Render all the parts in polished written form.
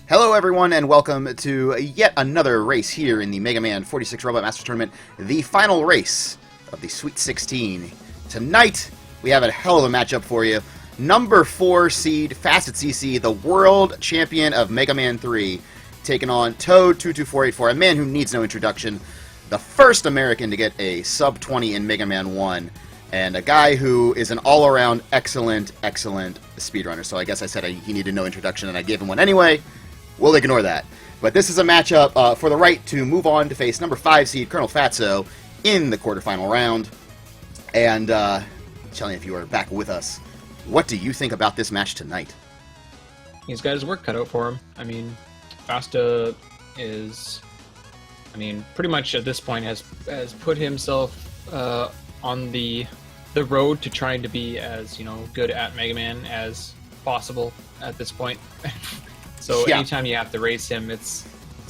Hello everyone and welcome to yet another race here in the Mega Man 46 Robot Masters Tournament, the final race of the Sweet 16. Tonight, we have a hell of a matchup for you. Number 4 seed Fastatcc, the world champion of Mega Man 3, taking on Toad22484, a man who needs no introduction, the first American to get a sub 20 in Mega Man 1, and a guy who is an all-around excellent speedrunner. So I guess I said he needed no introduction and I gave him one anyway. We'll ignore that. But this is a matchup for the right to move on to face number 5 seed Colonel Fatso in the quarterfinal round. And, Shelly, if you are back with us, what do you think about this match tonight? He's got his work cut out for him. I mean, Fasta is, pretty much at this point has put himself on the road to trying to be as, good at Mega Man as possible at this point. So yeah. Anytime you have to race him, it's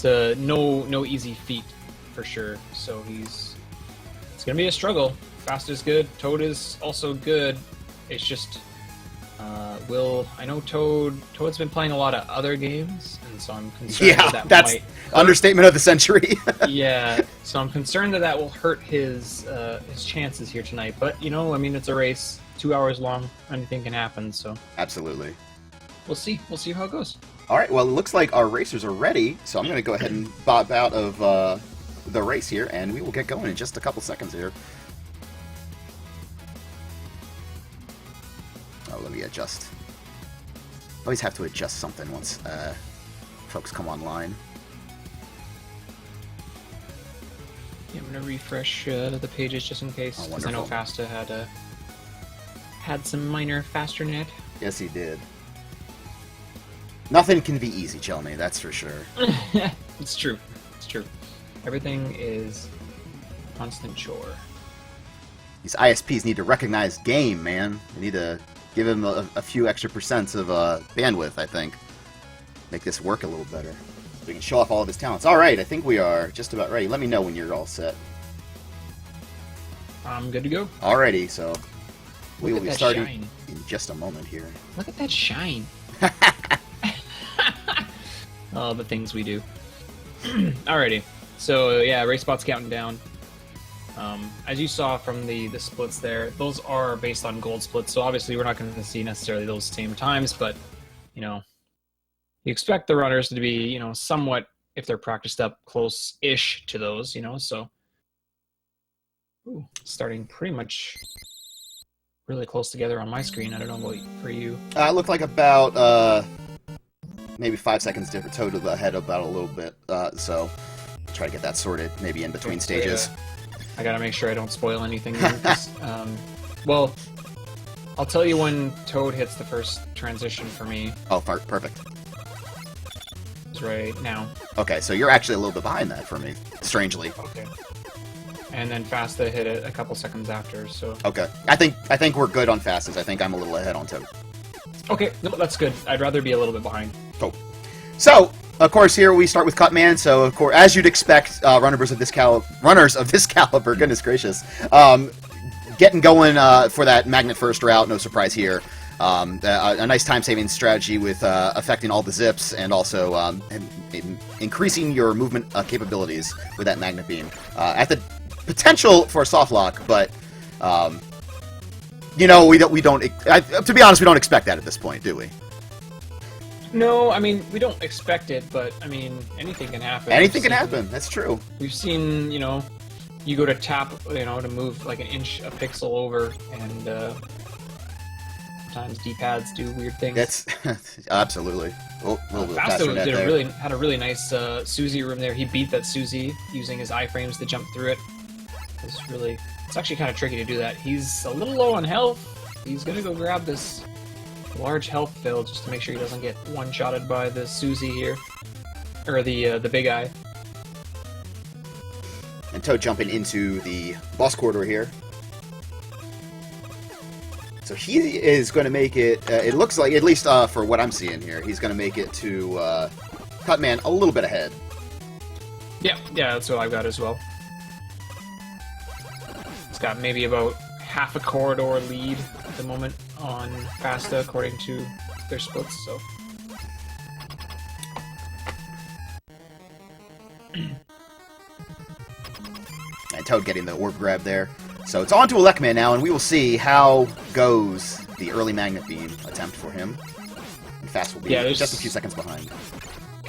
no easy feat for sure. So it's gonna be a struggle. Fast is good. Toad is also good. It's just I know Toad's been playing a lot of other games, and so I'm concerned that's might understatement of the century. Yeah, so I'm concerned that will hurt his chances here tonight. But it's a race, 2 hours long. Anything can happen. So absolutely. We'll see how it goes. All right, well, it looks like our racers are ready, so I'm going to go ahead and bob out of the race here, and we will get going in just a couple seconds here. Oh, let me adjust. Always have to adjust something once folks come online. Yeah, I'm going to refresh the pages just in case, because I know Fasta had some minor faster net. Yes, he did. Nothing can be easy, Chelney, that's for sure. It's true. Everything is a constant chore. These ISPs need to recognize game, man. They need to give him a few extra percents of bandwidth, I think. Make this work a little better. We can show off all of his talents. Alright, I think we are just about ready. Let me know when you're all set. I'm good to go. Alrighty, so we will be starting in just a moment here. Look at that shine. All the things we do. Alrighty, so yeah, race spot's counting down. As you saw from the splits there, those are based on gold splits, so obviously we're not going to see necessarily those same times, but you expect the runners to be somewhat, if they're practiced up, close-ish to those, so starting pretty much really close together on my screen. I don't know about for you. It looked like about maybe 5 seconds different. Toad ahead about a little bit, so try to get that sorted maybe in between stages. I gotta make sure I don't spoil anything here, 'cause, well, I'll tell you when Toad hits the first transition for me. Oh, perfect. It's right now. Okay, so you're actually a little bit behind that for me, strangely. Okay. And then Fasta hit it a couple seconds after, so... Okay. I think we're good on Fastest. I think I'm a little ahead on Toad. Okay, no, that's good. I'd rather be a little bit behind. Cool. So, of course, here we start with Cutman. So, of course, as you'd expect, runners of this caliber, goodness gracious, getting going for that magnet first route. No surprise here. A nice time-saving strategy with affecting all the zips and also increasing your movement capabilities with that magnet beam. At the potential for a soft lock, but we don't. To be honest, we don't expect that at this point, do we? No, we don't expect it, but anything can happen. Anything can happen. That's true. We've seen, you go to tap, to move like an inch a pixel over, and sometimes D-pads do weird things. That's absolutely. Oh, a little bit faster net there. Had a really nice Suzy room there. He beat that Suzy using his iframes to jump through it. It's actually kind of tricky to do that. He's a little low on health. He's gonna go grab this large health fill just to make sure he doesn't get one-shotted by the Suzy here, or the big eye. And Toad jumping into the boss corridor here. So he is going to make it. It looks like, at least for what I'm seeing here, he's going to make it to Cutman a little bit ahead. Yeah, that's what I've got as well. It's got maybe about half a corridor lead at the moment on Fasta, according to their splits, so... And Toad getting the orb grab there. So it's on to Elecman now, and we will see how goes the early Magnet Beam attempt for him. And Fast will be just a few seconds behind.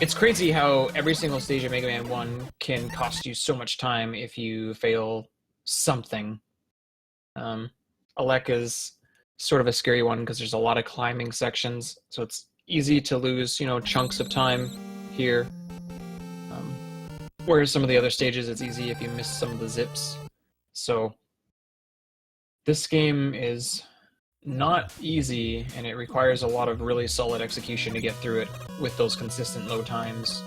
It's crazy how every single stage of Mega Man 1 can cost you so much time if you fail something. Alec is sort of a scary one because there's a lot of climbing sections, so it's easy to lose, chunks of time here. Whereas some of the other stages, it's easy if you miss some of the zips. So this game is not easy, and it requires a lot of really solid execution to get through it with those consistent low times.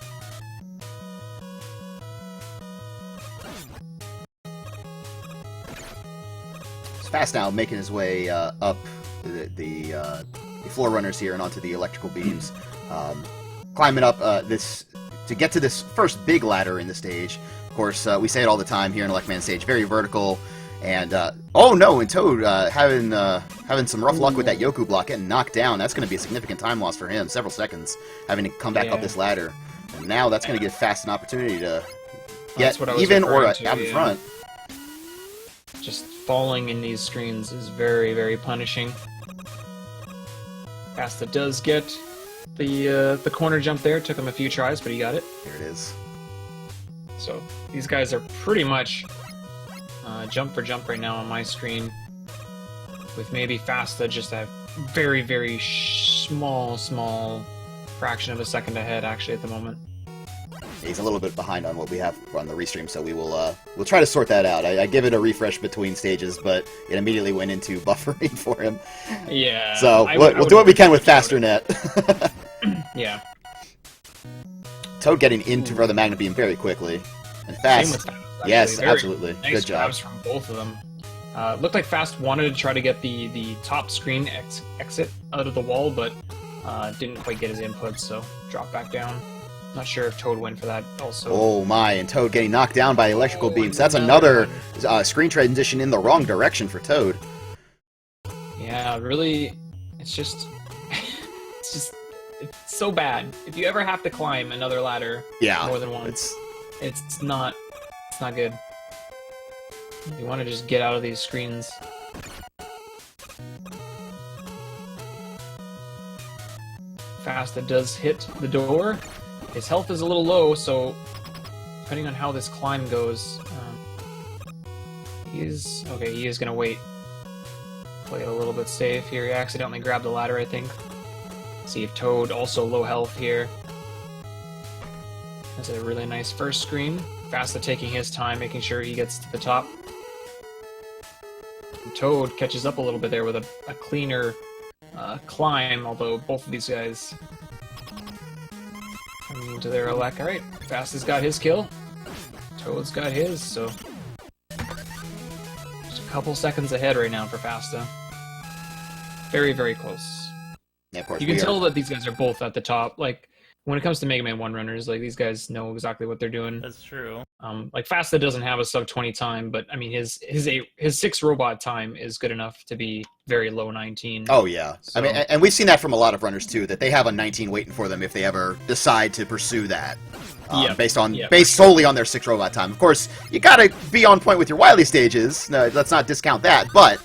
Fast now making his way up the floor runners here and onto the electrical beams. Climbing up this to get to this first big ladder in the stage. Of course, we say it all the time here in Elecman stage, very vertical. And, oh no, and Toad having some rough luck with that Yoku block, getting knocked down. That's going to be a significant time loss for him, several seconds, having to come back up this ladder. And now that's going to give Fast an opportunity to get even or out in front. Just falling in these screens is very, very punishing. Fasta does get the corner jump there. It took him a few tries, but he got it. Here it is. So these guys are pretty much jump for jump right now on my screen, with maybe Fasta just a very, very small fraction of a second ahead actually at the moment. He's a little bit behind on what we have on the restream, so we'll try to sort that out. I give it a refresh between stages, but it immediately went into buffering for him. Yeah. So we'll do what we can with faster net. Yeah. Toad getting into the Magnet Beam very quickly. And Fast. Same with Fast, yes, absolutely. Nice good job. grabs from both of them. Looked like Fast wanted to try to get the top screen exit out of the wall, but didn't quite get his input, so dropped back down. Not sure if Toad went for that also. Oh my, and Toad getting knocked down by electrical beams. That's another screen transition in the wrong direction for Toad. Yeah, really, it's just it's so bad. If you ever have to climb another ladder more than once, it's not good. You want to just get out of these screens. Fasta does hit the door. His health is a little low, so depending on how this climb goes, he is going to wait. Play it a little bit safe here. He accidentally grabbed the ladder, I think. See if Toad, also low health here. That's a really nice first screen. Fasta taking his time, making sure he gets to the top. And Toad catches up a little bit there with a cleaner climb, although both of these guys coming into their Alec. Alright, Fasta's got his kill. Toad's got his, so just a couple seconds ahead right now for Fasta. Very, very close. Yeah, of course. You can tell that these guys are both at the top. Like, when it comes to Mega Man 1 runners, like, these guys know exactly what they're doing. That's true. Like, Fasta doesn't have a sub 20 time, but I mean, his 6 robot time is good enough to be very low 19. Oh yeah, so, I mean, and we've seen that from a lot of runners too, that they have a 19 waiting for them if they ever decide to pursue that. Based solely on their 6 robot time. Of course, you gotta be on point with your Wily stages. No, let's not discount that, but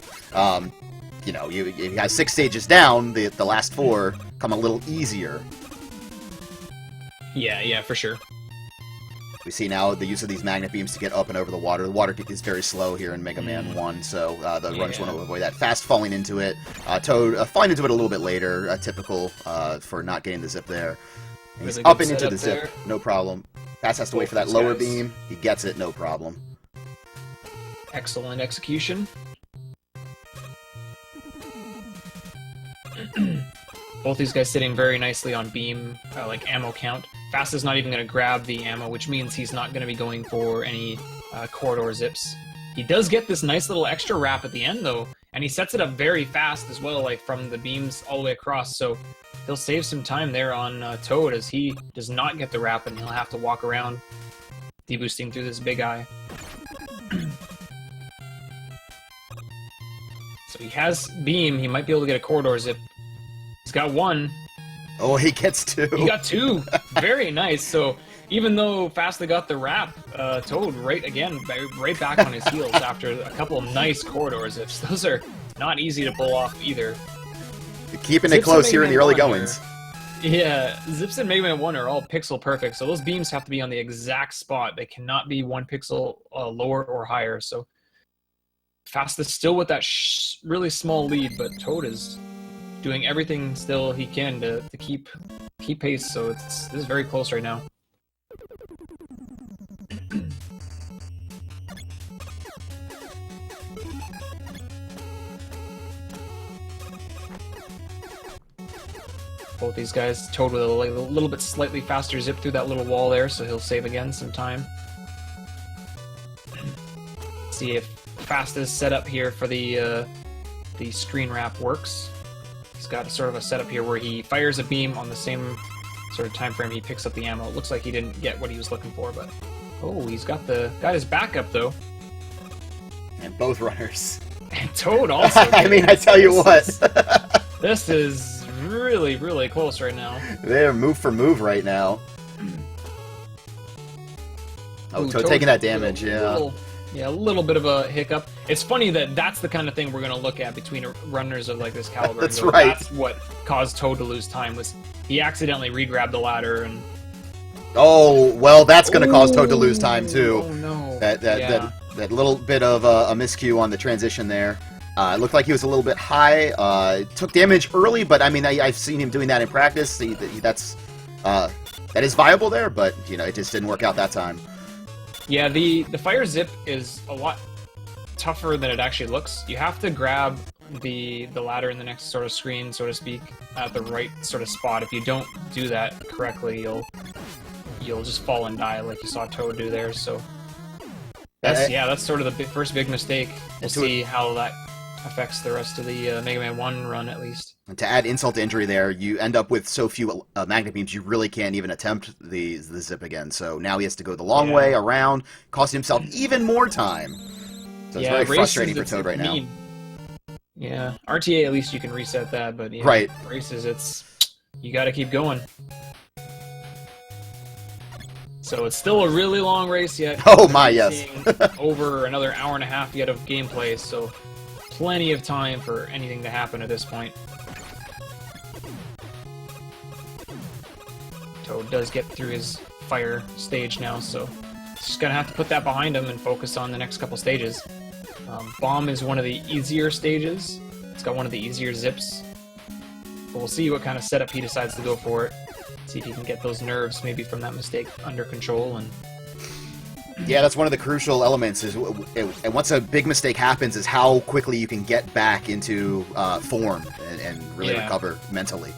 you have 6 stages down. The last 4 come a little easier. Yeah, for sure. We see now the use of these magnet beams to get up and over the water. The water is very slow here in Mega Man 1, so the runners want to avoid that. Fast falling into it. Toad falling into it a little bit later, typical for not getting the zip there. And he's up and into the zip, no problem. Fast has to wait for that lower beam. He gets it, no problem. Excellent execution. Both these guys sitting very nicely on beam, like ammo count. Fast is not even going to grab the ammo, which means he's not going to be going for any corridor zips. He does get this nice little extra wrap at the end, though, and he sets it up very fast as well, like from the beams all the way across, so he'll save some time there on Toad, as he does not get the wrap, and he'll have to walk around deboosting through this big eye. So he has beam, he might be able to get a corridor zip. He's got 1. Oh, he gets 2. He got 2. Very nice. So even though Fasta got the wrap, Toad right back on his heels after a couple of nice corridor zips. Those are not easy to pull off either. Keeping it close here in the early goings. Yeah, Zips and Mega Man 1 are all pixel perfect, so those beams have to be on the exact spot. They cannot be 1 pixel lower or higher, so Fasta's still with that really small lead, but Toad is doing everything still he can to keep pace, so this is very close right now. Both these guys, Toad with a little bit slightly faster zip through that little wall there, so he'll save again some time. See if Fasta's setup here for the screen wrap works. He's got sort of a setup here where he fires a beam on the same sort of time frame he picks up the ammo. It looks like he didn't get what he was looking for, but oh, he's got his backup though. And both runners. And Toad also. I mean, I tell you what. This is really, really close right now. They're move for move right now. Oh, Ooh, Toad taking that damage, yeah. A little bit of a hiccup. It's funny that that's the kind of thing we're going to look at between runners of like this caliber. That's right. That's what caused Toad to lose time, was he accidentally re-grabbed the ladder and... Oh, well, that's going to cause Toad to lose time, too. Oh, no. That little bit of a miscue on the transition there. It looked like he was a little bit high. Took damage early, but I mean, I've seen him doing that in practice. That is viable there, but you know, it just didn't work out that time. Yeah, the fire zip is a lot tougher than it actually looks. You have to grab the ladder in the next sort of screen, so to speak, at the right sort of spot. If you don't do that correctly, you'll just fall and die, like you saw Toad do there. So that's sort of the first big mistake. We'll see how that affects the rest of the Mega Man 1 run, at least. And to add insult to injury there, you end up with so few magnet beams, you really can't even attempt the zip again. So now he has to go the long way around, costing himself even more time. So it's very frustrating for Toad right now. Yeah, RTA, at least you can reset that, but races, you got to keep going. So it's still a really long race yet. Oh my, yes. Over another hour and a half yet of gameplay, so plenty of time for anything to happen at this point. Toad does get through his fire stage now, so he's just gonna have to put that behind him and focus on the next couple stages. Bomb is one of the easier stages. It's got one of the easier zips. But we'll see what kind of setup he decides to go for it. See if he can get those nerves maybe from that mistake under control. And yeah, that's one of the crucial elements. And once a big mistake happens, is how quickly you can get back into form and really recover mentally.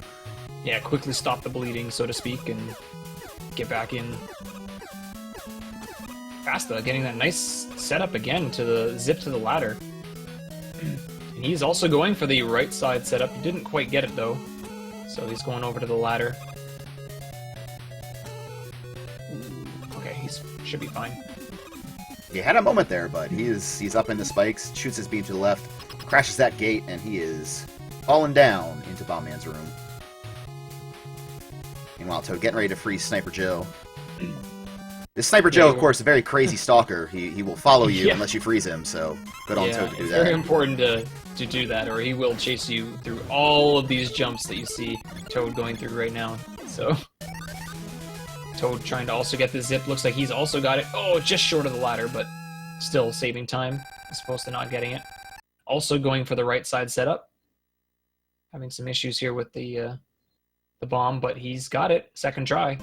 Yeah, quickly stop the bleeding, so to speak, and get back in. Fasta getting that nice setup again to the zip to the ladder. And he's also going for the right side setup. He didn't quite get it though, so he's going over to the ladder. Okay, he should be fine. He had a moment there, but he's up in the spikes, shoots his beam to the left, crashes that gate, and he is falling down into Bomb Man's room. Meanwhile, Toad getting ready to freeze Sniper Joe. This Sniper Joe, of course, a very crazy stalker. He will follow you unless you freeze him, so good on Toad to do it's that. very important to do that, or he will chase you through all of these jumps that you see Toad going through right now. So Toad trying to also get the zip. Looks like he's also got it. Oh, just short of the ladder, but still saving time as opposed to not getting it. Also going for the right side setup. Having some issues here with the bomb, but he's got it. Second try.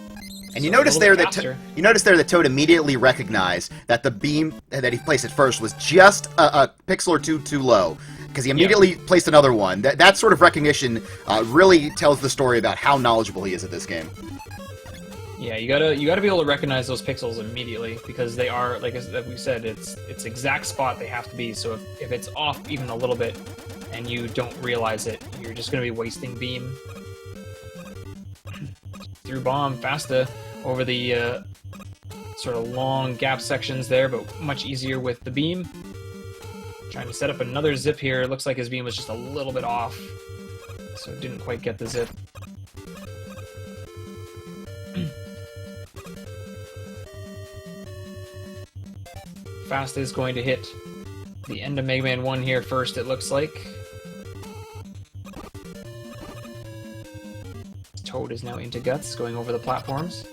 And you notice there that Toad immediately recognized that the beam that he placed at first was just a pixel or two too low, because he immediately placed another one. That sort of recognition really tells the story about how knowledgeable he is at this game. Yeah, you gotta be able to recognize those pixels immediately, because they are, like we said, it's exact spot they have to be. So if it's off even a little bit and you don't realize it, you're just gonna be wasting beam. Through bomb, Fasta over the sort of long gap sections there, but much easier with the beam. Trying to set up another zip here. It looks like his beam was just a little bit off, so it didn't quite get the zip. Fast is going to hit the end of Mega Man 1 here first, it looks like. Toad is now into Guts, going over the platforms.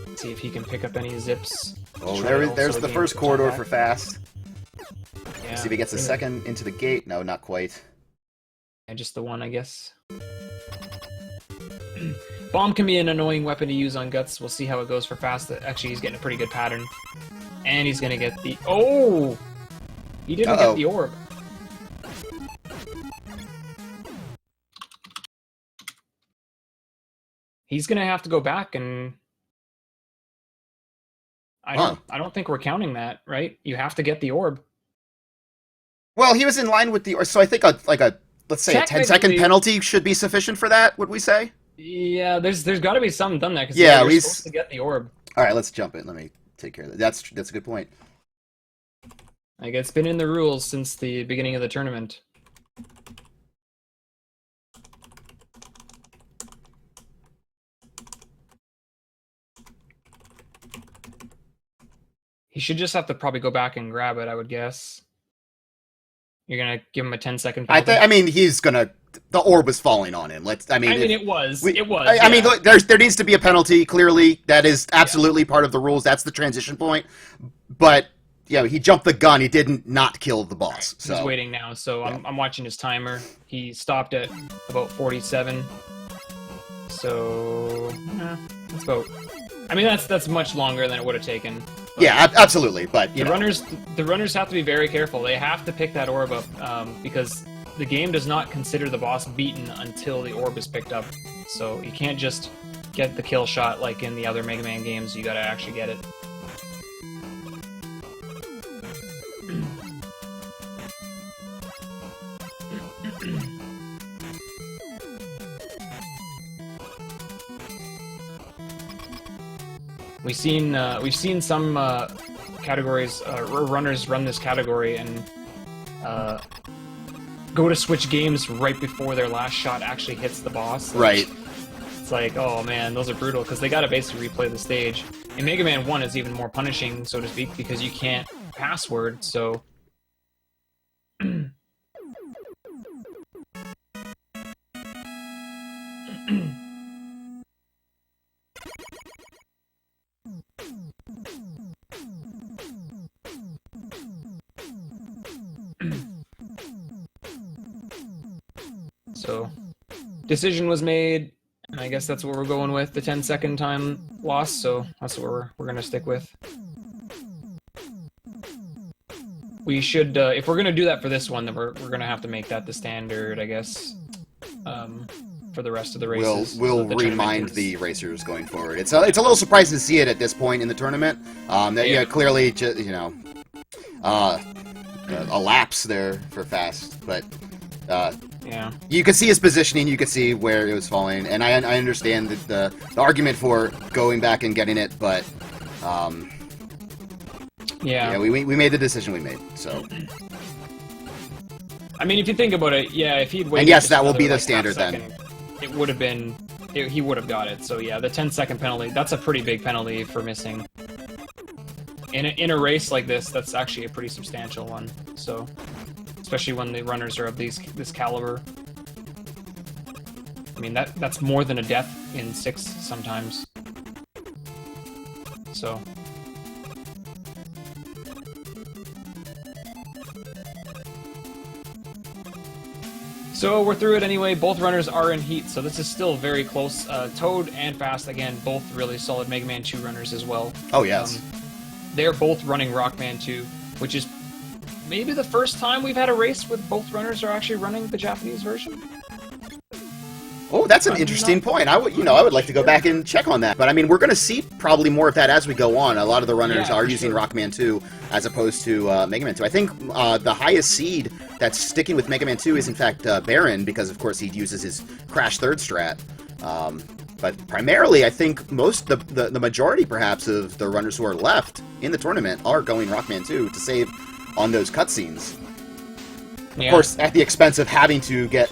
Let's see if he can pick up any zips. Oh, there's the first corridor for Fast. Yeah. See if he gets a second into the gate. No, not quite. And just the one, I guess. Bomb can be an annoying weapon to use on Guts. We'll see how it goes for Fast. Actually, he's getting a pretty good pattern. And he's going to get the... Oh! He didn't get the orb. He's going to have to go back and... I don't think we're counting that, right? You have to get the orb. Well, he was in line with the... So I think let's say a 10-second penalty should be sufficient for that, would we say? Yeah, there's got to be something done there, because we're supposed to get the orb. Alright, let's jump in. Let me take care of that. That's a good point. Like, it's been in the rules since the beginning of the tournament. He should just have to probably go back and grab it, I would guess. You're gonna give him a 10-second penalty? I mean, he's gonna... The orb was falling on him. It was. I mean, look, there needs to be a penalty, clearly. That is absolutely part of the rules. That's the transition point. But, yeah, he jumped the gun. He didn't not kill the boss. So. He's waiting now, so yeah. I'm watching his timer. He stopped at about 47. So, that's about... I mean, that's much longer than it would have taken. Yeah, absolutely, but the runners have to be very careful. They have to pick that orb up because the game does not consider the boss beaten until the orb is picked up. So you can't just get the kill shot like in the other Mega Man games. You gotta actually get it. We've seen some categories, runners run this category and go to switch games right before their last shot actually hits the boss. Right. It's like, oh man, those are brutal because they got to basically replay the stage. And Mega Man 1 is even more punishing, so to speak, because you can't password. So. So, decision was made, and I guess that's what we're going with, the 10-second time loss, so that's what we're going to stick with. We should, if we're going to do that for this one, then we're going to have to make that the standard, I guess, for the rest of the races. We'll remind the racers going forward. It's a little surprising to see it at this point in the tournament. Clearly, a lapse there for Fast, but... yeah. You could see his positioning, you could see where it was falling, and I understand the argument for going back and getting it, but we made the decision we made, so. I mean, if you think about it, yeah, if he'd waited... And yes, that will be the standard then. It would have been... he would have got it, so yeah, the 10-second penalty, that's a pretty big penalty for missing. In a race like this, that's actually a pretty substantial one, so... Especially when the runners are of this caliber. I mean, that's more than a death in 6 sometimes. So. So we're through it anyway. Both runners are in heat, so this is still very close. Toad and Fast, again, both really solid Mega Man 2 runners as well. Oh, yes. They're both running Rockman 2, which is maybe the first time we've had a race with both runners are actually running the Japanese version. Oh, that's an interesting point. I would like to go back and check on that. But I mean, we're going to see probably more of that as we go on. A lot of the runners are using Rockman 2 as opposed to Mega Man 2. I think the highest seed that's sticking with Mega Man 2 is in fact Baron, because of course he uses his Crash third strat. But primarily, I think the majority perhaps of the runners who are left in the tournament are going Rockman 2 to save on those cutscenes. Yeah. Of course, at the expense of having to get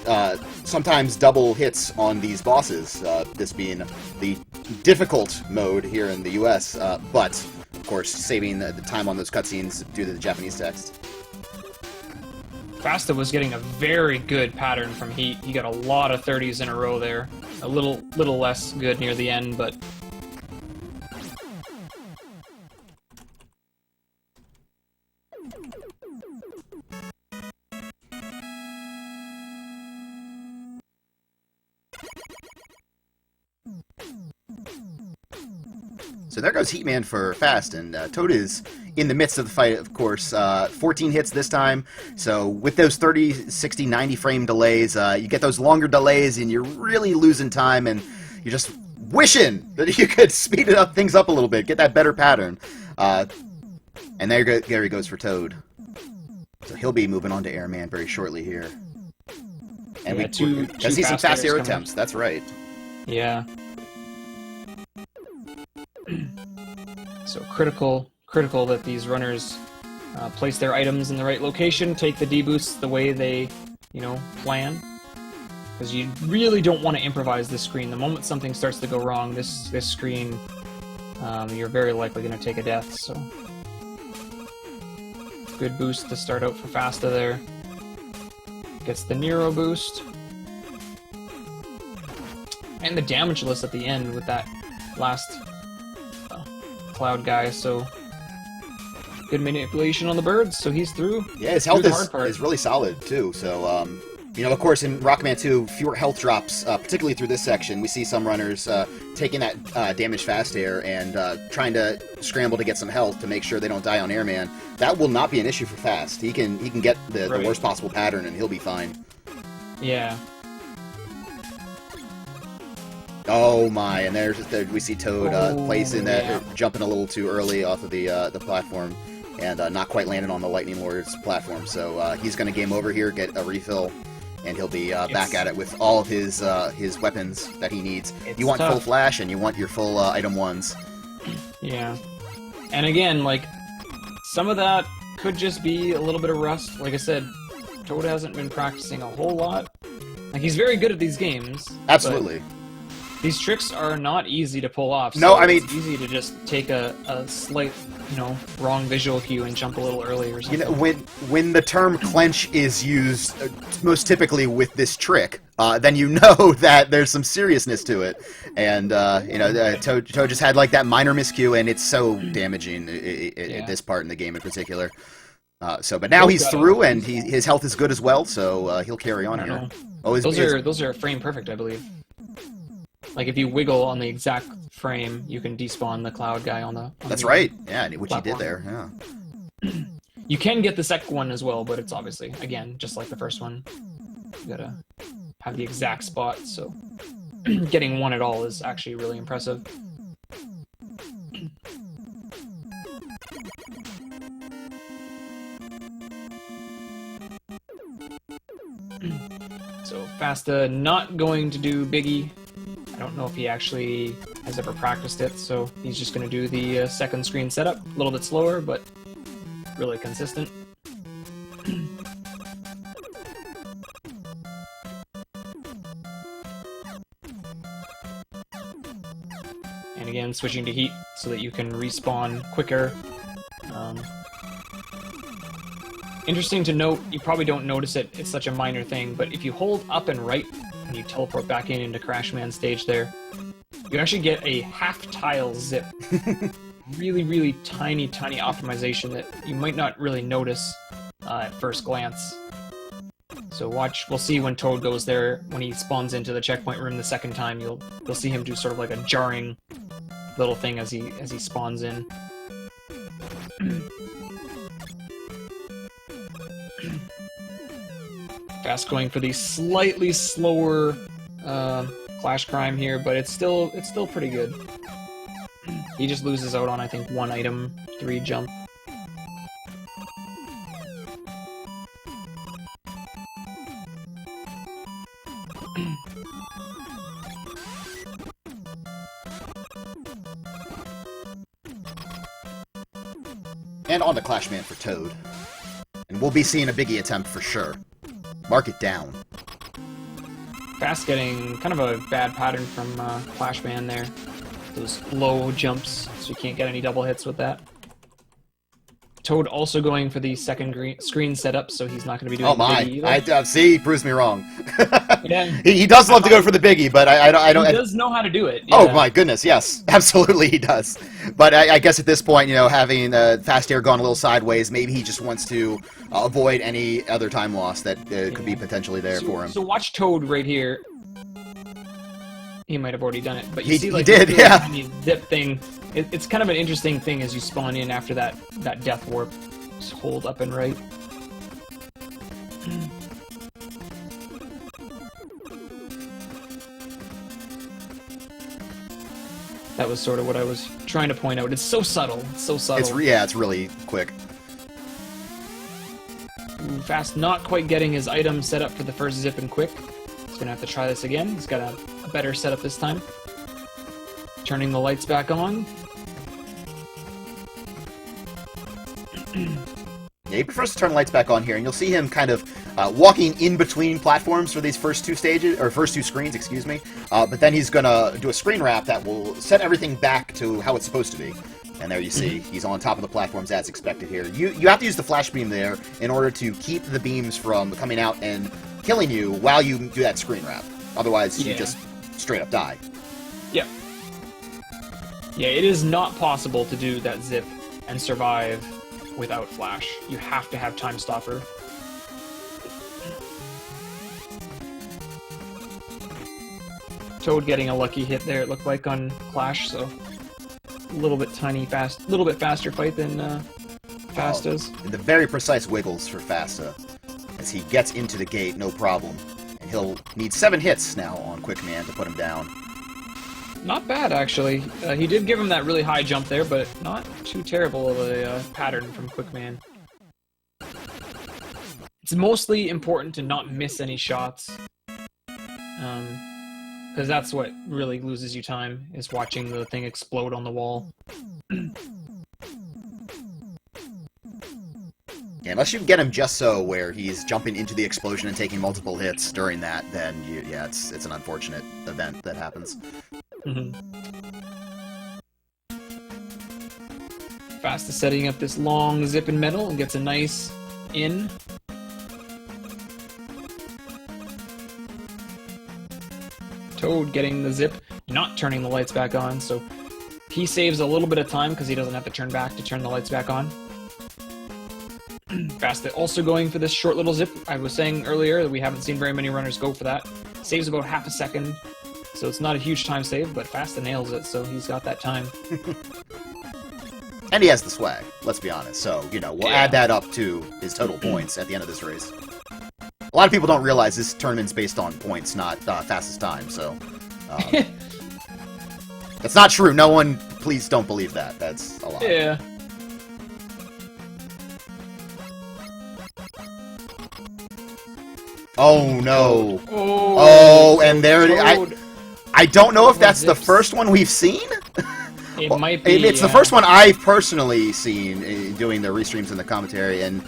sometimes double hits on these bosses, this being the difficult mode here in the US, but of course, saving the time on those cutscenes due to the Japanese text. Fasta was getting a very good pattern from Heat. He got a lot of 30s in a row there. A little less good near the end, but... So there goes Heatman for Fast, and Toad is in the midst of the fight, of course. 14 hits this time, so with those 30, 60, 90 frame delays, you get those longer delays, and you're really losing time, and you're just wishing that you could speed things up a little bit, get that better pattern. And there he goes for Toad. So he'll be moving on to Airman very shortly here. And yeah, we see some fast air attempts, that's right. Yeah. So critical that these runners place their items in the right location, take the D-boosts the way they, plan. Because you really don't want to improvise this screen. The moment something starts to go wrong, this screen, you're very likely going to take a death, so... Good boost to start out for Fasta there. Gets the Nero boost. And the damage list at the end with that last Cloud guy, so good manipulation on the birds, so he's through. Yeah, his health is really solid too, so of course in Rockman 2, fewer health drops, particularly through this section. We see some runners taking that damaged fast air and trying to scramble to get some health to make sure they don't die on Airman. That will not be an issue for Fast. He can get the worst possible pattern and he'll be fine. Yeah. Oh my! And there we see Toad placing that, jumping a little too early off of the platform, and not quite landing on the Lightning Lord's platform. So he's going to game over here, get a refill, and he'll be back at it with all of his weapons that he needs. You want full flash, and you want your full item ones. Yeah, and again, like some of that could just be a little bit of rust. Like I said, Toad hasn't been practicing a whole lot. Like he's very good at these games. Absolutely. These tricks are not easy to pull off. So no, I mean... it's easy to just take a slight, wrong visual cue and jump a little early or something. When the term clench is used, most typically with this trick, then you know that there's some seriousness to it. And, Toad just had, like, that minor miscue, and it's so damaging at this part in the game in particular. But now he's through, and his health is good as well, so he'll carry on here. Oh, those are frame perfect, I believe. Like, if you wiggle on the exact frame, you can despawn the Cloud guy on the... That's right. Yeah, which he did there, yeah. You can get the second one as well, but it's obviously, again, just like the first one. You gotta have the exact spot, so... getting one at all is actually really impressive. So, Fasta not going to do Biggie. I don't know if he actually has ever practiced it, so he's just going to do the second screen setup. A little bit slower, but really consistent. And again, switching to Heat so that you can respawn quicker. Interesting to note, you probably don't notice it, it's such a minor thing, but if you hold up and right and you teleport back into Crashman stage there, you actually get a half-tile zip. Really, really tiny optimization that you might not really notice at first glance. So we'll see when Toad goes there, when he spawns into the checkpoint room the second time, you'll see him do sort of like a jarring little thing as he spawns in. Fast going for the slightly slower Clash Crime here, but it's still pretty good. He just loses out on, I think, one item, 3 jump. And on to Clashman for Toad. And we'll be seeing a Biggie attempt for sure. Mark it down. Fast getting kind of a bad pattern from Clashman there. Those low jumps, so you can't get any double hits with that. Toad also going for the second screen setup, so he's not going to be doing Oh my! the biggie either. See, he proves me wrong. Yeah. he does love to go for the biggie, but I don't. He does know how to do it. Oh yeah. my goodness, yes, absolutely he does. But I guess at this point, you know, having Fast Air gone a little sideways, maybe he just wants to avoid any other time loss that could be potentially there for him. So watch Toad right here. He might have already done it, but you see, like, he did, yeah. Tiny zip thing. It's kind of an interesting thing as you spawn in after that death warp. Just hold up and right. That was sort of what I was trying to point out. It's so subtle. It's so subtle. It's really quick. Ooh, Fast not quite getting his item set up for the first zip and quick. He's going to have to try this again. He's got a better setup this time. Turning the lights back on. Yeah, he prefers to turn the lights back on here, and you'll see him kind of walking in between platforms for these first two screens, excuse me. But then he's gonna do a screen wrap that will set everything back to how it's supposed to be. And there you see, he's on top of the platforms as expected here. You have to use the flash beam there in order to keep the beams from coming out and killing you while you do that screen wrap. Otherwise, you just straight up die. Yeah. Yeah, it is not possible to do that zip and survive without flash. You have to have time stopper. Toad getting a lucky hit there, it looked like, on Clash, so a little bit faster fight than Fast does. The very precise wiggles for Fasta as he gets into the gate, no problem. And he'll need 7 hits now on Quickman to put him down. Not bad, actually. He did give him that really high jump there, but not too terrible of a pattern from Quickman. It's mostly important to not miss any shots. Because that's what really loses you time, is watching the thing explode on the wall. Yeah, unless you can get him just so where he's jumping into the explosion and taking multiple hits during that, then it's an unfortunate event that happens. Fast is setting up this long zip in metal and gets a nice in. Toad getting the zip, not turning the lights back on, so he saves a little bit of time because he doesn't have to turn back to turn the lights back on. Fast also going for this short little zip. I was saying earlier that we haven't seen very many runners go for that. Saves about half a second, so it's not a huge time save, but Fasta nails it, so he's got that time. And he has the swag, let's be honest, so, you know, we'll add that up to his total points at the end of this race. A lot of people don't realize this tournament's based on points, not fastest time, so... that's not true. No one, please don't believe that. That's a lie. Yeah. Oh, no. Oh, and there it is. I don't know if that's the first one we've seen. It might be. It's the first one I've personally seen doing the restreams and the commentary, and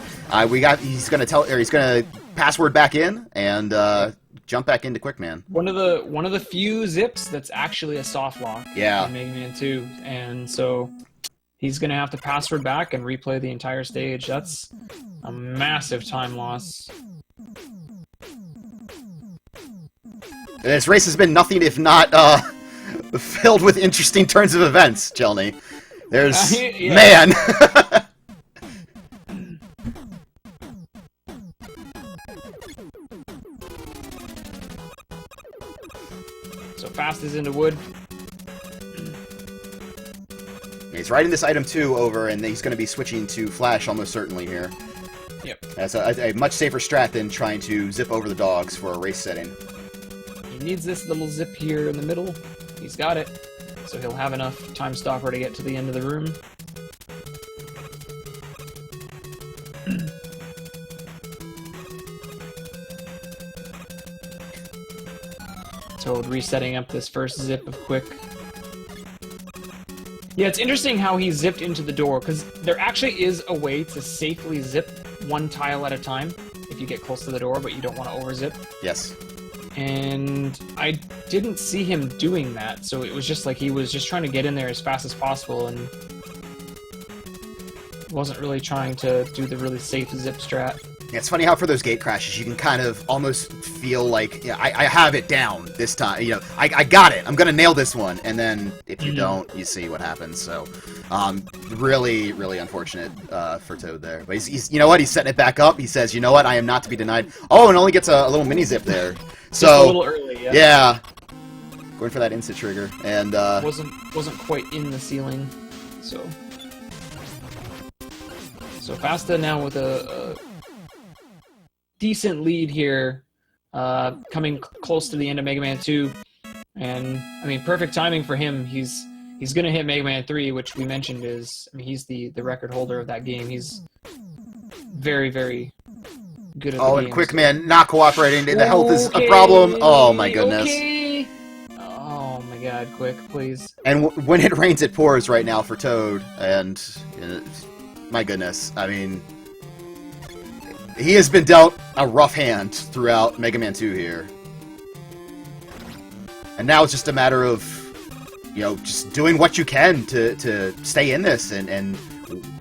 he's gonna password back in and jump back into Quickman. One of the few zips that's actually a soft lock. Yeah. In Mega Man 2, and so he's gonna have to password back and replay the entire stage. That's a massive time loss. This race has been nothing if not filled with interesting turns of events, Jelny. There's... Man! So Fast is into wood. He's riding this item 2 over, and he's going to be switching to Flash almost certainly here. Yep. That's a much safer strat than trying to zip over the dogs for a race setting. He needs this little zip here in the middle. He's got it. So he'll have enough time stopper to get to the end of the room. Toad resetting up this first zip of quick. Yeah, it's interesting how he zipped into the door, because there actually is a way to safely zip one tile at a time if you get close to the door, but you don't want to overzip. Yes. And I didn't see him doing that, so it was just like he was just trying to get in there as fast as possible, and wasn't really trying to do the really safe zip strat. Yeah, it's funny how for those gate crashes, you can kind of almost feel like, yeah, I have it down this time. You know, I got it. I'm going to nail this one. And then if you don't, you see what happens. So, really, really unfortunate for Toad there. But he's, you know what? He's setting it back up. He says, you know what? I am not to be denied. Oh, and only gets a little mini zip there. So, just a little early, yeah. Yeah. Going for that instant trigger. And, wasn't quite in the ceiling. So Fasta now with a decent lead here, coming close to the end of Mega Man 2, and I mean, perfect timing for him. He's gonna hit Mega Man 3, which we mentioned is, I mean, he's the record holder of that game. He's very, very good at the and games. Quick Man not cooperating. The health is a problem. Oh my goodness. Okay. Oh my god, Quick, please. And when it rains, it pours right now for Toad, and my goodness, I mean, he has been dealt a rough hand throughout Mega Man 2 here. And now it's just a matter of, you know, just doing what you can to stay in this and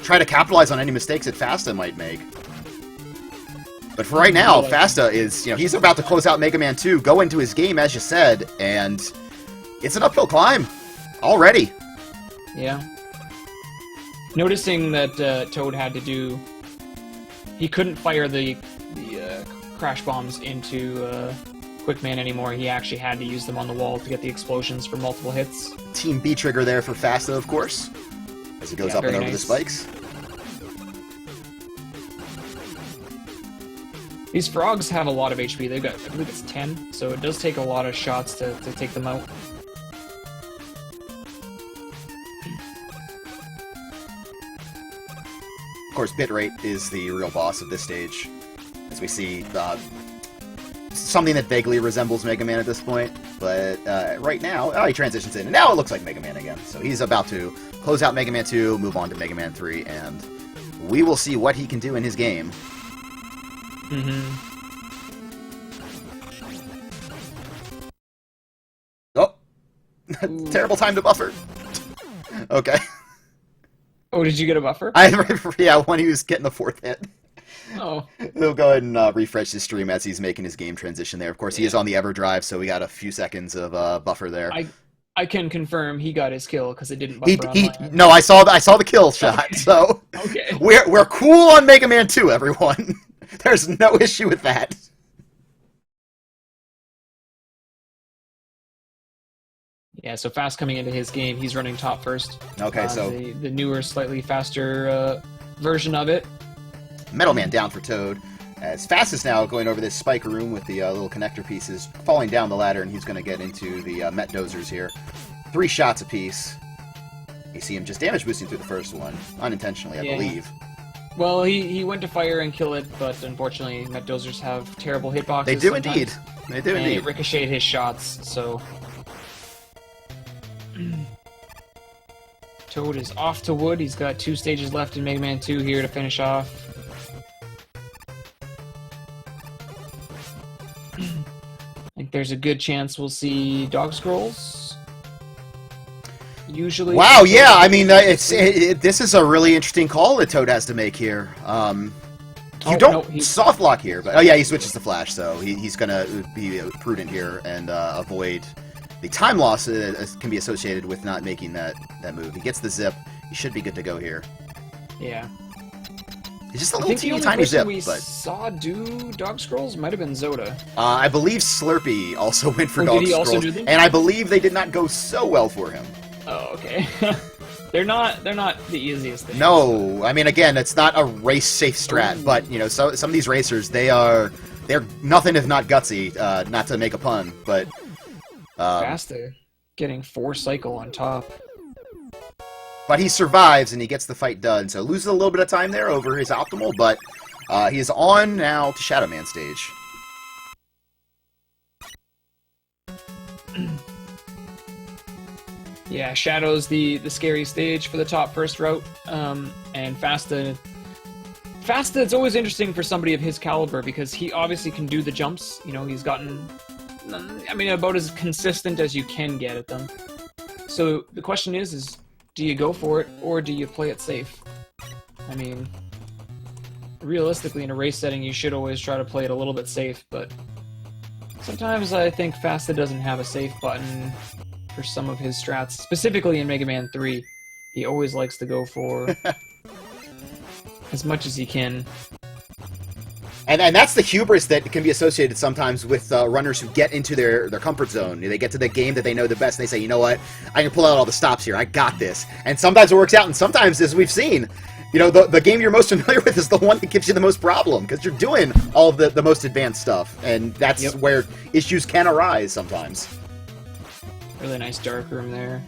try to capitalize on any mistakes that Fasta might make. But for right now, Fasta is, you know, he's about to close out Mega Man 2, go into his game, as you said, and it's an uphill climb already. Yeah. Noticing that Toad had to do... He couldn't fire the crash bombs into Quick Man anymore. He actually had to use them on the wall to get the explosions for multiple hits. Team B trigger there for Fasta, of course, as he goes up and over the spikes. These frogs have a lot of HP. They've got, I believe it's 10, so it does take a lot of shots to take them out. Of course, bitrate is the real boss of this stage, as we see something that vaguely resembles Mega Man at this point, but right now, he transitions in, and now it looks like Mega Man again. So he's about to close out Mega Man 2, move on to Mega Man 3, and we will see what he can do in his game. Oh! Terrible time to buffer. Okay. Oh, did you get a buffer? Yeah, when he was getting the fourth hit. Oh. He'll go ahead and refresh his stream as he's making his game transition there. Of course, he is on the EverDrive, so we got a few seconds of buffer there. I can confirm he got his kill because it didn't buffer on my end. No, I saw the kill shot. Okay. So okay. We're cool on Mega Man 2, everyone. There's no issue with that. Yeah, so Fast coming into his game, he's running top first. Okay, so the newer, slightly faster version of it. Metal Man down for Toad. As Fast is now going over this spike room with the little connector pieces, falling down the ladder, and he's going to get into the Met Dozers here. 3 shots apiece. You see him just damage boosting through the first one, unintentionally, I believe. Well, he went to fire and kill it, but unfortunately, Met Dozers have terrible hitboxes. They do sometimes, indeed. They do and indeed. it ricocheted his shots, so... Toad is off to wood. He's got 2 stages left in Mega Man 2 here to finish off. I think there's a good chance we'll see Dog Scrolls. Usually. Wow, yeah. I mean, this is a really interesting call that Toad has to make here. You don't soft lock here, but he switches to Flash, so he's gonna be prudent here and avoid the time loss that can be associated with not making that move. He gets the zip. He should be good to go here. Yeah. It's just a little teeny tiny zip, we but saw do Dog Scrolls might have been Zoda. I believe Slurpee also went for Dog did he Scrolls, also do them? and I believe they did not go so well for him. Oh, okay. They're not the easiest things. No, I mean, again, it's not a race safe strat, but you know, some of these racers, they're nothing if not gutsy. Not to make a pun, but Faster, getting 4 cycle on top. But he survives and he gets the fight done, so loses a little bit of time there over his optimal, but he is on now to Shadow Man stage. Yeah, Shadow's the scary stage for the top first route, and Fasta, it's always interesting for somebody of his caliber because he obviously can do the jumps. You know, he's gotten, I mean, about as consistent as you can get at them. So the question is do you go for it or do you play it safe? I mean, realistically, in a race setting, you should always try to play it a little bit safe, but sometimes I think Fasta doesn't have a safe button for some of his strats, specifically in Mega Man 3. He always likes to go for as much as he can. And that's the hubris that can be associated sometimes with runners who get into their comfort zone. They get to the game that they know the best, and they say, you know what, I can pull out all the stops here, I got this. And sometimes it works out, and sometimes, as we've seen, you know, the game you're most familiar with is the one that gives you the most problem, because you're doing all of the most advanced stuff, and that's where issues can arise sometimes. Really nice dark room there.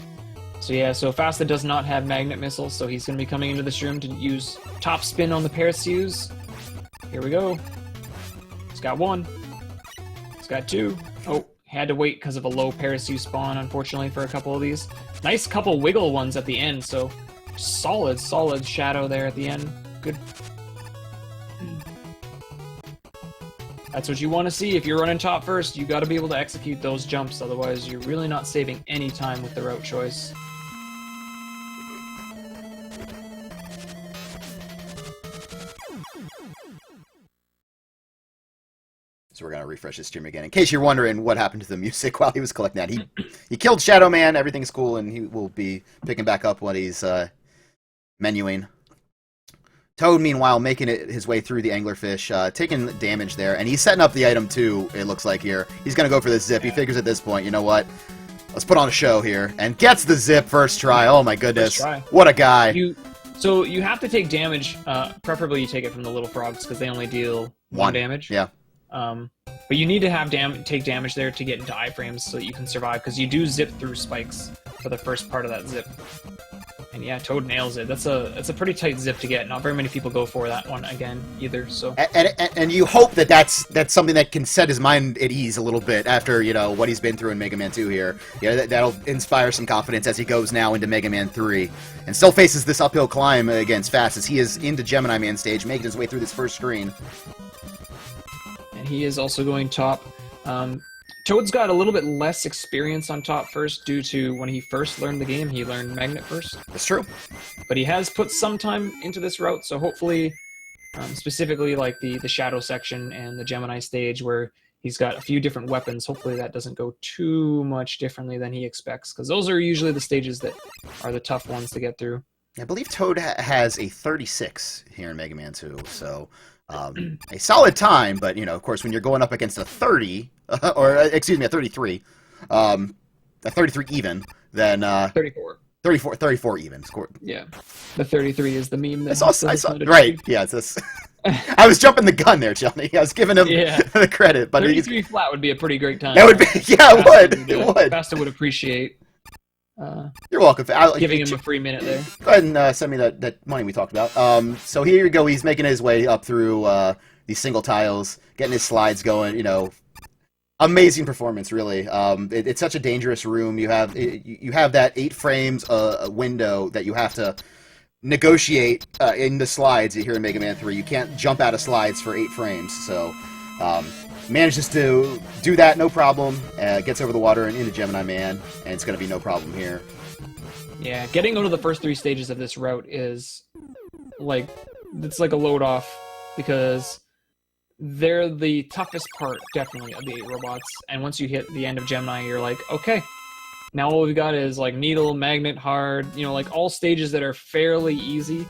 So yeah, so Fasta does not have magnet missiles, so he's going to be coming into this room to use top spin on the Paracuse. Here we go. He's got one. He's got two. Oh, had to wait because of a low Paracuse spawn, unfortunately, for a couple of these. Nice couple wiggle ones at the end, so solid shadow there at the end. Good. That's what you want to see. If you're running top first, you got to be able to execute those jumps, otherwise you're really not saving any time with the route choice. So we're going to refresh his stream again. In case you're wondering what happened to the music while he was collecting that. He killed Shadow Man, everything's cool, and he will be picking back up what he's menuing. Toad, meanwhile, making it his way through the anglerfish, taking damage there, and he's setting up the item too, it looks like here. He's going to go for the zip. He figures at this point, you know what? Let's put on a show here. And gets the zip first try. Oh my goodness. What a guy. So you have to take damage, preferably you take it from the little frogs, because they only deal one damage. Yeah. But you need to have take damage there to get into iframes so that you can survive, because you do zip through spikes for the first part of that zip. And yeah, Toad nails it. That's a pretty tight zip to get. Not very many people go for that one again either. So and you hope that that's something that can set his mind at ease a little bit after, you know, what he's been through in Mega Man 2 here. Yeah, that'll inspire some confidence as he goes now into Mega Man 3, and still faces this uphill climb against Fast as he is into Gemini Man stage, making his way through this first screen. And he is also going top. Toad's got a little bit less experience on top first due to when he first learned the game, he learned Magnet first. That's true. But he has put some time into this route, so hopefully, specifically like the Shadow section and the Gemini stage where he's got a few different weapons, hopefully that doesn't go too much differently than he expects, because those are usually the stages that are the tough ones to get through. I believe Toad has a 36 here in Mega Man 2, so a solid time, but, you know, of course, when you're going up against a 30, or, excuse me, a 33, a 33 even, then... 34 even. Scored. Yeah. The 33 is the meme that... I saw right, yeah, it's this... I was jumping the gun there, Johnny. I was giving him the credit, but... 33 flat would be a pretty great time. That would be... Yeah, it would. It would. Fasta would appreciate... You're welcome. Giving him a free minute there. Go ahead and send me that money we talked about. So here you go. He's making his way up through these single tiles, getting his slides going. You know, amazing performance, really. It's such a dangerous room. You have that 8 frames window that you have to negotiate in the slides here in Mega Man 3. You can't jump out of slides for 8 frames. So manages to do that, no problem. Gets over the water and into Gemini Man, and it's going to be no problem here. Yeah, getting over the first 3 stages of this route is like, it's like a load off, because they're the toughest part, definitely, of the 8 robots. And once you hit the end of Gemini, you're like, okay, now all we've got is like Needle, Magnet, Hard, you know, like all stages that are fairly easy. You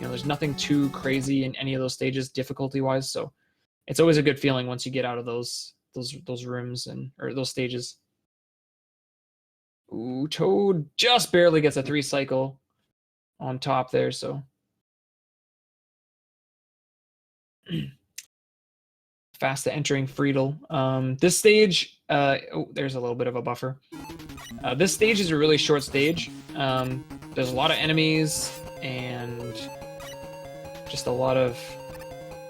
know, there's nothing too crazy in any of those stages, difficulty-wise, so it's always a good feeling once you get out of those rooms or those stages. Ooh, Toad just barely gets a 3 cycle on top there, so. Fasta entering Friedel. This stage, there's a little bit of a buffer. This stage is a really short stage. There's a lot of enemies and just a lot of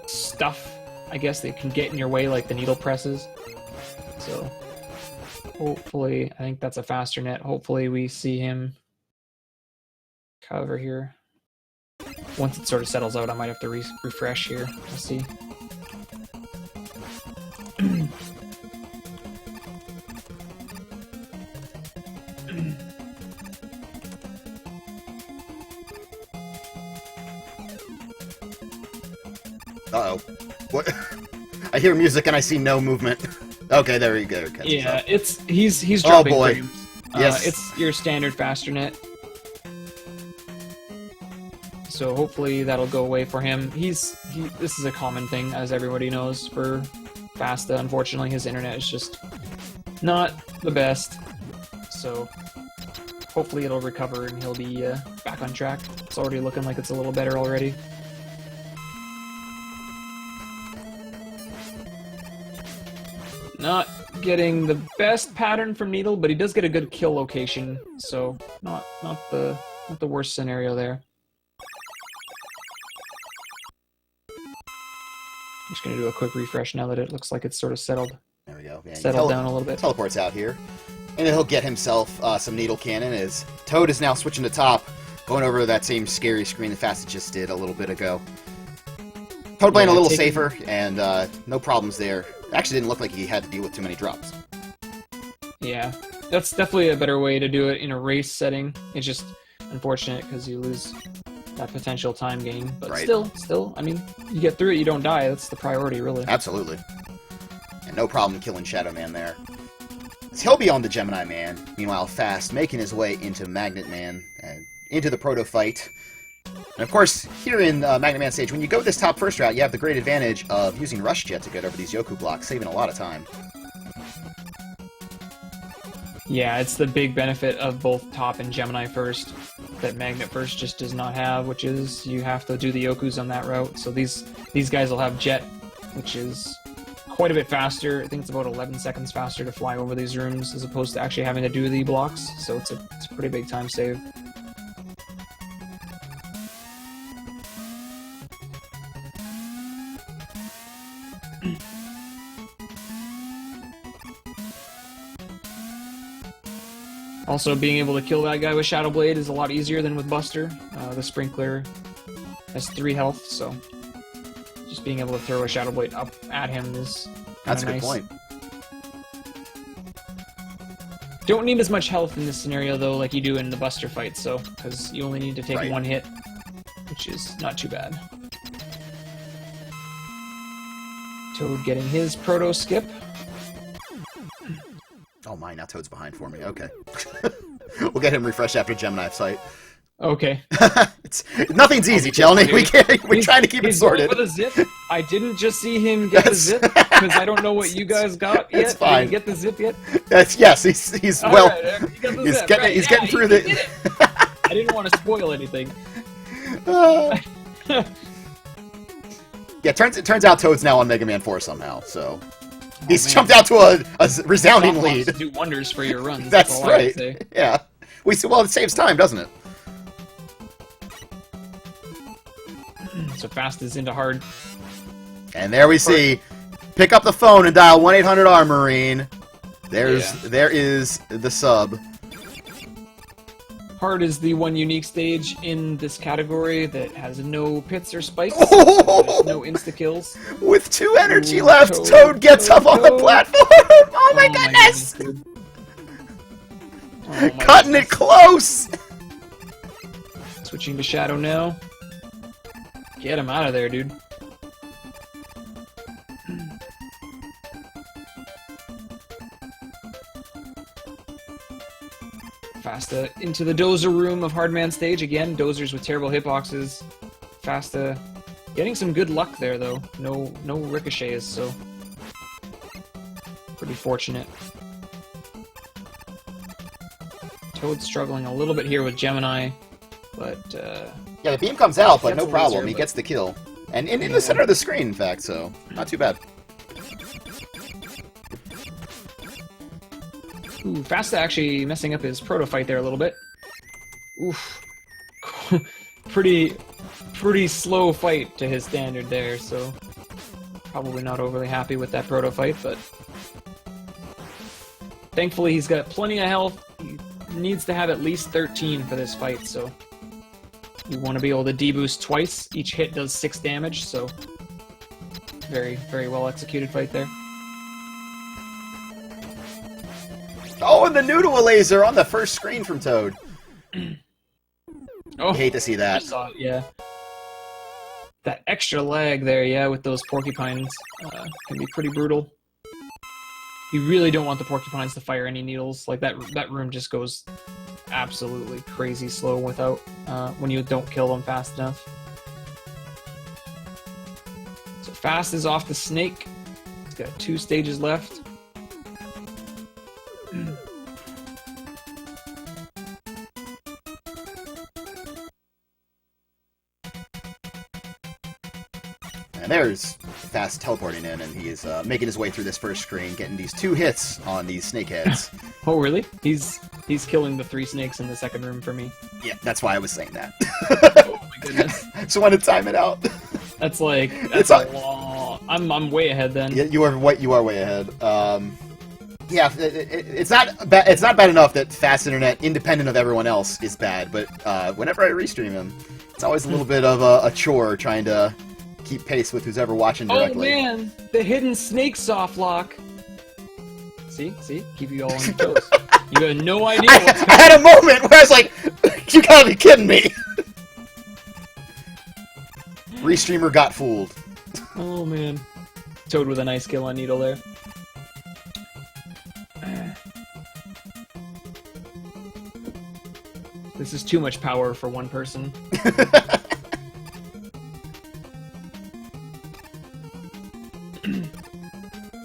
stuff, I guess, that can get in your way, like the needle presses. So hopefully, I think that's a faster net. Hopefully we see him cover here. Once it sort of settles out, I might have to refresh here. We'll see. Uh-oh. What? I hear music and I see no movement. Okay, there you go. Yeah, he's dropping boy. frames. Yes. It's your standard Fasternet. So hopefully that'll go away for him. This is a common thing, as everybody knows, for Fasta. Unfortunately, his internet is just not the best. So hopefully it'll recover and he'll be back on track. It's already looking like it's a little better already. Not getting the best pattern from Needle, but he does get a good kill location, so not the worst scenario there. I'm just gonna do a quick refresh now that it looks like it's sort of settled. There we go. Yeah, settled down a little bit. Teleports out here, and then he'll get himself some Needle Cannon. As Toad is now switching to top, going over that same scary screen that Fastatcc just did a little bit ago. Toad playing a little safer, and no problems there. Actually didn't look like he had to deal with too many drops. Yeah, that's definitely a better way to do it in a race setting. It's just unfortunate because you lose that potential time gain. But right. still, I mean, you get through it, you don't die. That's the priority, really. Absolutely. And no problem killing Shadow Man there. He'll be on the Gemini Man. Meanwhile, Fast making his way into Magnet Man and into the Proto fight. And of course, here in Magnet Man stage, when you go this top first route, you have the great advantage of using Rush Jet to get over these Yoku blocks, saving a lot of time. Yeah, it's the big benefit of both top and Gemini first that Magnet first just does not have, which is you have to do the Yokus on that route. So these guys will have Jet, which is quite a bit faster. I think it's about 11 seconds faster to fly over these rooms as opposed to actually having to do the blocks. So it's a pretty big time save. Also, being able to kill that guy with Shadow Blade is a lot easier than with Buster. The Sprinkler has 3 health, so just being able to throw a Shadow Blade up at him is That's a nice. good point. Don't need as much health in this scenario, though, like you do in the Buster fight, so because you only need to take 1 hit, which is not too bad. Toad getting his Proto Skip. Oh my, now Toad's behind for me. Okay. We'll get him refreshed after Gemini fight. Okay. Nothing's easy, Chelny. We're trying to keep it sorted. With a zip. I didn't just see him get the zip because I don't know what you guys got yet. It's fine. Did you get the zip yet? Yes, he's All well. Right, he's getting through the. I didn't want to spoil anything. Yeah, it turns out Toad's now on Mega Man 4 somehow, so he's jumped out to a resounding lead. Do wonders for your runs. That's all right. I would say. Yeah, well, it saves time, doesn't it? So Fast is into hard. And there we see, pick up the phone and dial 1-800-ARM-Marine. There is the sub. Hard is the one unique stage in this category that has no pits or spikes. There's no insta-kills. With 2 energy left, Toad gets up on the platform! Oh my goodness! Cutting it close! Switching to Shadow now. Get him out of there, dude. Fasta into the Dozer room of Hardman stage again. Dozers with terrible hitboxes. Fasta getting some good luck there though. No ricochets, so pretty fortunate. Toad struggling a little bit here with Gemini, but yeah, the beam comes out, but no problem. He gets the kill. And in the center of the screen, in fact, so not too bad. Ooh, Fasta actually messing up his proto fight there a little bit. Oof. pretty slow fight to his standard there, so probably not overly happy with that proto fight, but thankfully he's got plenty of health. He needs to have at least 13 for this fight, so you want to be able to deboost twice. Each hit does 6 damage, so very, very well executed fight there. Oh, and the Noodle laser on the first screen from Toad. Oh, I hate to see that. I saw it, yeah. That extra lag there, yeah, with those porcupines can be pretty brutal. You really don't want the porcupines to fire any needles. Like that room just goes absolutely crazy slow without when you don't kill them fast enough. So Fast is off the snake. He's got 2 stages left. And there's Fast teleporting in, and he is making his way through this first screen, getting these 2 hits on these snakeheads. Oh, really? He's killing the 3 snakes in the second room for me. Yeah, that's why I was saying that. Oh my goodness! Just want to time it out. That's a long. I'm way ahead then. Yeah, you are way ahead. Yeah, it's not bad enough that Fast Internet, independent of everyone else, is bad. But whenever I restream him, it's always a little bit of a chore trying to keep pace with who's ever watching directly. Oh man, the hidden snake soft lock. See, keep you all on your toes. You got no idea. I had a moment where I was like, "You gotta be kidding me!" Restreamer got fooled. Oh man, Toad with a nice kill on Needle there. This is too much power for one person.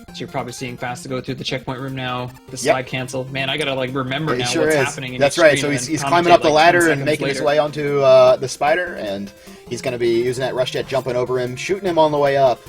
So you're probably seeing Fast to go through the checkpoint room now. The slide cancel. Man, I gotta remember now what's happening in That's each right. screen So he's climbing up the ladder and making his way onto the spider, and he's gonna be using that rush jet, jumping over him, shooting him on the way up.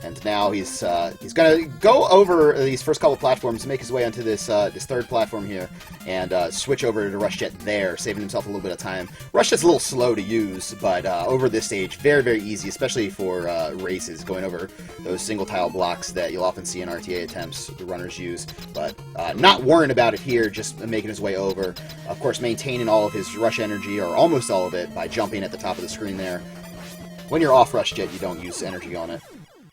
And now he's gonna go over these first couple platforms to make his way onto this this third platform here, and switch over to Rush Jet there, saving himself a little bit of time. Rush Jet's a little slow to use, but over this stage, very, very easy, especially for races, going over those single tile blocks that you'll often see in RTA attempts the runners use. But not worrying about it here, just making his way over. Of course, maintaining all of his rush energy, or almost all of it, by jumping at the top of the screen there. When you're off Rush Jet, you don't use energy on it.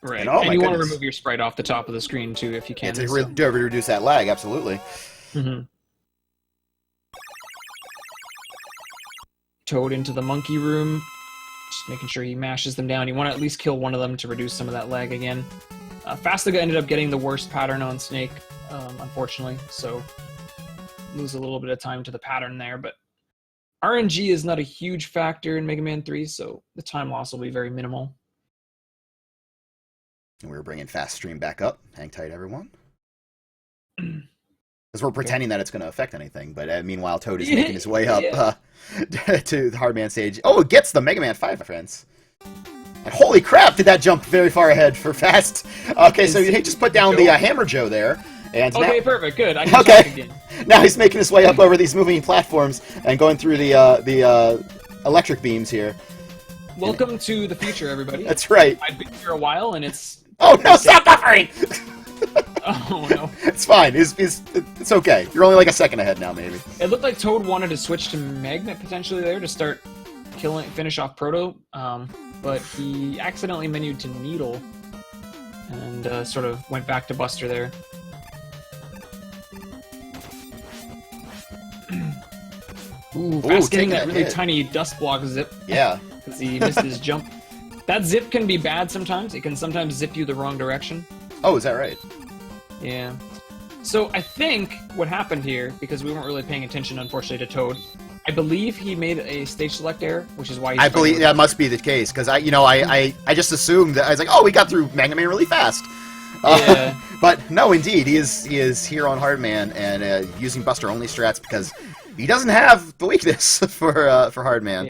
Right, and you want to remove your sprite off the top of the screen too, if you can. Yeah, to reduce that lag, absolutely. Mm-hmm. Toad into the monkey room, just making sure he mashes them down. You want to at least kill one of them to reduce some of that lag again. Fastiga ended up getting the worst pattern on Snake, unfortunately, so lose a little bit of time to the pattern there, but RNG is not a huge factor in Mega Man 3, so the time loss will be very minimal. And we're bringing Fast Stream back up. Hang tight, everyone. Because we're pretending that it's going to affect anything, but meanwhile, Toad is making his way up to the Hardman stage. Oh, it gets the Mega Man 5, my friends. And holy crap, did that jump very far ahead for Fast. Okay, so he just put down the Hammer Joe there. And okay, perfect, good. I can talk again. Now he's making his way up over these moving platforms and going through the electric beams here. Welcome to the future, everybody. That's right. I've been here a while, and it's... Oh no, stop buffering! Oh no. It's fine. It's okay. You're only like a second ahead now, maybe. It looked like Toad wanted to switch to Magnet potentially there to start finish off Proto, but he accidentally menued to Needle and sort of went back to Buster there. Ooh, Fast getting that really tiny dust block zip. Yeah. Because he missed his jump. That zip can be bad sometimes. It can sometimes zip you the wrong direction. Oh, is that right? Yeah. So I think what happened here, because we weren't really paying attention, unfortunately, to Toad, I believe he made a stage select error, which is why he's... I believe that must be the case, because I just assumed that I was like, oh, we got through Mega Man really fast. Yeah. But no, indeed, he is here on Hardman and using Buster only strats because he doesn't have the weakness for Hardman.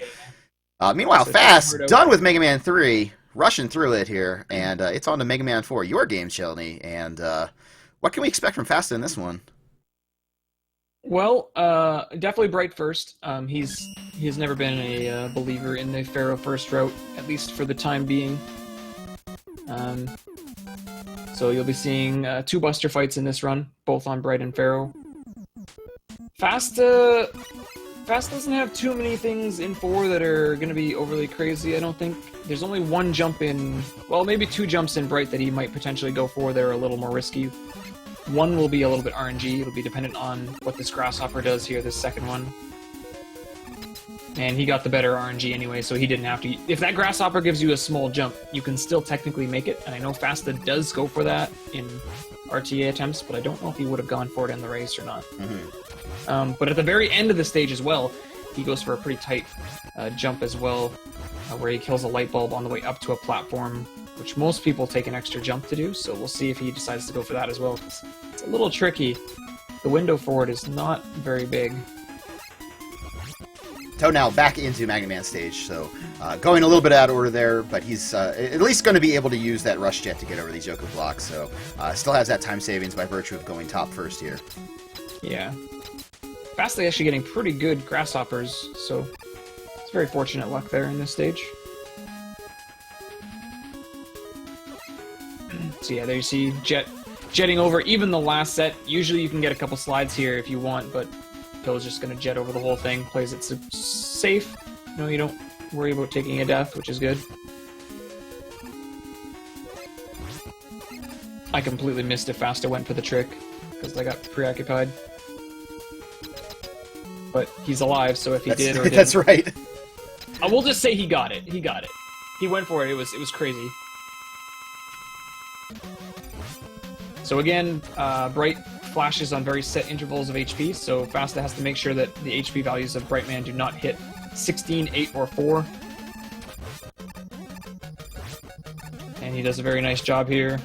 Yeah. Meanwhile, so Fast, done with Mega Man 3, rushing through it here, and it's on to Mega Man 4, your game, Shelny, and what can we expect from Fast in this one? Well, definitely Bright first. He's never been a believer in the Pharaoh first route, at least for the time being. So you'll be seeing 2 Buster fights in this run, both on Bright and Pharaoh. Fast doesn't have too many things in 4 that are going to be overly crazy, I don't think. There's only 1 jump in... Well, maybe 2 jumps in Bright that he might potentially go for that are a little more risky. 1 will be a little bit RNG. It'll be dependent on what this Grasshopper does here, this second one. And he got the better RNG anyway, so he didn't have to. If that grasshopper gives you a small jump, you can still technically make it. And I know Fasta does go for that in RTA attempts, but I don't know if he would have gone for it in the race or not. But at the very end of the stage as well, he goes for a pretty tight jump as well, where he kills a light bulb on the way up to a platform, which most people take an extra jump to do. So we'll see if he decides to go for that as well. It's a little tricky. The window for it is not very big. Toad now back into Mega Man stage, so going a little bit out of order there, but he's at least going to be able to use that rush jet to get over these Yoku blocks, so still has that time savings by virtue of going top first here. Yeah. Fastly actually getting pretty good grasshoppers, so it's very fortunate luck there in this stage. So yeah, there you see jetting over even the last set. Usually you can get a couple slides here if you want, but Pill's just going to jet over the whole thing, plays it safe. No, you don't worry about taking a death, which is good. I completely missed if Fasta went for the trick, because I got preoccupied. But he's alive, so if he did or didn't... That's right. I will just say he got it. He got it. He went for it. It was crazy. So again, Bright flashes on very set intervals of HP, so Fasta has to make sure that the HP values of Brightman do not hit 16, 8, or 4. And he does a very nice job here.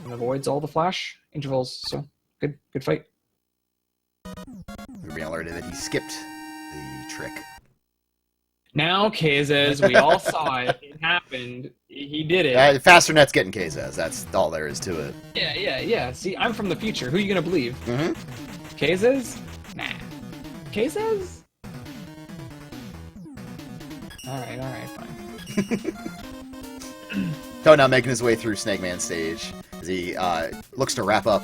And avoids all the flash intervals, so good fight. We're being alerted that he skipped the trick. Now, Kazes, we all saw it. It happened. He did it. Faster Net's getting Kazes. That's all there is to it. Yeah. See, I'm from the future. Who are you going to believe? Kazes? Nah. Kazes? Alright, fine. Toad now making his way through Snake Man stage as he looks to wrap up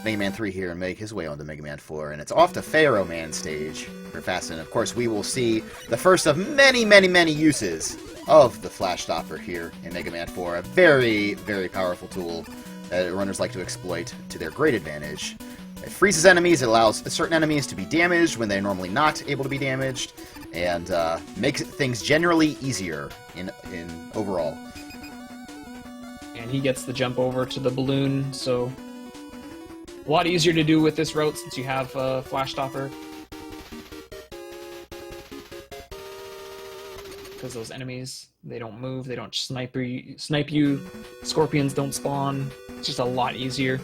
Mega Man 3 here and make his way onto Mega Man 4. And it's off to Pharaoh Man stage for Fast. And of course, we will see the first of many, many, many uses of the Flash Stopper here in Mega Man 4. A very, very powerful tool that runners like to exploit to their great advantage. It freezes enemies, it allows certain enemies to be damaged when they're normally not able to be damaged, and makes things generally easier in overall. And he gets the jump over to the balloon, so a lot easier to do with this route since you have Flash Stopper. Because those enemies, they don't move, they don't snipe you, scorpions don't spawn. It's just a lot easier.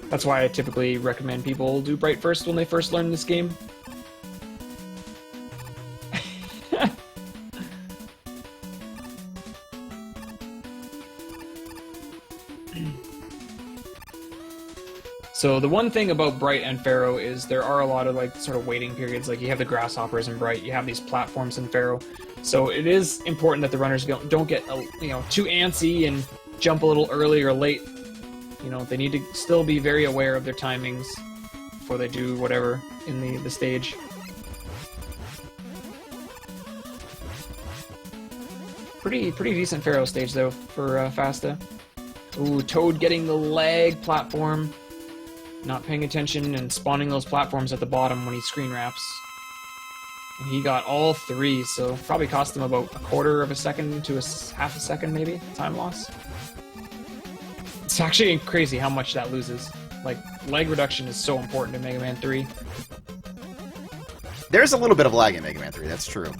That's why I typically recommend people do Bright first when they first learn this game. So the one thing about Bright and Pharaoh is there are a lot of like sort of waiting periods. Like you have the grasshoppers in Bright, you have these platforms in Pharaoh. So it is important that the runners don't get too antsy and jump a little early or late. You know, they need to still be very aware of their timings before they do whatever in the stage. Pretty decent Pharaoh stage though for Fasta. Ooh, Toad getting the leg platform. Not paying attention and spawning those platforms at the bottom when he screen wraps. And he got all 3, so probably cost him about a quarter of a second to half a second maybe, time loss. It's actually crazy how much that loses. Like, leg reduction is so important in Mega Man 3. There's a little bit of lag in Mega Man 3, that's true.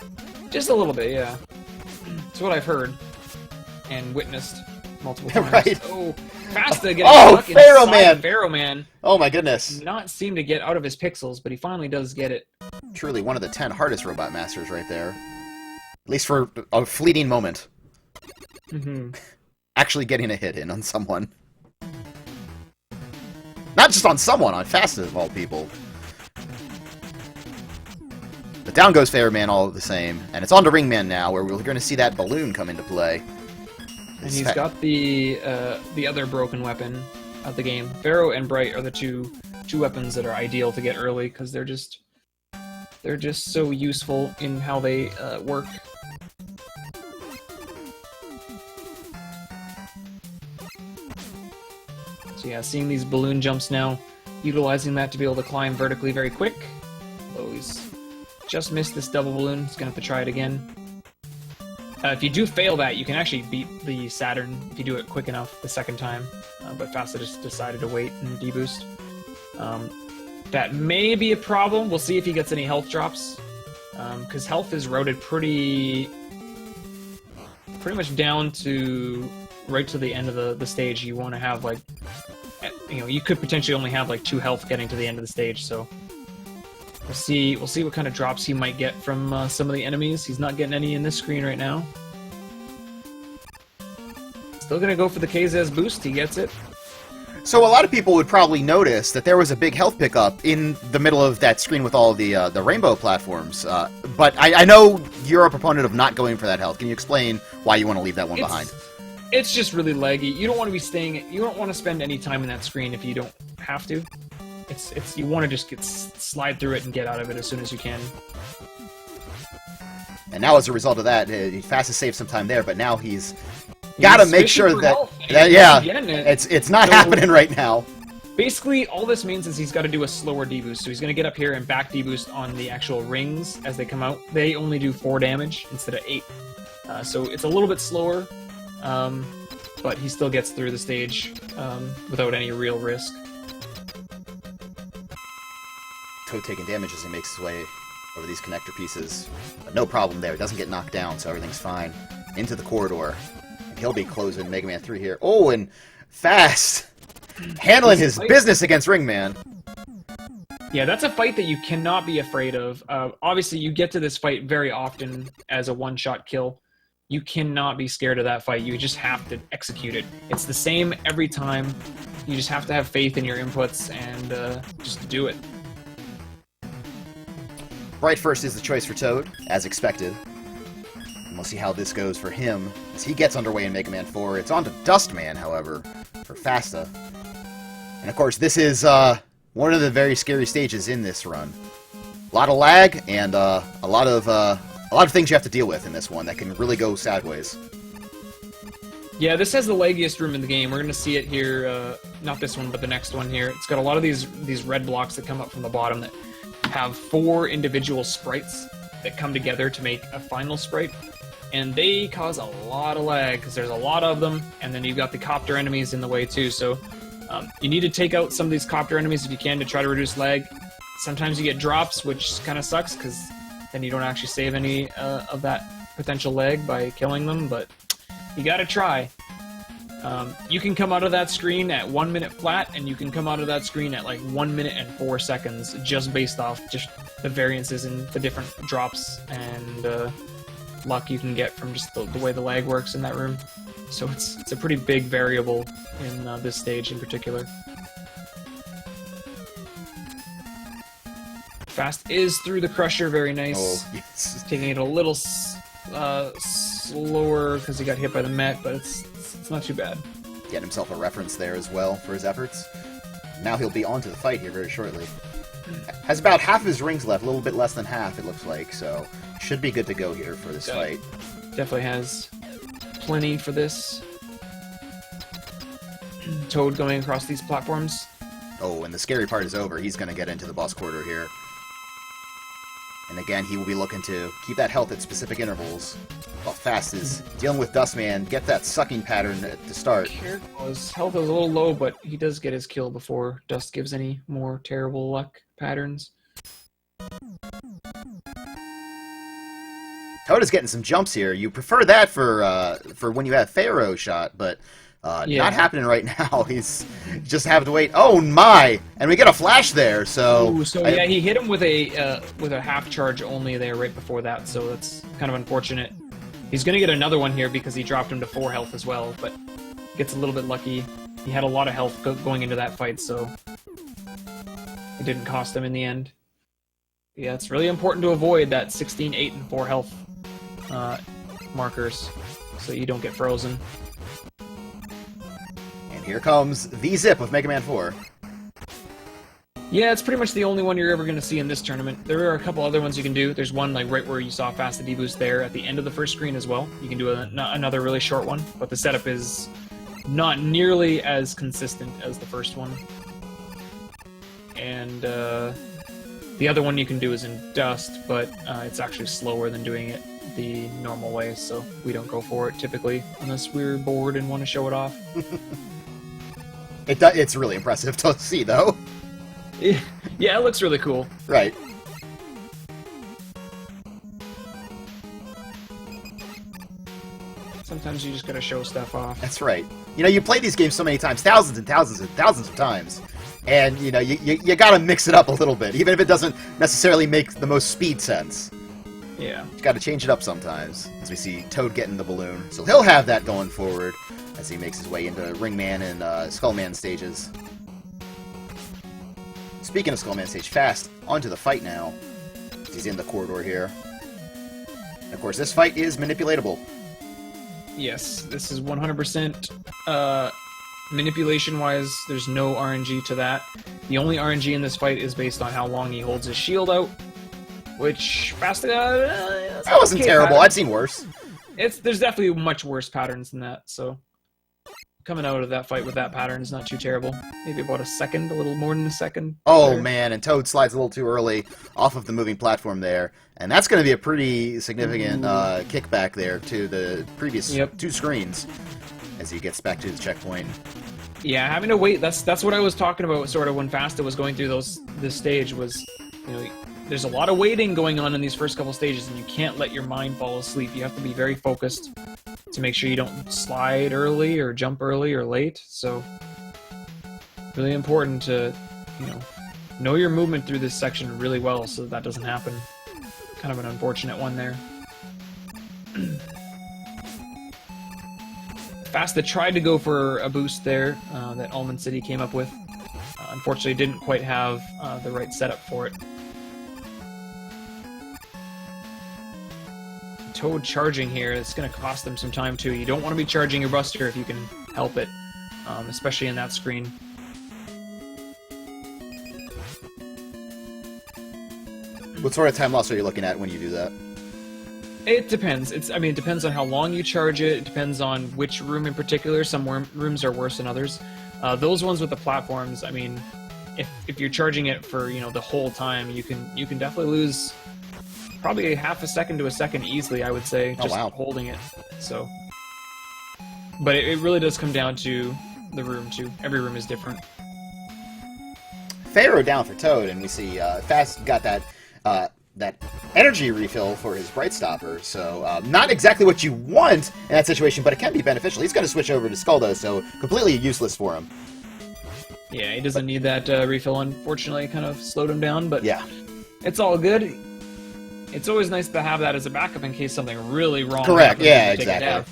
Just a little bit, yeah. It's what I've heard and witnessed multiple times. Right. Oh, Fasta getting stuck Pharaoh inside Man! Pharaoh Man. Oh my goodness. Not seem to get out of his pixels, but he finally does get it. Truly one of the 10 hardest Robot Masters right there. At least for a fleeting moment. Actually getting a hit in on someone. Not just on someone, on Fasta of all people. But down goes Pharaoh Man all the same. And it's on to Ring Man now, where we're going to see that balloon come into play. And he's got the other broken weapon of the game. Pharaoh and Bright are the two weapons that are ideal to get early because they're just so useful in how they work. So yeah, seeing these balloon jumps now, utilizing that to be able to climb vertically very quick. Although just missed this double balloon. He's gonna have to try it again. If you do fail that, you can actually beat the Saturn if you do it quick enough the second time. But Fasta just decided to wait and deboost. That may be a problem. We'll see if he gets any health drops. Because health is routed pretty much down to right to the end of the stage. You want to have like, you know, you could potentially only have like 2 health getting to the end of the stage. So we'll see what kind of drops he might get from some of the enemies. He's not getting any in this screen right now. Still gonna go for the Kz's boost. He gets it. So a lot of people would probably notice that there was a big health pickup in the middle of that screen with all of the rainbow platforms. But I know you're a proponent of not going for that health. Can you explain why you want to leave that one behind? It's just really laggy. You don't want to be staying. You don't want to spend any time in that screen if you don't have to. It's you want to just slide through it and get out of it as soon as you can. And now as a result of that, Fast has saved some time there, but now he's got to make sure that yeah, it's not happening right now. Basically, all this means is he's got to do a slower deboost. So he's going to get up here and back deboost on the actual rings as they come out. They only do 4 damage instead of 8. So it's a little bit slower, but he still gets through the stage without any real risk. Toad taking damage as he makes his way over these connector pieces. But no problem there. Doesn't get knocked down, so everything's fine. Into the corridor. And he'll be closing Mega Man 3 here. Oh, and Fast handling his business against Ringman. Yeah, that's a fight that you cannot be afraid of. Obviously, you get to this fight very often as a one-shot kill. You cannot be scared of that fight. You just have to execute it. It's the same every time. You just have to have faith in your inputs and just do it. Right first is the choice for Toad, as expected. And we'll see how this goes for him as he gets underway in Mega Man 4. It's on to Dustman, however, for Fasta. And of course, this is one of the very scary stages in this run. A lot of lag and a lot of things you have to deal with in this one that can really go sideways. Yeah, this has the laggiest room in the game. We're going to see it here, not this one, but the next one here. It's got a lot of these red blocks that come up from the bottom that have 4 individual sprites that come together to make a final sprite. And they cause a lot of lag, because there's a lot of them, and then you've got the copter enemies in the way too, so you need to take out some of these copter enemies if you can to try to reduce lag. Sometimes you get drops, which kind of sucks, because then you don't actually save any of that potential lag by killing them, but you gotta try. You can come out of that screen at 1 minute flat, and you can come out of that screen at like 1 minute and 4 seconds, just based off just the variances in the different drops and luck you can get from just the way the lag works in that room. So it's a pretty big variable in this stage in particular. Fast is through the crusher, very nice. Oh, yes. Taking it a little slower because he got hit by the Met, but it's not too bad. Getting himself a reference there as well for his efforts. Now he'll be on to the fight here very shortly. Has about half of his rings left, a little bit less than half it looks like, so should be good to go here for this fight. Definitely has plenty for this. Toad going across these platforms. Oh, and the scary part is over. He's going to get into the boss corridor here. And again, he will be looking to keep that health at specific intervals, while Fast is dealing with Dustman. Get that sucking pattern to start. Careful. His health is a little low, but he does get his kill before Dust gives any more terrible luck patterns. Toad is getting some jumps here. You prefer that for when you have Pharaoh shot, but Yeah. not happening right now. He's just having to wait. Oh my! And we get a flash there. So, Ooh, so yeah, he hit him with a half charge only there right before that. So that's kind of unfortunate. He's gonna get another one here because he dropped him to 4 health as well, but gets a little bit lucky. He had a lot of health going into that fight, so it didn't cost him in the end. Yeah, it's really important to avoid that 16, 8, and 4 health markers so you don't get frozen. And here comes the zip of Mega Man 4. Yeah, it's pretty much the only one you're ever going to see in this tournament. There are a couple other ones you can do. There's one like right where you saw Fast the deboost there at the end of the first screen as well. You can do another really short one, but the setup is not nearly as consistent as the first one. And The other one you can do is in Dust, but it's actually slower than doing it the normal way, so we don't go for it typically unless we're bored and want to show it off. It's really impressive to see, though. Yeah, it looks really cool. Right. Sometimes you just gotta show stuff off. That's right. You know, you play these games so many times, thousands and thousands and thousands of times, and, you know, you gotta mix it up a little bit, even if it doesn't necessarily make the most speed sense. Yeah. You gotta change it up sometimes, as we see Toad getting the balloon. So he'll have that going forward as he makes his way into Ringman and Skullman stages. Speaking of Skullman stage, Fast, onto the fight now. He's in the corridor here. And of course, this fight is manipulatable. Yes, this is 100% manipulation-wise. There's no RNG to that. The only RNG in this fight is based on how long he holds his shield out, which Fast that wasn't terrible. Pattern. I've seen worse. There's definitely much worse patterns than that. So coming out of that fight with that pattern is not too terrible. Maybe about a second, a little more than a second. Oh there. Man, and Toad slides a little too early off of the moving platform there, and that's going to be a pretty significant kickback there to the previous two screens as he gets back to the checkpoint. Yeah, having to wait. That's what I was talking about. Sort of when Fasta was going through this stage was, you know, there's a lot of waiting going on in these first couple stages, and you can't let your mind fall asleep. You have to be very focused to make sure you don't slide early or jump early or late. So really important to, you know your movement through this section really well so that doesn't happen. Kind of an unfortunate one there. Fasta tried to go for a boost there that Almond City came up with. Unfortunately, didn't quite have the right setup for it. Toad charging here, it's going to cost them some time too. You don't want to be charging your Buster if you can help it, especially in that screen. What sort of time loss are you looking at when you do that? It depends. It depends on how long you charge it. It depends on which room in particular. Some rooms are worse than others. Those ones with the platforms, I mean, if you're charging it for, you know, the whole time, you can definitely lose probably half a second to a second easily, I would say, just holding it. So, but it really does come down to the room too. Every room is different. Pharaoh down for Toad, and we see Fast got that energy refill for his Bright Stopper, so not exactly what you want in that situation, but it can be beneficial. He's going to switch over to Skuldo, so completely useless for him. Yeah, he doesn't need that refill, unfortunately. Kind of slowed him down, but yeah, it's all good. It's always nice to have that as a backup in case something really wrong happens. Correct, yeah, exactly.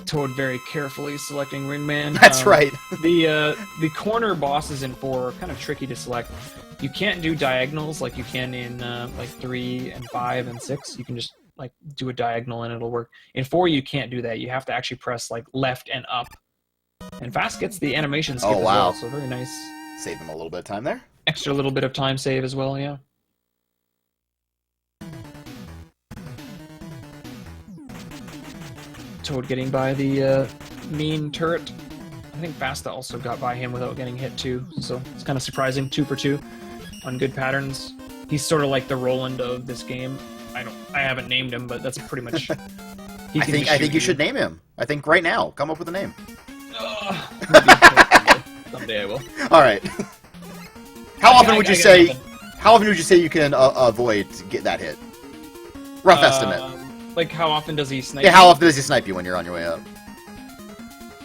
Toad very carefully selecting Ringman. That's right. The corner bosses in 4 are kind of tricky to select. You can't do diagonals like you can in like 3 and 5 and 6. You can just like do a diagonal and it'll work. In 4 you can't do that. You have to actually press like left and up. And Fast gets the animation skip as well, so very nice. Save him a little bit of time there. Extra little bit of time save as well, yeah. Toad getting by the mean turret. I think Fasta also got by him without getting hit too, so it's kind of surprising. 2 for 2 on good patterns. He's sort of like the Roland of this game. I haven't named him, but that's pretty much. I think you should name him. I think right now, come up with a name. Someday I will. All right. How often would you say? How often would you say you can avoid get that hit? Rough estimate. Like how often does he snipe? Yeah, how often does he snipe you when you're on your way up?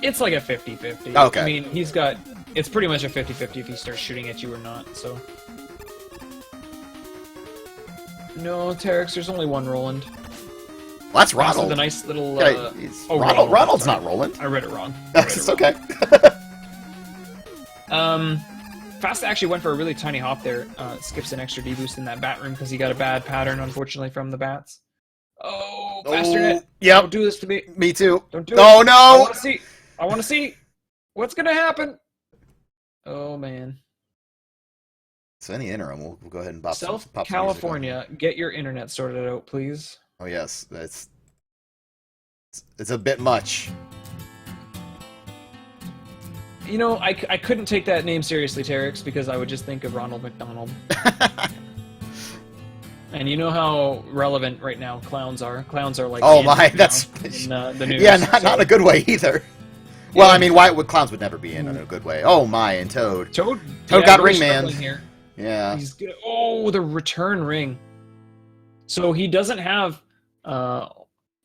It's like a 50-50. Okay. I mean, it's pretty much a 50-50 if he starts shooting at you or not. So. No, Terex, there's only one Roland. Well, that's Ronald. The nice little. Ronald. Ronald's not Roland. I read it wrong. It's okay. Fast actually went for a really tiny hop there. Skips an extra D-boost in that bat room because he got a bad pattern, unfortunately, from the bats. Oh, Fastatcc. Yep. Don't do this to me. Me too. Don't do it. Oh, no! I want to see. What's going to happen? Oh, man. So in the interim, we'll go ahead and pop South some California, get your internet sorted out, please. Oh, yes. It's a bit much. You know, I couldn't take that name seriously, Terex, because I would just think of Ronald McDonald. And you know how relevant right now clowns are. Clowns are like... Oh my, that's... in, the news, yeah, not in a good way either. Well, I mean, clowns would never be in a good way. Oh my, and Toad. Toad got ring man. Here. Yeah. He's good. Oh, the return ring. So he doesn't have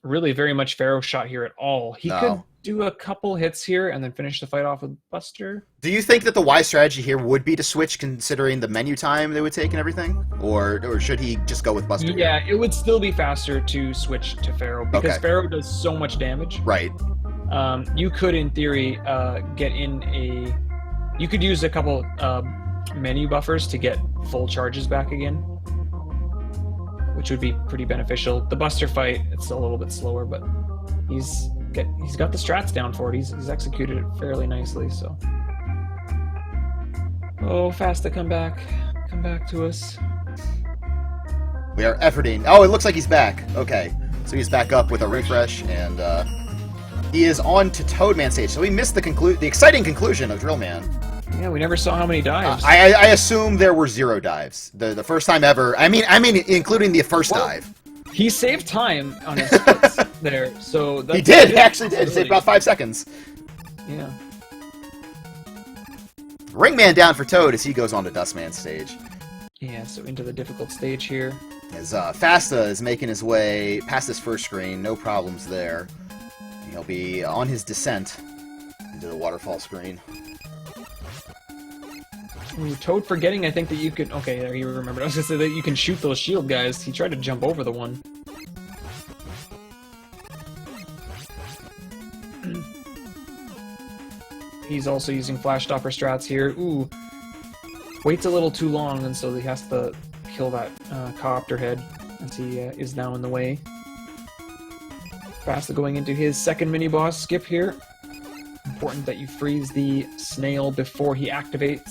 really very much Pharaoh shot here at all. He could do a couple hits here and then finish the fight off with Buster. Do you think that the wise strategy here would be to switch, considering the menu time they would take and everything? Or should he just go with Buster? Yeah, it would still be faster to switch to Pharaoh, because Pharaoh does so much damage. Right. You could, in theory, get in a... You could use a couple menu buffers to get full charges back again, which would be pretty beneficial. The Buster fight, it's a little bit slower, but he's got the strats down for it. He's executed it fairly nicely, so... Oh, Fasta, come back to us. We are efforting. Oh, it looks like he's back. Okay, so he's back up with a refresh, and he is on to Toadman stage. So we missed the exciting conclusion of Drillman. Yeah, we never saw how many dives. I assume there were 0 dives. The first time ever. I mean, including the first dive. He saved time on his splits there, so that's... He did. He actually did. He saved about 5 seconds. Yeah. Ringman down for Toad as he goes on to Dustman stage. Yeah, so into the difficult stage here. As Fasta is making his way past this first screen, no problems there. He'll be on his descent into the waterfall screen. Ooh, Toad forgetting, I think, that you could... Okay, there, he remembered. I was going to say that you can shoot those shield guys. He tried to jump over the one. He's also using flash stopper strats here. Ooh. Waits a little too long, and so he has to kill that copter head as he is now in the way. Fasta going into his second mini-boss skip here. Important that you freeze the snail before he activates.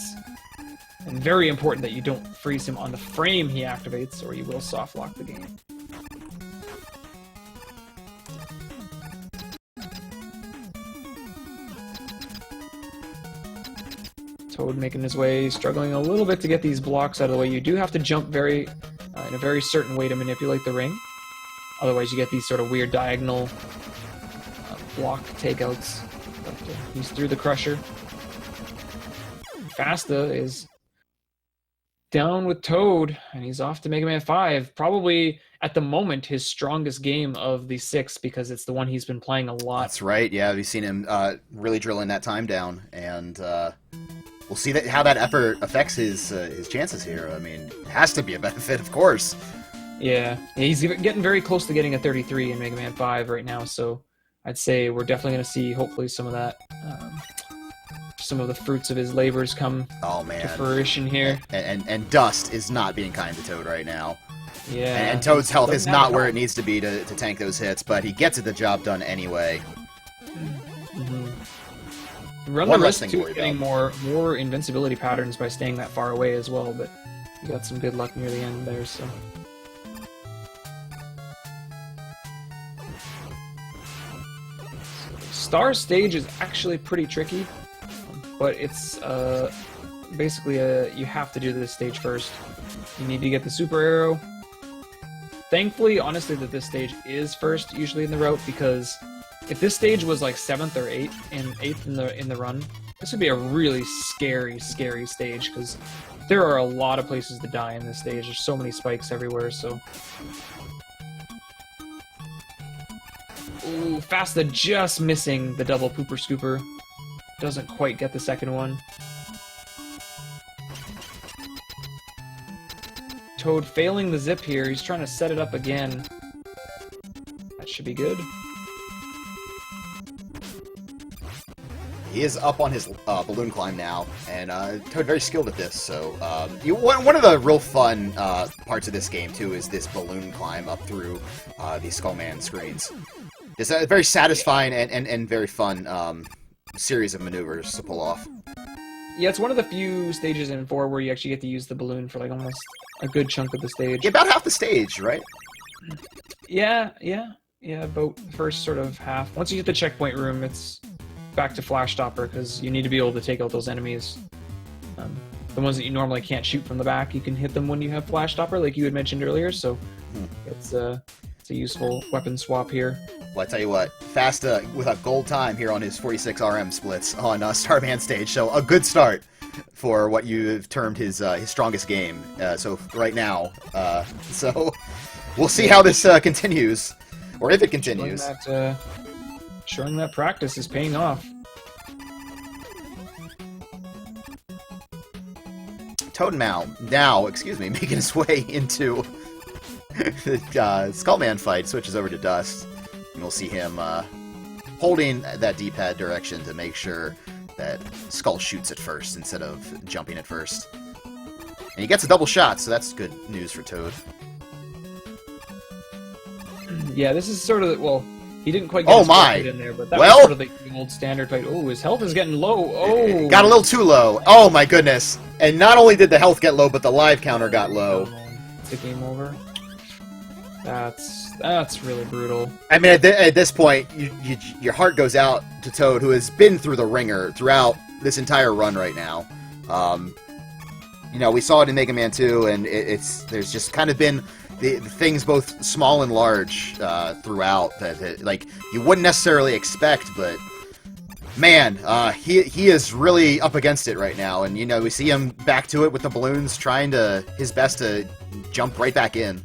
And very important that you don't freeze him on the frame he activates, or you will soft lock the game. Toad making his way, struggling a little bit to get these blocks out of the way. You do have to jump in a very certain way to manipulate the ring. Otherwise you get these sort of weird diagonal block takeouts. But he's through the crusher. Fasta is down with Toad, and he's off to Mega Man 5. Probably, at the moment, his strongest game of the 6, because it's the one he's been playing a lot. That's right, yeah. We've seen him really drilling that time down, and we'll see how that effort affects his chances here. I mean, it has to be a benefit, of course. Yeah, he's getting very close to getting a 33 in Mega Man 5 right now, so I'd say we're definitely going to see, hopefully, some of that... some of the fruits of his labors come to fruition here. And Dust is not being kind to Toad right now. Yeah. And Toad's health is not where it needs to be to tank those hits, but he gets the job done anyway. Mm-hmm. Run the risk to getting more invincibility patterns by staying that far away as well, but you got some good luck near the end there, so... Star stage is actually pretty tricky. But it's basically you have to do this stage first. You need to get the super arrow. Thankfully, honestly, that this stage is first usually in the route, because if this stage was like 7th or 8th in the run, this would be a really scary stage, because there are a lot of places to die in this stage. There's so many spikes everywhere. So, ooh, Fasta just missing the double pooper scooper. Doesn't quite get the second one. Toad failing the zip here. He's trying to set it up again. That should be good. He is up on his balloon climb now, and Toad very skilled at this. So one of the real fun parts of this game too is this balloon climb up through these Skullman screens. It's a very satisfying and very fun series of maneuvers to pull off. Yeah, it's one of the few stages in 4 where you actually get to use the balloon for like almost a good chunk of the stage. Yeah, about half the stage, right? Yeah, about the first sort of half. Once you get the checkpoint room, it's back to Flash Stopper, because you need to be able to take out those enemies. The ones that you normally can't shoot from the back, you can hit them when you have Flash Stopper, like you had mentioned earlier, so it's a useful weapon swap here. Well, I tell you what, Fasta with a gold time here on his 46 RM splits on Starman stage, so a good start for what you've termed his strongest game. So right now, so we'll see how this continues, or if it continues. Showing that practice is paying off. Toad now, making his way into the Skullman fight, switches over to Dust, and we'll see him holding that D-pad direction to make sure that Skull shoots it first instead of jumping it first. And he gets a double shot, so that's good news for Toad. Yeah, this is sort of, well, he didn't quite get his foot in there, but that was sort of the old standard fight. Oh, his health is getting low. Oh, got a little too low. Oh my goodness! And not only did the health get low, but the live counter got low. It's a game over. That's really brutal. I mean, at this point, your heart goes out to Toad, who has been through the ringer throughout this entire run right now. You know, we saw it in Mega Man 2, and there's just kind of been the things both small and large throughout that like you wouldn't necessarily expect, but man, he is really up against it right now, and you know, we see him back to it with the balloons, trying his best to jump right back in.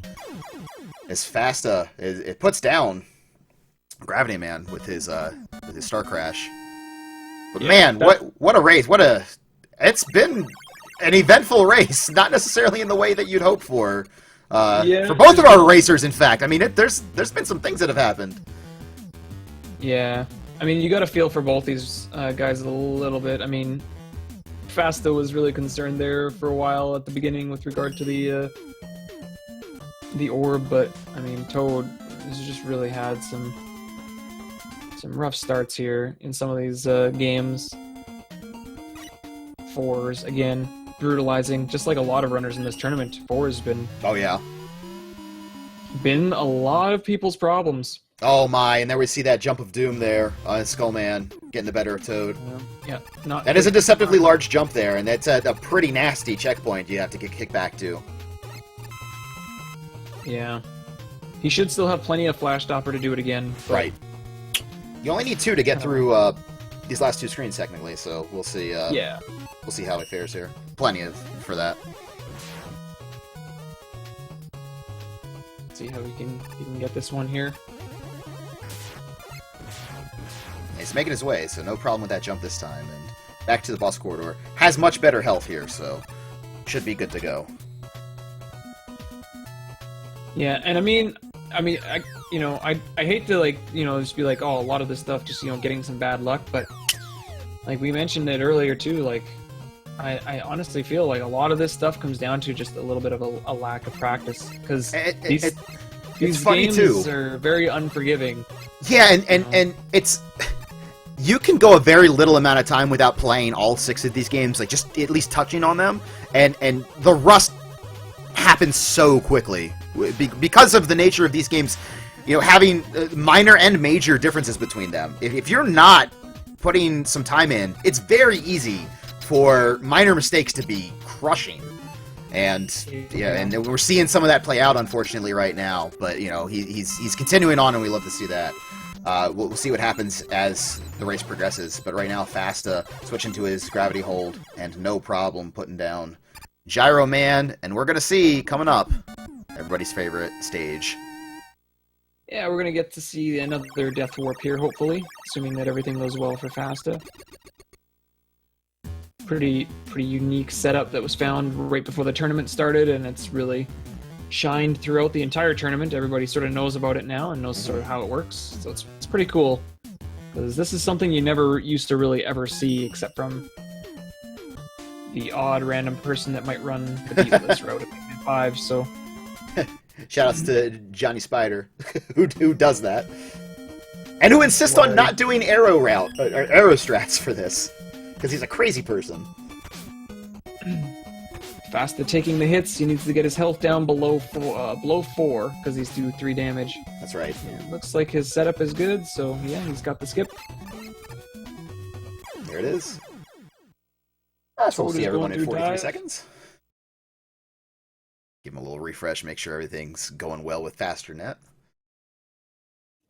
As Fasta it puts down Gravity Man with his Star Crash. But yeah, man, what a race! It's been an eventful race, not necessarily in the way that you'd hope for. For both of our racers, in fact. I mean, there's been some things that have happened. Yeah, I mean, you got to feel for both these guys a little bit. I mean, Fasta was really concerned there for a while at the beginning with regard to the orb, but I mean, Toad has just really had some rough starts here in some of these games. Fours again. Brutalizing, just like a lot of runners in this tournament. 4 has been been a lot of people's problems. Oh my, and there we see that jump of doom there on Skullman getting the better of Toad. That is a deceptively large jump there, and that's a pretty nasty checkpoint you have to get kicked back to. Yeah. He should still have plenty of Flash Stopper to do it again. Right. You only need 2 to get through these last 2 screens, technically, so we'll see. Yeah. We'll see how he fares here. Plenty for that. See how we can get this one here. He's making his way, so no problem with that jump this time. And back to the boss corridor. Has much better health here, so should be good to go. Yeah, and I mean, I hate to just be like, oh, a lot of this stuff just getting some bad luck, but like we mentioned it earlier too, like I honestly feel like a lot of this stuff comes down to just a little bit of a lack of practice, because these games are very unforgiving. Yeah, and it's you can go a very little amount of time without playing all 6 of these games, like just at least touching on them, and the rust happens so quickly because of the nature of these games, having minor and major differences between them. If you're not putting some time in, it's very easy for minor mistakes to be crushing. And and we're seeing some of that play out, unfortunately, right now. But he's continuing on, and we love to see that. We'll see what happens as the race progresses. But right now, Fasta switching to his gravity hold, and no problem putting down Gyro Man. And we're gonna see coming up everybody's favorite stage. Yeah, we're gonna get to see another Death Warp here, hopefully, assuming that everything goes well for Fasta. Pretty unique setup that was found right before the tournament started, and it's really shined throughout the entire tournament. Everybody sort of knows about it now and knows sort of how it works, so it's pretty cool, because this is something you never used to really ever see, except from the odd random person that might run the beatless route at Mega Man 5. So shoutouts to Johnny Spider, who does that, and who insists on not doing arrow route or arrow strats for this, because he's a crazy person. Fasta taking the hits. He needs to get his health down below 4, because he's do 3 damage. That's right. Yeah, looks like his setup is good, so yeah, he's got the skip. There it is. So we'll see everyone in 43 seconds. Give him a little refresh, make sure everything's going well with FasterNet.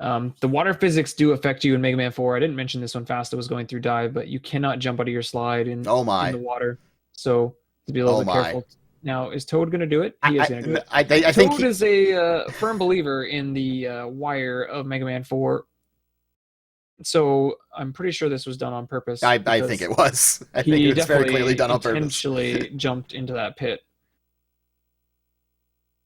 The water physics do affect you in Mega Man 4. I didn't mention this when Fasta was going through dive, but you cannot jump out of your slide in the water. So to be a little bit careful. Now, is Toad going to do it? He is going to do it. I think Toad is a firm believer in the wire of Mega Man 4. So I'm pretty sure this was done on purpose. I think it was. I think it was very clearly done on purpose. He intentionally jumped into that pit.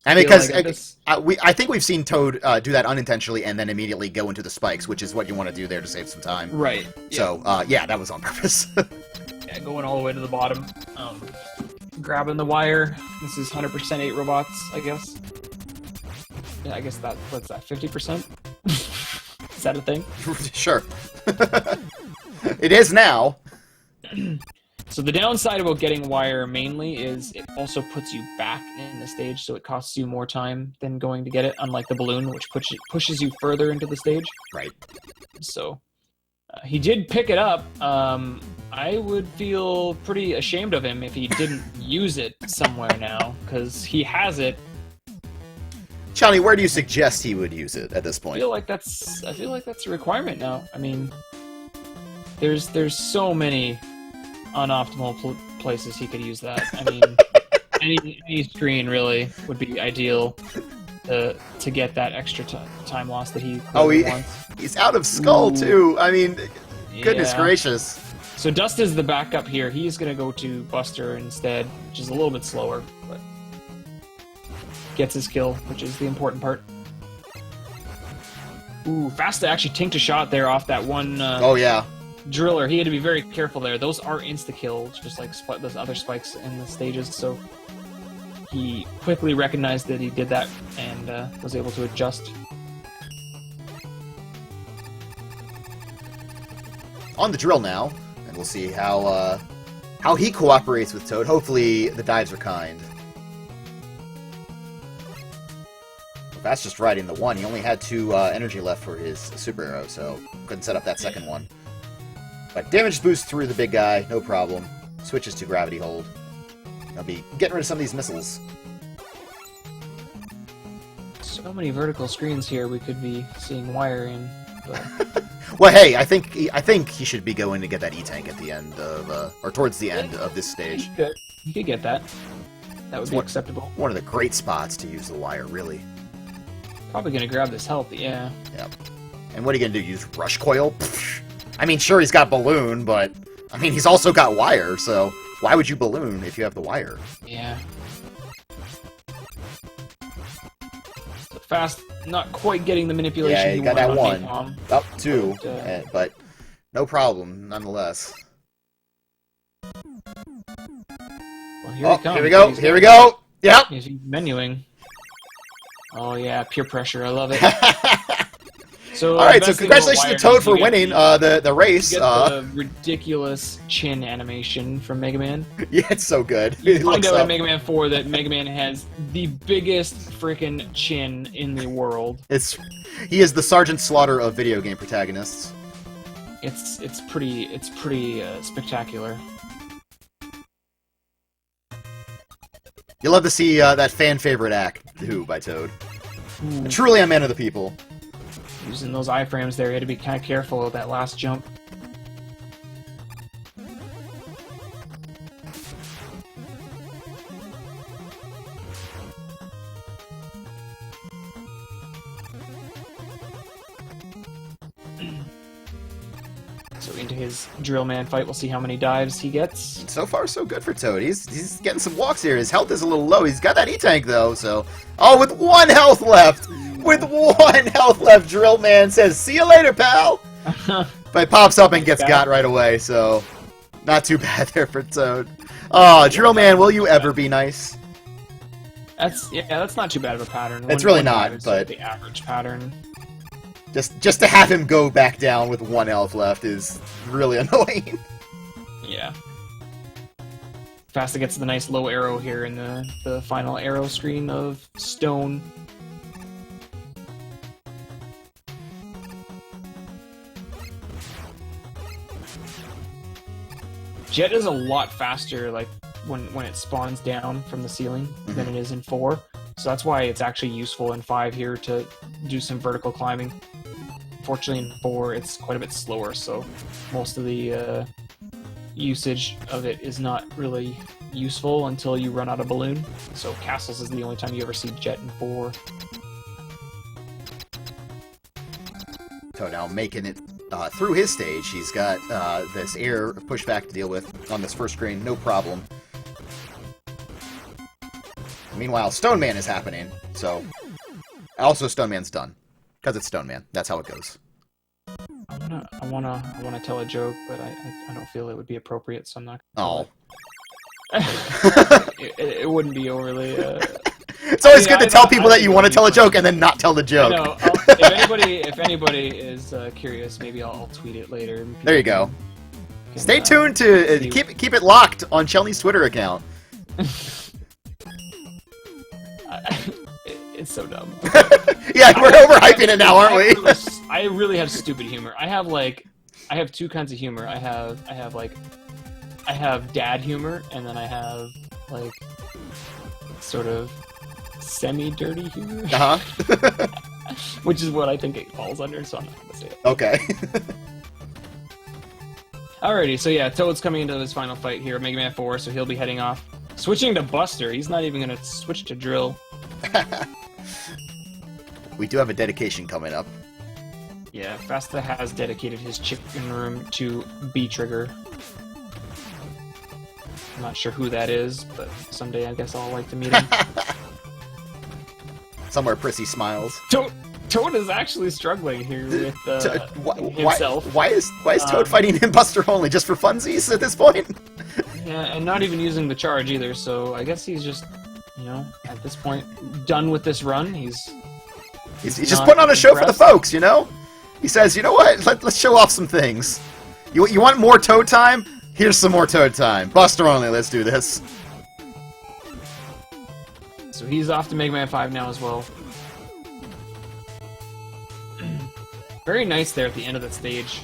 I mean, because I think we've seen Toad do that unintentionally and then immediately go into the spikes, which is what you want to do there to save some time. Right. Yeah. So, yeah, that was on purpose. Yeah, going all the way to the bottom. Grabbing the wire. This is 100% 8 robots, I guess. Yeah, I guess what's that, 50%? Is that a thing? Sure. It is now. So the downside about getting wire mainly is it also puts you back in the stage, so it costs you more time than going to get it, unlike the balloon, which pushes you further into the stage. Right. So he did pick it up. I would feel pretty ashamed of him if he didn't use it somewhere now, because he has it. Johnny, where do you suggest he would use it at this point? I feel like that's a requirement now. I mean, there's so many unoptimal places he could use that. I mean, any screen really would be ideal to get that extra time loss that he wants. He's out of skull too. I mean, goodness gracious. So Dust is the backup here. He's going to go to Buster instead, which is a little bit slower, but gets his kill, which is the important part. Ooh, Fasta actually tanked a shot there off that one driller. He had to be very careful there. Those are insta-kills, just like those other spikes in the stages, so he quickly recognized that he did that and was able to adjust. On the drill now, and we'll see how he cooperates with Toad. Hopefully the dives are kind. That's just riding the one. He only had 2 energy left for his super arrow, so couldn't set up that second one. But damage boost through the big guy, no problem. Switches to gravity hold. I'll be getting rid of some of these missiles. So many vertical screens here we could be seeing wire in. But... Well, hey, I think he should be going to get that E-Tank at the end of, or towards the end of this stage. He could get that. That would be acceptable. One of the great spots to use the wire, really. Probably gonna grab this health, yeah. Yep. And what are you gonna do? Use Rush Coil? I mean, sure, he's got Balloon, but I mean, he's also got Wire, so why would you Balloon if you have the Wire? Yeah. So Fast, not quite getting the manipulation. Yeah, you got that one. Up 2, but no problem, nonetheless. Well, here he comes. Here we go. Here we go. Yep. He's menuing. Oh yeah, pure pressure. I love it. So, all right, so congratulations to Toad for winning the race. You get the ridiculous chin animation from Mega Man. Yeah, it's so good. You find out in Mega Man 4 that Mega Man has the biggest freaking chin in the world. He is the Sergeant Slaughter of video game protagonists. It's pretty spectacular. You'll love to see that fan favorite act, Who, by Toad. Truly a man of the people. Using those iframes there, you had to be kind of careful with that last jump. So into his Drill Man fight, we'll see how many dives he gets. So far, so good for Toad. He's getting some walks here. His health is a little low. He's got that E-Tank, though, so... Oh, with 1 health left! With 1 health left, Drill Man says, "See you later, pal!" But pops up and gets got right away, so... Not too bad there for Toad. Oh, Drill Man, will you ever be nice? That's not too bad of a pattern. It's really not, but... the average pattern. Just to have him go back down with 1 health left is really annoying. Yeah. Fasta gets the nice low arrow here in the final arrow screen of stone. Jet is a lot faster, like when it spawns down from the ceiling than it is in 4. So that's why it's actually useful in 5 here to do some vertical climbing. Fortunately, in 4, it's quite a bit slower, so most of the usage of it is not really useful until you run out of balloon. So castles is the only time you ever see Jet in 4. So now making it through his stage, he's got this air pushback to deal with on this first screen, no problem. Meanwhile, Stone Man is happening, so... Also, Stone Man's done. Because it's Stone Man. That's how it goes. I wanna tell a joke, but I don't feel it would be appropriate, so I'm not gonna it wouldn't be overly... It's always good to tell people that you want to tell a joke and then not tell the joke. I know. If anybody is curious, maybe I'll tweet it later. There you go. Stay tuned to keep it locked on Chelney's Twitter account. It's so dumb. Yeah, we're overhyping it now, aren't we? I really have stupid humor. I have 2 kinds of humor. I have dad humor, and then I have like sort of semi-dirty humor. Which is what I think it falls under, so I'm not gonna say it. Okay. Alrighty, so yeah, Toad's coming into his final fight here, Mega Man 4, so he'll be heading off. Switching to Buster, he's not even gonna switch to Drill. We do have a dedication coming up. Yeah, Fasta has dedicated his chicken room to B-Trigger. I'm not sure who that is, but someday I guess I'll like to meet him. Somewhere Prissy smiles. Toad is actually struggling here with himself. Why is Toad fighting in Buster only? Just for funsies at this point? Yeah, and not even using the charge either, so I guess he's just, at this point, done with this run. He's just putting on a show for the folks, He says, you know what? Let's show off some things. You want more Toad time? Here's some more Toad time. Buster only, let's do this. So he's off to Mega Man 5 now as well. Very nice there at the end of the stage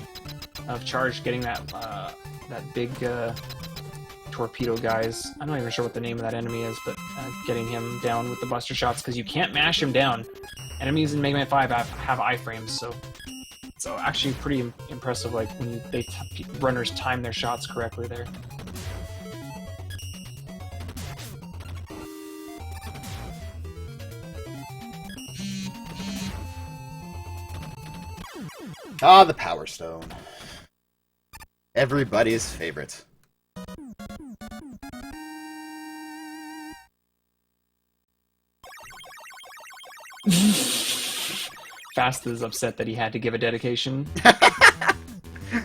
of Charge getting that big torpedo guys. I'm not even sure what the name of that enemy is, but getting him down with the Buster shots, because you can't mash him down. Enemies in Mega Man 5 have iframes, so actually pretty impressive, like when runners time their shots correctly there. Ah, the Power Stone. Everybody's favorite. Fast is upset that he had to give a dedication.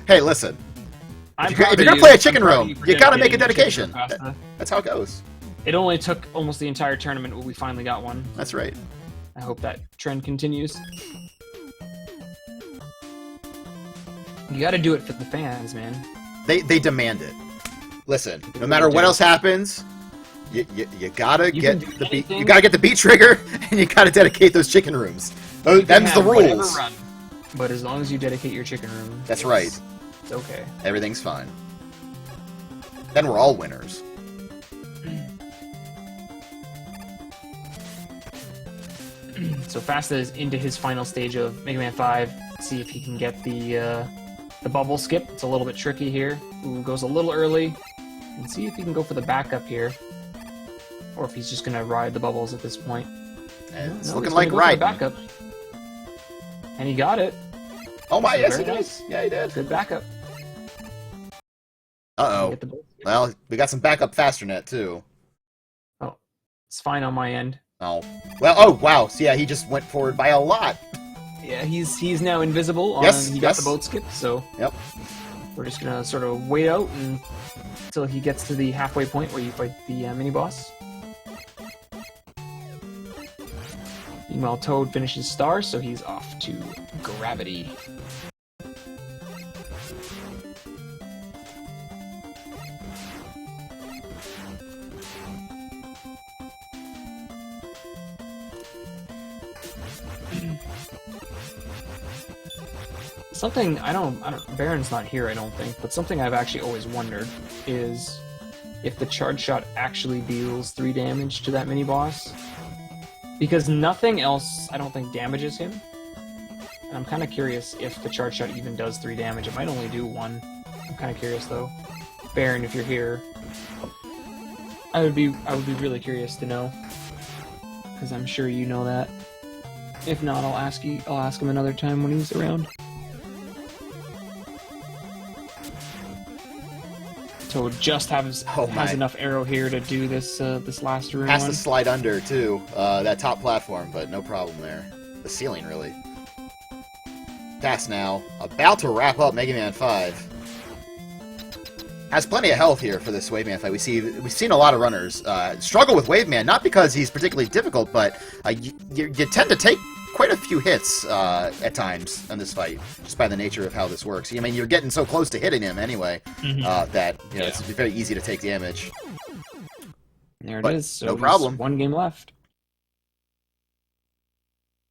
Hey, listen. If you're gonna play a chicken room, you gotta make a dedication. That's how it goes. It only took almost the entire tournament, but we finally got one. That's right. I hope that trend continues. You gotta do it for the fans, man. They demand it. Listen, no matter what else happens, you gotta get the beat trigger, and you gotta dedicate those chicken rooms. Them's the rules. Run, but as long as you dedicate your chicken room, that's right. It's okay. Everything's fine. Then we're all winners. So Fasta is into his final stage of Mega Man 5. See if he can get the bubble skip. It's a little bit tricky here. Ooh, goes a little early. And see if he can go for the backup here. Or if he's just going to ride the bubbles at this point. It's looking like riding. Backup. And he got it. Oh my, yes he nice. did. Yeah, he did. Good backup. Uh-oh. Well, we got some backup Fasternet, too. Oh, it's fine on my end. Oh. Well, oh, wow. So, yeah, he just went forward by a lot. Yeah, he's now invisible. He got the boat skip, so... Yep. We're just gonna sort of wait out until he gets to the halfway point where you fight the mini-boss. Meanwhile, Toad finishes Star, so he's off to Gravity. Something Baron's not here, I don't think, but something I've actually always wondered is if the charge shot actually deals 3 damage to that mini boss, because nothing else I don't think damages him. And I'm kind of curious if the charge shot even does 3 damage. It might only do 1. I'm kind of curious though. Baron, if you're here, I would be really curious to know, because I'm sure you know that. If not, I'll ask him another time when he's around. Toad just has enough arrow here to do this this last rune. Has to slide under too, that top platform, but no problem there. The ceiling really. Fast now, about to wrap up Mega Man 5. Has plenty of health here for this Wave Man fight. We've seen a lot of runners struggle with Wave Man, not because he's particularly difficult, but you tend to take quite a few hits at times in this fight, just by the nature of how this works. I mean, you're getting so close to hitting him anyway that it's very easy to take damage. There it is. So no problem. 1 game left.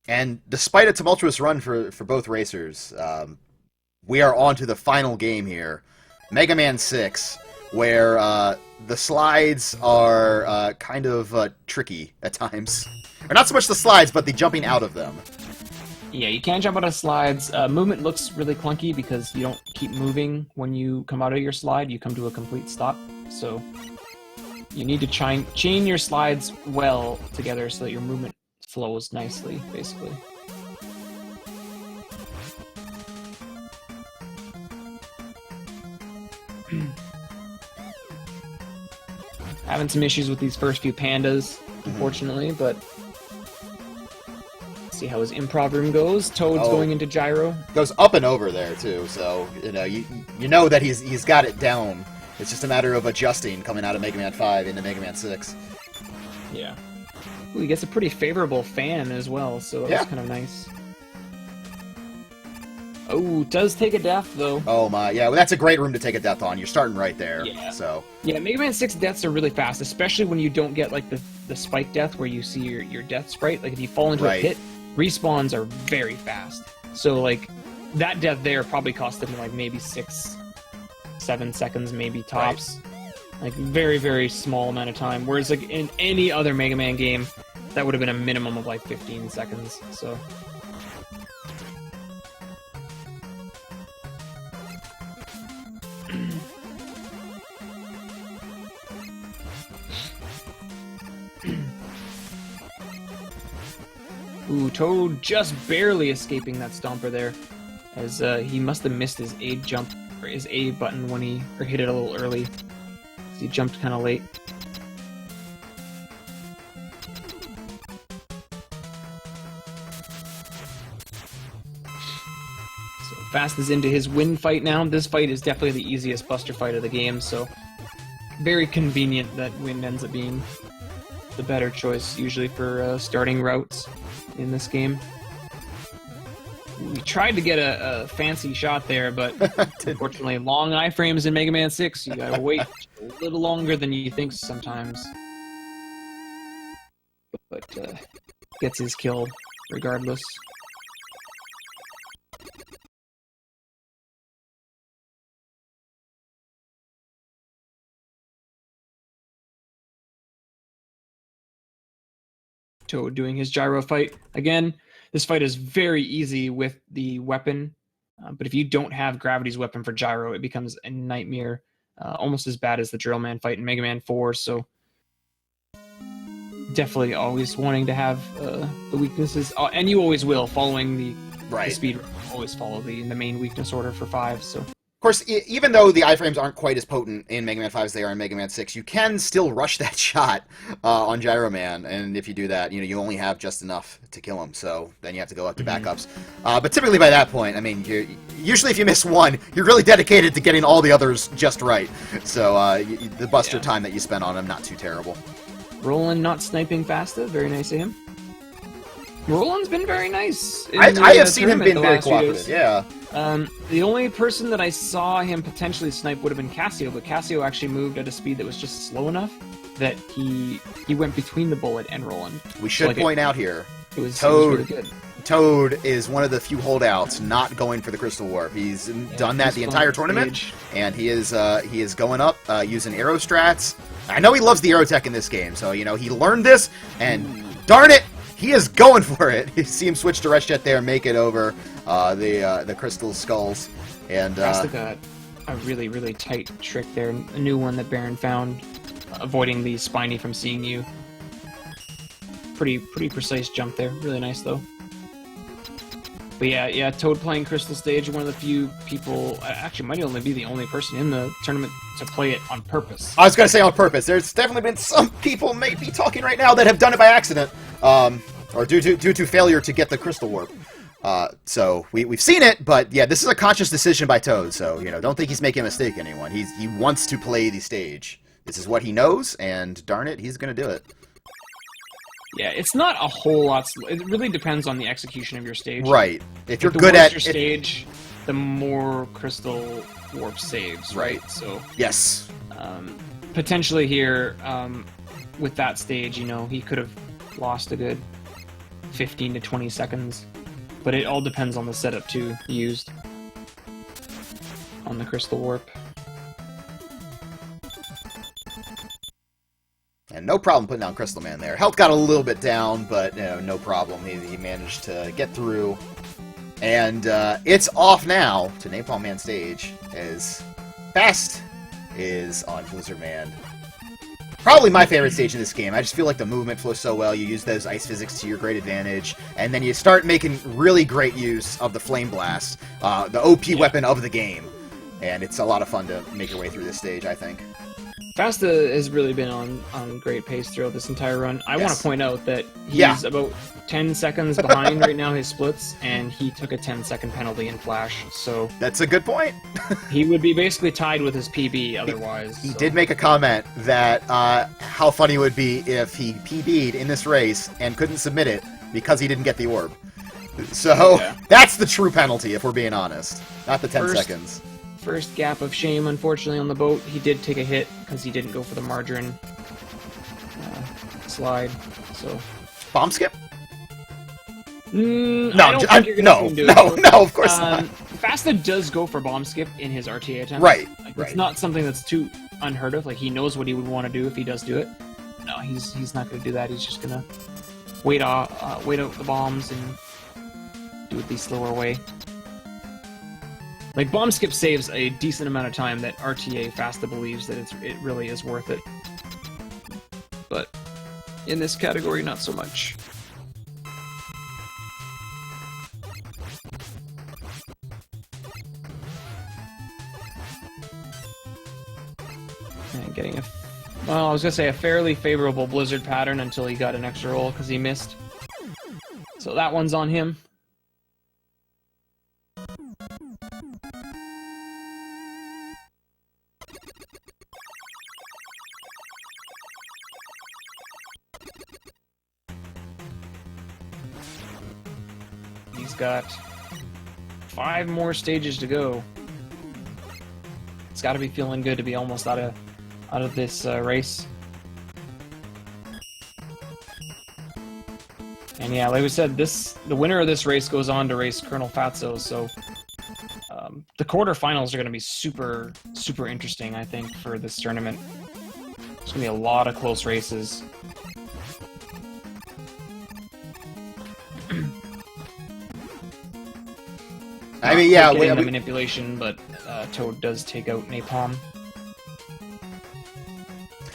And despite a tumultuous run for both racers, we are on to the final game here. Mega Man 6, where the slides are kind of tricky at times. Or not so much the slides, but the jumping out of them. Yeah, you can't jump out of slides. Movement looks really clunky because you don't keep moving when you come out of your slide. You come to a complete stop. So you need to chain your slides well together so that your movement flows nicely, basically. Having some issues with these first few pandas, unfortunately, but see how his improv room goes. Toad's going into gyro. Goes up and over there too, so you know that he's got it down. It's just a matter of adjusting coming out of Mega Man 5 into Mega Man 6. Yeah. Ooh, he gets a pretty favorable fan as well, so that's kind of nice. Oh, does take a death, though. Oh my, yeah, well, that's a great room to take a death on. You're starting right there, so... Yeah, Mega Man 6 deaths are really fast, especially when you don't get, like, the spike death where you see your death sprite. Like, if you fall into a pit, respawns are very fast. So, like, that death there probably cost him, like, maybe 6, 7 seconds, maybe tops. Like, very, very small amount of time. Whereas, like, in any other Mega Man game, that would have been a minimum of, like, 15 seconds, so... Ooh, Toad just barely escaping that stomper there, as he must have missed his A jump, or his A button when he hit it a little early. So he jumped kind of late. So Fast is into his win fight now. This fight is definitely the easiest Buster fight of the game, so very convenient that Wind ends up being the better choice, usually for starting routes in this game. We tried to get a fancy shot there, but unfortunately, long iframes in Mega Man 6, you gotta wait a little longer than you think sometimes. But gets his kill regardless. Toad doing his gyro fight. Again, this fight is very easy with the weapon, but if you don't have Gravity's weapon for gyro, it becomes a nightmare, almost as bad as the Drill Man fight in Mega Man 4, so definitely always wanting to have the weaknesses, and you always will, following the speed, always follow the main weakness order for 5, so... Of course, even though the iframes aren't quite as potent in Mega Man 5 as they are in Mega Man 6, you can still rush that shot on Gyro Man, and if you do that, you only have just enough to kill him, so then you have to go up to backups. But typically by that point, I mean, usually if you miss one, you're really dedicated to getting all the others just right. So the Buster time that you spend on him, not too terrible. Roland not sniping Fasta, very nice of him. Roland's been very nice. I have seen him being very cooperative, yeah. The only person that I saw him potentially snipe would have been Casio, but Casio actually moved at a speed that was just slow enough that he went between the bullet and Roland. We should point out here, it was Toad really good. Toad is one of the few holdouts not going for the Crystal Warp. He's done that the entire tournament, and he is going up using arrow strats. I know he loves the arrow tech in this game, so you know he learned this, and darn it, he is going for it. You see him switch to Rush Jet there, make it over the Crystal Skulls, and Fasta got a really tight trick there, a new one that Baron found, avoiding the Spiny from seeing you. Pretty precise jump there, really nice though. But yeah, Toad playing Crystal Stage, one of the few people, actually might only be the only person in the tournament to play it on purpose. I was going to say on purpose. There's definitely been some people maybe talking right now that have done it by accident, or due to failure to get the Crystal Warp. So we've seen it, but yeah, this is a conscious decision by Toad, so you know, don't think he's making a mistake, anyone. He wants to play the stage. This is what he knows, and darn it, he's going to do it. Yeah, it's not a whole lot. It really depends on the execution of your stage. Right. If you're the good worse at your stage, the more Crystal Warp saves. Right. So yes. Potentially here, with that stage, you know, he could have lost a good 15 to 20 seconds, but it all depends on the setup too used on the Crystal Warp. And no problem putting down Crystal Man there. Health got a little bit down, but you know, no problem. He managed to get through. And it's off now to Napalm Man stage, as Fast is on Blizzard Man. Probably my favorite stage in this game. I just feel like the movement flows so well. You use those ice physics to your great advantage, and then you start making really great use of the Flame Blast, the OP weapon of the game. And it's a lot of fun to make your way through this stage, I think. Fasta has really been on great pace throughout this entire run. I want to point out that he's about 10 seconds behind right now his splits, and he took a 10-second penalty in Flash, so... That's a good point. He would be basically tied with his PB otherwise. He did make a comment that how funny it would be if he PB'd in this race and couldn't submit it because he didn't get the orb. So, that's the true penalty, if we're being honest. Not the 10 seconds. First gap of shame, unfortunately, on the boat. He did take a hit because he didn't go for the margarine slide. So bomb skip? No, of course not. Fasta does go for bomb skip in his RTA attempt. Right. It's not something that's too unheard of. Like, he knows what he would want to do if he does do it. No, he's not going to do that. He's just going to wait out the bombs and do it the slower way. Like, bomb skip saves a decent amount of time that RTA Fasta believes that it really is worth it. But in this category, not so much. And getting I was gonna say a fairly favorable Blizzard pattern until he got an extra roll because he missed. So that one's on him. He's got 5 more stages to go. It's got to be feeling good to be almost out of this race. And yeah, like we said, the winner of this race goes on to race Colonel Fatso. So the quarterfinals are going to be super interesting, I think, for this tournament. There's going to be a lot of close races. I mean, yeah, the manipulation, but Toad does take out Napalm.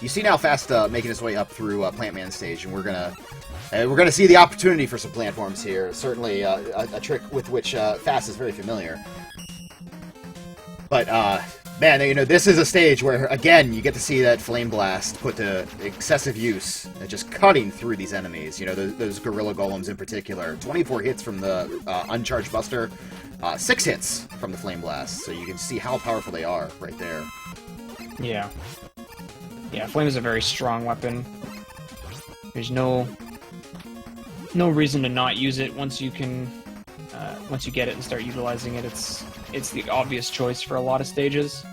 You see now Fasta making his way up through Plant Man stage, and we're gonna see the opportunity for some plant forms here. Certainly a trick with which Fast is very familiar. But man, you know, this is a stage where again you get to see that Flame Blast put to excessive use, just cutting through these enemies. You know, those Gorilla Golems in particular. 24 hits from the Uncharged Buster. 6 hits from the Flame Blast, so you can see how powerful they are right there. Yeah. Yeah, Flame is a very strong weapon. There's no reason to not use it once you can, once you get it and start utilizing it. It's the obvious choice for a lot of stages.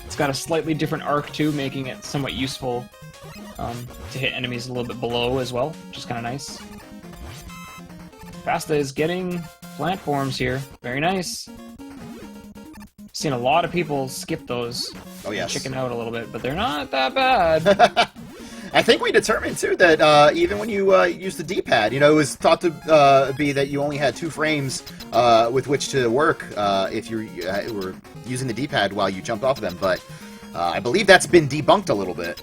It's got a slightly different arc too, making it somewhat useful to hit enemies a little bit below as well, which is kind of nice. Fasta is getting plant forms here. Very nice. Seen a lot of people skip those. Oh, yes. Chicken out a little bit, but they're not that bad. I think we determined, too, that even when you use the D-pad, you know, it was thought to be that you only had 2 frames with which to work if you were using the D-pad while you jumped off of them, but I believe that's been debunked a little bit.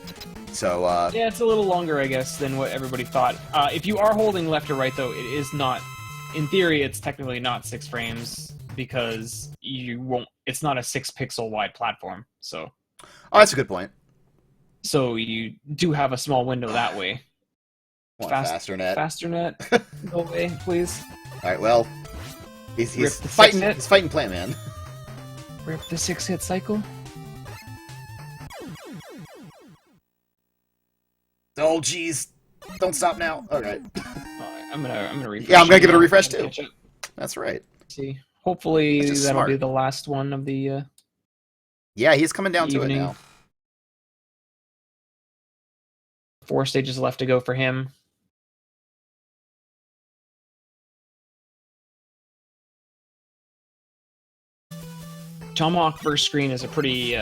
So, yeah, it's a little longer, I guess, than what everybody thought. If you are holding left or right, though, it is not... In theory, it's technically not 6 frames, because you won't... It's not a 6-pixel wide platform, so... Oh, that's a good point. So you do have a small window that way. Faster net. Faster net. Go away, please. Alright, well... He's fighting Plant Man. Rip the 6-hit cycle. Oh, jeez. Don't stop now. Alright. I'm gonna refresh. Yeah, I'm gonna give it a refresh, too. That's right. See. Hopefully that'll smart. be the last one of the Yeah, he's coming down to it now. 4 stages left to go for him. Tomahawk first screen is a pretty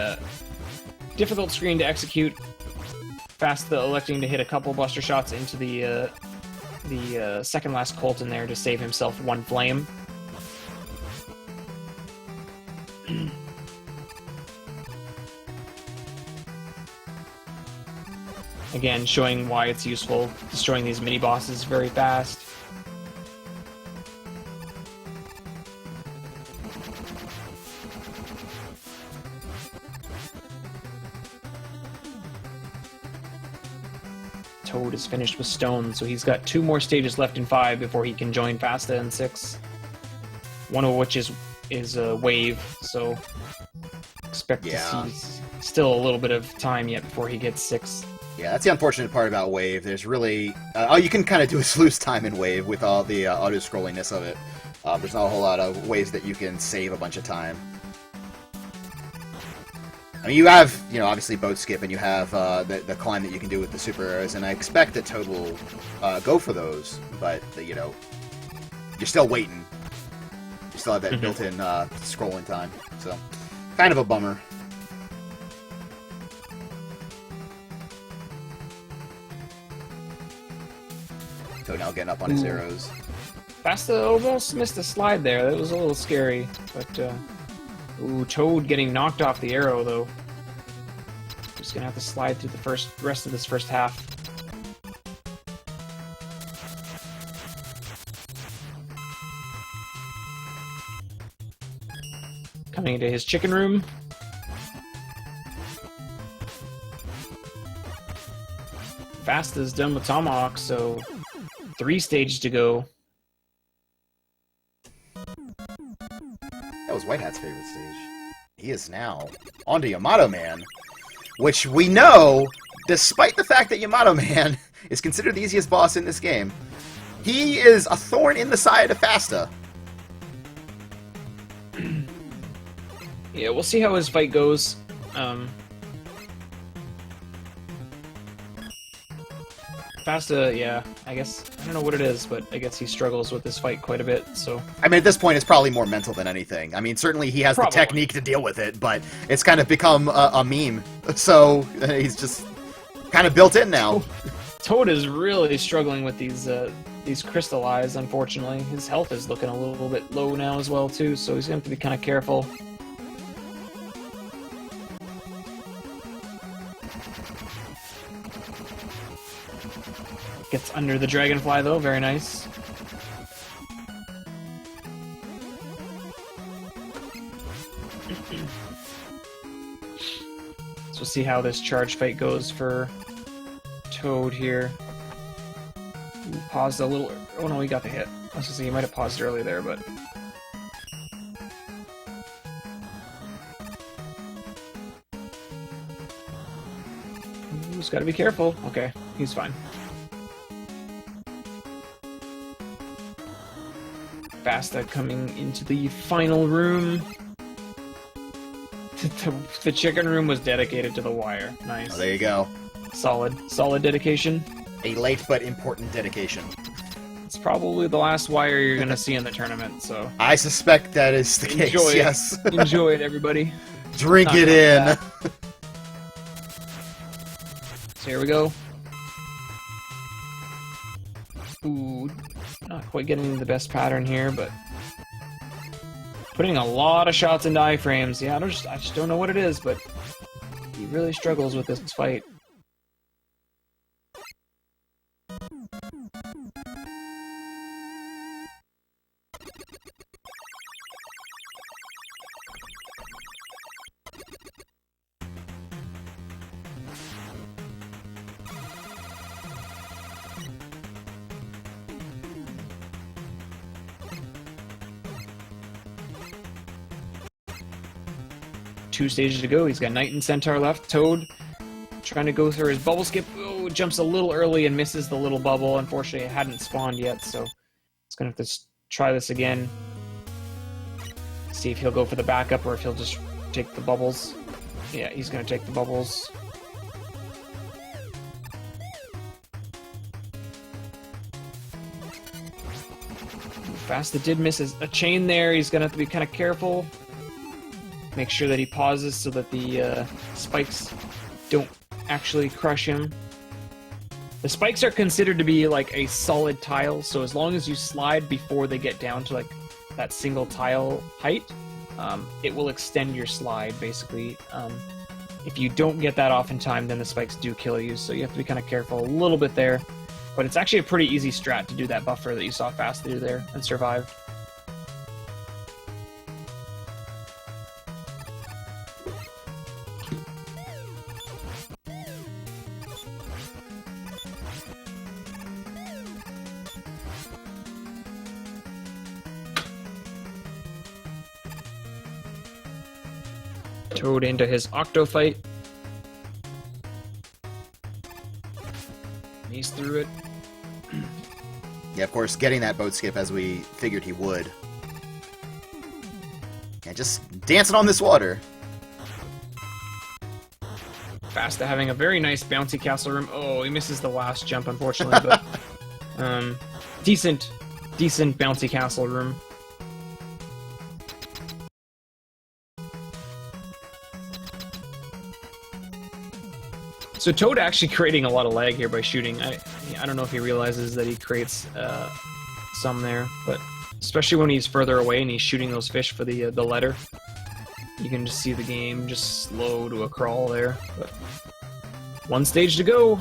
difficult screen to execute. Fasta electing to hit a couple buster shots into the second last Colt in there to save himself 1 flame. Again, showing why it's useful, destroying these mini-bosses very fast. Toad is finished with stone, so he's got 2 more stages left in 5 before he can join Fasta in 6. One of which is a wave, so expect to see still a little bit of time yet before he gets 6. Yeah, that's the unfortunate part about Wave. There's really... you can kind of do a sluice time in Wave with all the auto-scrolliness of it. There's not a whole lot of ways that you can save a bunch of time. I mean, you have, you know, obviously boat skip, and you have the climb that you can do with the super arrows, and I expect that Toad will go for those, but, you know, you're still waiting. You still have that built-in scrolling time, so kind of a bummer. Toad now getting up on his arrows. Fasta almost missed a slide there. That was a little scary, but ooh, Toad getting knocked off the arrow though. Just gonna have to slide through the rest of this first half. Coming into his chicken room. Fasta's done with Tomahawk, so 3 stages to go. That was White Hat's favorite stage. He is now on to Yamato Man, which we know, despite the fact that Yamato Man is considered the easiest boss in this game, he is a thorn in the side of Fasta. Yeah, we'll see how his fight goes. Fasta, yeah, I guess, I don't know what it is, but I guess he struggles with this fight quite a bit, so... I mean, at this point, it's probably more mental than anything. I mean, certainly he has the technique to deal with it, but it's kind of become a meme. So, he's just kind of built in now. Toad is really struggling with these crystal eyes, unfortunately. His health is looking a little bit low now as well, too, so he's going to have to be kind of careful. Gets under the dragonfly, though. Very nice. So we'll see how this charge fight goes for Toad here. He paused a little... Oh no, he got the hit. I was gonna say he might have paused early there, but... He's gotta be careful. Okay, he's fine. Fasta coming into the final room. The chicken room was dedicated to the wire. Nice. Oh, there you go. Solid dedication. A late but important dedication. probably the last wire you're gonna see in the tournament. So I suspect that is the case. enjoy it. Yes. Enjoy it, everybody. Drink Not it in. bad. So here we go. Ooh, not quite getting the best pattern here, but putting a lot of shots into iframes. Yeah, I just don't know what it is, but he really struggles with this fight. Two stages to go. He's got Knight and Centaur left. Toad trying to go through his bubble skip. Oh, jumps a little early and misses the little bubble. Unfortunately, it hadn't spawned yet, so he's going to have to try this again. See if he'll go for the backup or if he'll just take the bubbles. Yeah, he's going to take the bubbles. Fasta did miss a chain there. He's going to have to be kind of careful. Make sure that he pauses so that the spikes don't actually crush him. The spikes are considered to be like a solid tile, so as long as you slide before they get down to like that single tile height, it will extend your slide, basically. If you don't get that off in time, then the spikes do kill you, so you have to be kind of careful a little bit there. But it's actually a pretty easy strat to do that buffer that you saw Fasta do there and survived. Toad into his Octo fight. He's through it. Yeah, of course, getting that boat skip as we figured he would. Yeah, just dancing on this water. Fasta having a very nice bouncy castle room. Oh, he misses the last jump, unfortunately, but decent bouncy castle room. So Toad actually creating a lot of lag here by shooting. I don't know if he realizes that he creates some there, but especially when he's further away and he's shooting those fish for the letter, you can just see the game just slow to a crawl there. But one stage to go.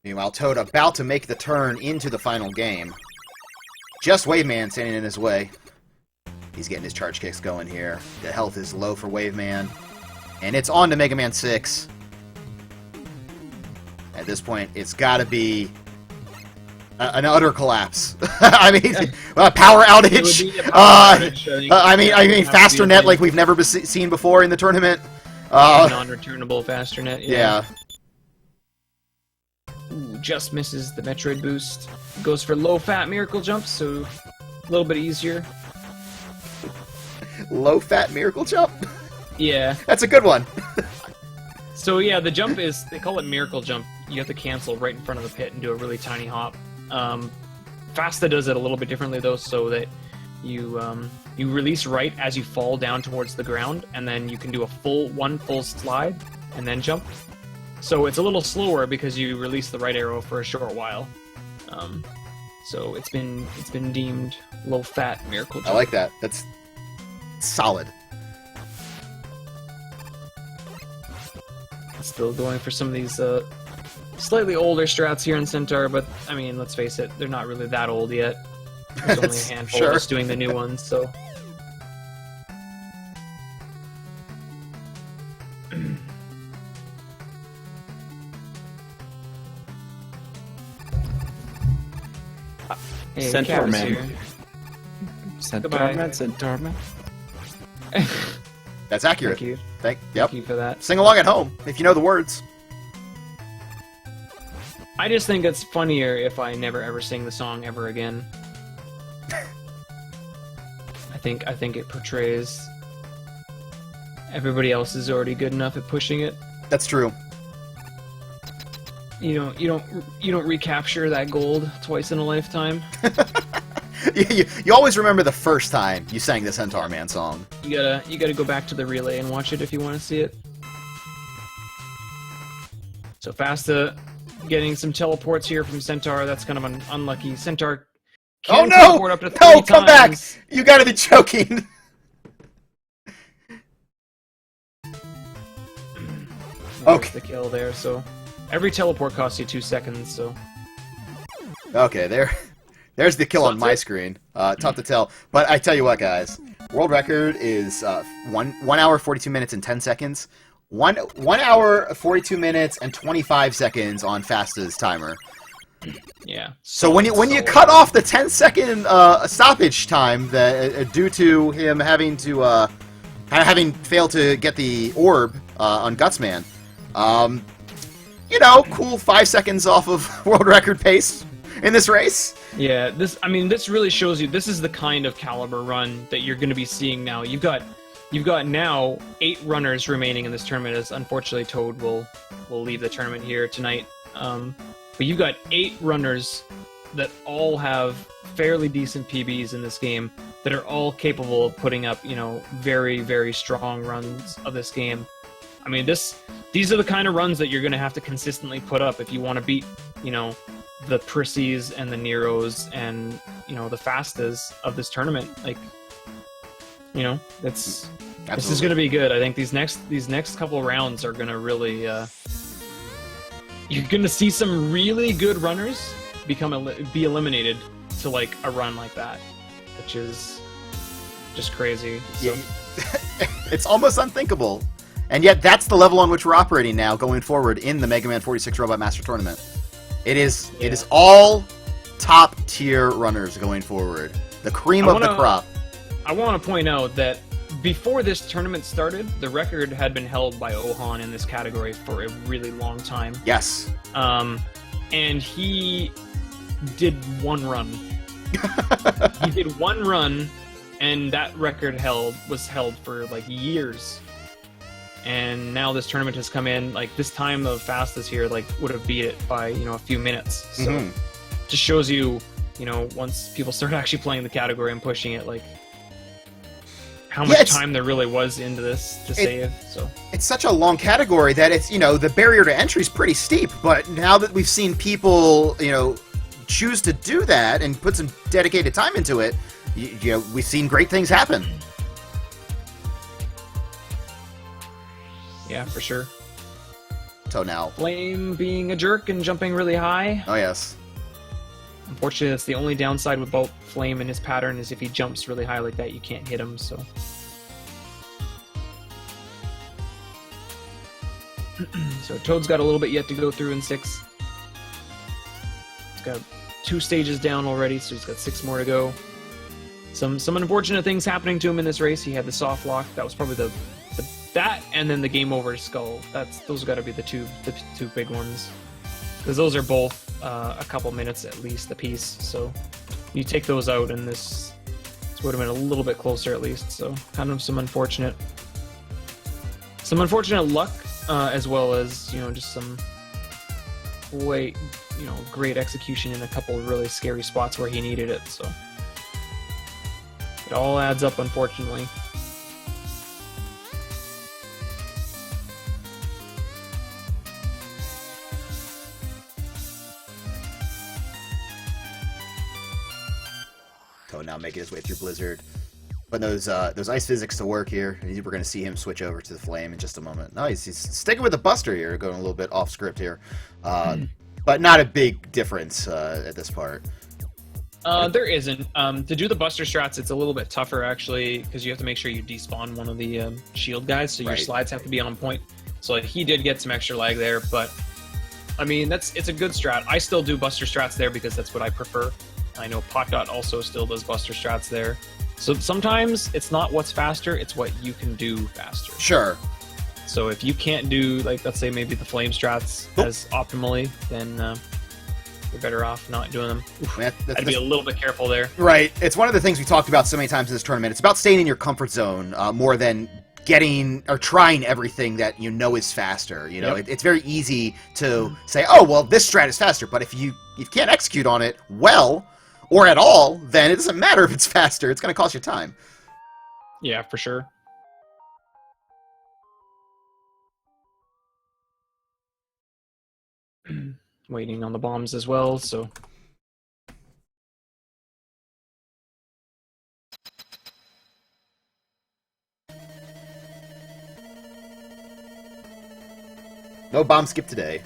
Meanwhile, Toad about to make the turn into the final game. Just Waveman standing in his way. He's getting his charge kicks going here. The health is low for Waveman. And it's on to Mega Man 6. At this point, it's got to be an utter collapse. I mean, power outage. I mean, faster net like we've never seen before in the tournament. Non-returnable faster net. Yeah. Ooh, just misses the Metroid boost. Goes for low-fat miracle jump, so a little bit easier. Low-fat miracle jump? Yeah. That's a good one. So yeah, the jump is, they call it miracle jump. You have to cancel right in front of the pit and do a really tiny hop. Fasta does it a little bit differently though, so that you release right as you fall down towards the ground, and then you can do one full slide and then jump. So it's a little slower because you release the right arrow for a short while. So it's been deemed low-fat miracle jump. I like that. That's solid. Still going for some of these slightly older strats here in Centaur, but I mean, let's face it, they're not really that old yet. There's only a handful of us doing the new ones, so. Hey, Centaur Man. here. Centaur Man, Centaur Man. That's accurate. Thank you. Yep. Thank you for that. Sing along at home if you know the words. I just think it's funnier if I never ever sing the song ever again. I think it portrays everybody else is already good enough at pushing it. That's true. You don't recapture that gold twice in a lifetime. You always remember the first time you sang the Centaur Man song. You gotta go back to the relay and watch it if you want to see it. So Fasta getting some teleports here from Centaur. That's kind of unlucky. Centaur can teleport up to 3 No, come back! times. You gotta be joking! Okay. The kill there, so every teleport costs you 2 seconds, so... Okay, there's the kill So on my screen. Tough to tell. But I tell you what, guys. World record is 1 hour, 42 minutes, and 10 seconds. 1 hour, 42 minutes, and 25 seconds on Fasta's timer. Yeah. So when you cut off the 10-second stoppage time that due to him having to having failed to get the orb on Gutsman, cool 5 seconds off of world record pace in this race. Yeah, this really shows you this is the kind of caliber run that you're going to be seeing now. You've got now 8 runners remaining in this tournament, as unfortunately Toad will leave the tournament here tonight. But you've got 8 runners that all have fairly decent PBs in this game that are all capable of putting up, very, very strong runs of this game. I mean, these are the kind of runs that you're going to have to consistently put up if you want to beat, the Prissys and the Neros and, the Fastas of this tournament. Like, this is going to be good. I think these next couple rounds are going to really, you're going to see some really good runners be eliminated to like a run like that, which is just crazy. So. Yeah. It's almost unthinkable. And yet that's the level on which we're operating now going forward in the Mega Man 46 Robot Master Tournament. It is all top tier runners going forward. The cream of the crop. I want to point out that before this tournament started, the record had been held by Ohan in this category for a really long time. Yes. And he did one run. He did one run, and that record was held for like years. And now this tournament has come in, like this time of Fastest here, like would have beat it by, a few minutes. So just shows you, once people start actually playing the category and pushing it, like how much time there really was into this to save. So it's such a long category that it's, the barrier to entry is pretty steep. But now that we've seen people, choose to do that and put some dedicated time into it, we've seen great things happen. Yeah, for sure. So now, Flame being a jerk and jumping really high. Oh yes. Unfortunately, that's the only downside with both Flame and his pattern is if he jumps really high like that, you can't hit him. So. So Toad's got a little bit yet to go through in 6. He's got 2 stages down already, so he's got 6 more to go. Some unfortunate things happening to him in this race. He had the soft lock. That was probably that, and then the game over skull. Those got to be the two big ones, because those are both a couple minutes at least a piece. So you take those out, and this would have been a little bit closer at least. So kind of some unfortunate luck, as well as just some great execution in a couple really scary spots where he needed it. So it all adds up, unfortunately. Now making his way through Blizzard, but those ice physics to work here. We're going to see him switch over to the Flame in just a moment. No, he's sticking with the Buster here, going a little bit off script here, but not a big difference at this part. There isn't. To do the Buster strats, it's a little bit tougher actually, because you have to make sure you despawn one of the shield guys, so your slides have to be on point. So he did get some extra lag there, but I mean it's a good strat. I still do Buster strats there because that's what I prefer. I know Potdot also still does Buster strats there. So sometimes it's not what's faster, it's what you can do faster. Sure. So if you can't do, like, let's say maybe the Flame strats as optimally, then you're better off not doing them. I'd be a little bit careful there. Right. It's one of the things we talked about so many times in this tournament. It's about staying in your comfort zone more than getting or trying everything that you know is faster. You know, Yep. it's very easy to say, oh, well, this strat is faster, but if you can't execute on it well or at all, then it doesn't matter if it's faster. It's going to cost you time. Yeah, for sure. Waiting on the bombs as well, so... No bomb skip today.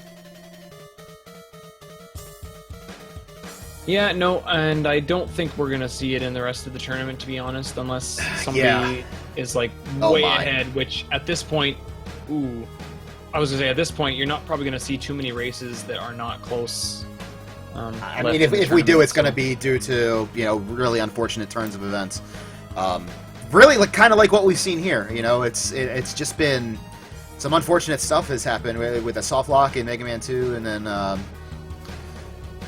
Yeah, no, and I don't think we're going to see it in the rest of the tournament, to be honest, unless somebody Yeah. is, like, Oh way my. ahead, which at this point, ooh, I was going to say, at this point, you're not probably going to see too many races that are not close. I left mean, in the if we do, tournament, it's going to so- be due to, you know, really unfortunate turns of events. Really, like, kind of like what we've seen here. You know, it's just been some unfortunate stuff has happened with a soft lock in Mega Man 2, and then,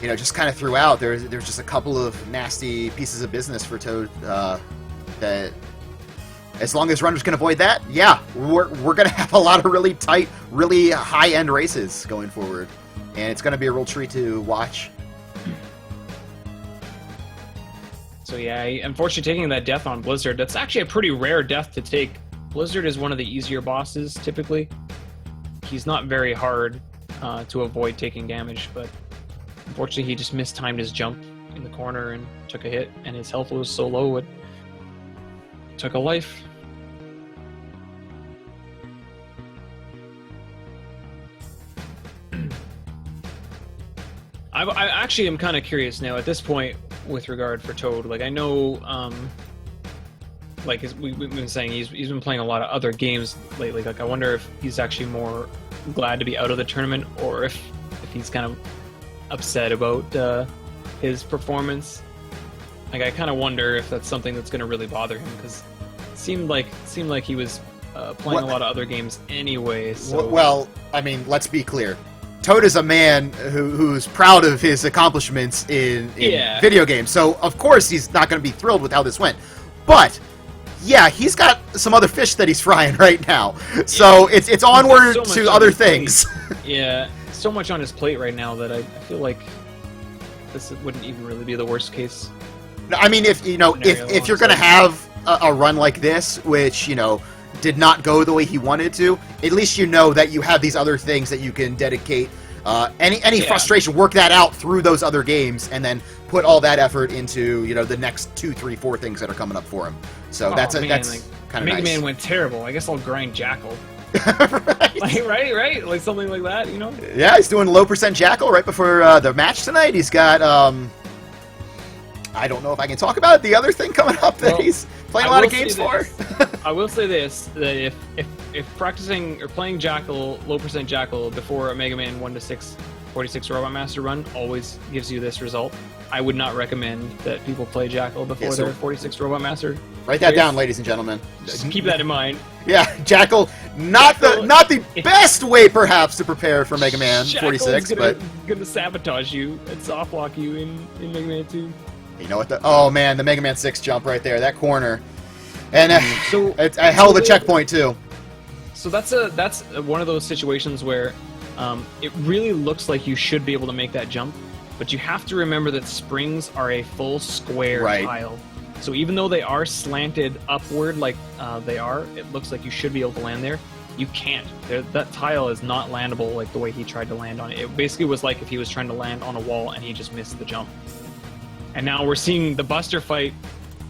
you know, just kind of throughout, there's just a couple of nasty pieces of business for Toad that, as long as runners can avoid that, yeah, we're going to have a lot of really tight, really high-end races going forward. And it's going to be a real treat to watch. So yeah, unfortunately taking that death on Blizzard, that's actually a pretty rare death to take. Blizzard is one of the easier bosses, typically. He's not very hard to avoid taking damage, but unfortunately he just mistimed his jump in the corner and took a hit, and his health was so low it took a life. I actually am kind of curious now at this point with regard for Toad. Like, I know, like we've been saying, he's been playing a lot of other games lately. Like, I wonder if he's actually more glad to be out of the tournament, or if he's kind of upset about his performance. Like, I kind of wonder if that's something that's going to really bother him, because it seemed like he was playing a lot of other games anyway. So. Well, I mean, let's be clear. Toad is a man who's proud of his accomplishments in video games, so of course he's not going to be thrilled with how this went. But yeah, he's got some other fish that he's frying right now, so it's onward so to other things. Yeah, so much on his plate right now that I feel like this wouldn't even really be the worst case. I mean, if you're going to have a run like this, which, you know, did not go the way he wanted to, at least you know that you have these other things that you can dedicate any frustration, work that out through those other games, and then put all that effort into, you know, the next 2, 3, 4 things that are coming up for him. So that's kind of nice. Mega Man went terrible. I guess I'll grind Jackal. Right. Like, right, like something like that, you know? Yeah, he's doing low percent Jackal right before the match tonight. He's got I don't know if I can talk about it. The other thing coming up that he's playing a lot of games for. I will say this: that if practicing or playing Jackal, low percent Jackal before a Mega Man 1-6 46 Robot Master run always gives you this result, I would not recommend that people play Jackal before their 46 Robot Master. Write that down, ladies and gentlemen. Just keep that in mind. Yeah, Jackal, not the best way perhaps to prepare for Mega Man 46, but gonna sabotage you and soft lock you in Mega Man 2. You know what? Oh man, the Mega Man 6 jump right there, that corner, and so it's a hell of a checkpoint too. So that's one of those situations where it really looks like you should be able to make that jump, but you have to remember that springs are a full square tile. So even though they are slanted upward like they are, it looks like you should be able to land there. You can't. That tile is not landable like the way he tried to land on it. It basically was like if he was trying to land on a wall and he just missed the jump. And now we're seeing the Buster fight.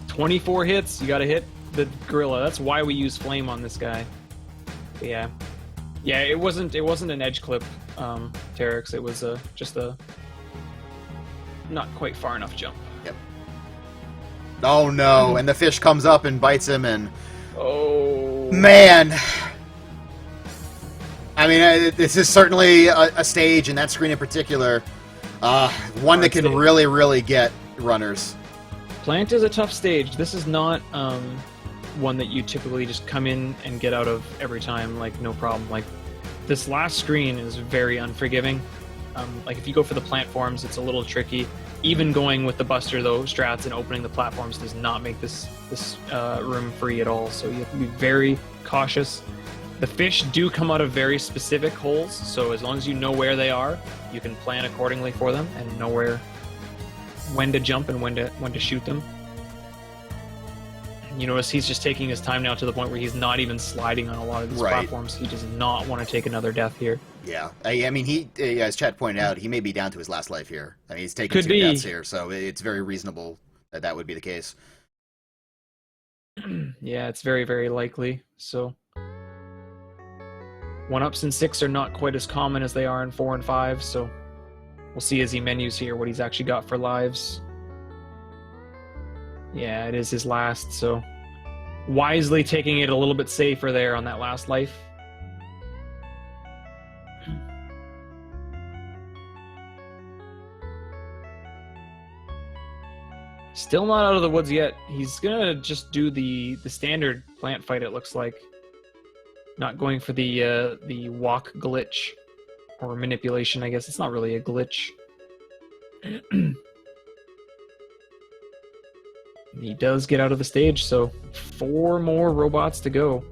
24 hits, you gotta hit the gorilla. That's why we use flame on this guy. But yeah, it wasn't an edge clip, Terex. It was just a not quite far enough jump. Yep. Oh no! And the fish comes up and bites him, and oh man. I mean, this is certainly a stage, and that screen in particular, one that can really, really get runners. Plant is a tough stage. This is not one that you typically just come in and get out of every time, like, no problem. Like, this last screen is very unforgiving. Like, if you go for the plant forms, it's a little tricky. Even going with the Buster though strats and opening the platforms does not make this room free at all. So you have to be very cautious. The fish do come out of very specific holes, so as long as you know where they are, you can plan accordingly for them and know when to jump and when to shoot them. You notice he's just taking his time now to the point where he's not even sliding on a lot of these platforms. He does not want to take another death here. Yeah, I mean, he, as Chad pointed out, he may be down to his last life here. I mean, he's taking 2 deaths here, so it's very reasonable that that would be the case. Yeah, it's very, very likely. So 1-ups in 6 are not quite as common as they are in 4 and 5, so we'll see as he menus here what he's actually got for lives. Yeah, it is his last, so wisely taking it a little bit safer there on that last life. Still not out of the woods yet. He's gonna just do the standard plant fight, it looks like. Not going for the walk glitch or manipulation, I guess. It's not really a glitch. He does get out of the stage, so 4 more robots to go.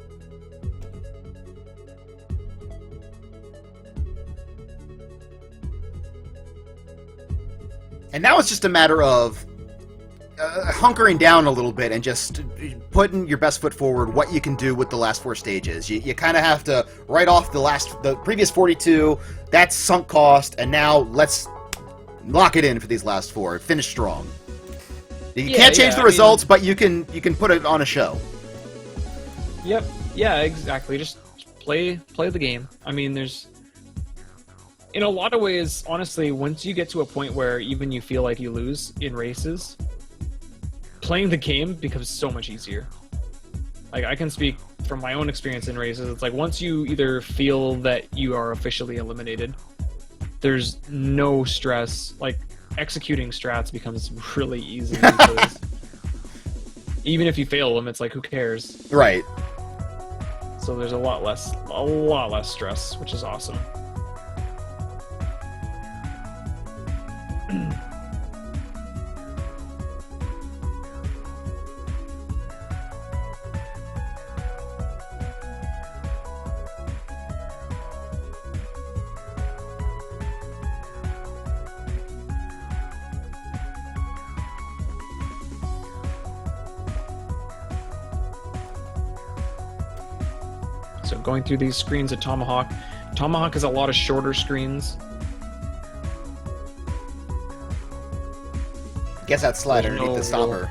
And now it's just a matter of hunkering down a little bit and just putting your best foot forward, what you can do with the last 4 stages. You kind of have to write off the previous 42, that's sunk cost, and now let's lock it in for these last 4. Finish strong. You can't change the results, but you can put it on a show. Yep. Yeah, exactly. Just play the game. I mean, there's... In a lot of ways, honestly, once you get to a point where even you feel like you lose in races, playing the game becomes so much easier. Like, I can speak from my own experience in races. It's like once you either feel that you are officially eliminated, there's no stress. Like, executing strats becomes really easy because even if you fail them, it's like, who cares? Right. So there's a lot less stress, which is awesome. So going through these screens at Tomahawk. Tomahawk has a lot of shorter screens. Guess that slide underneath the stopper.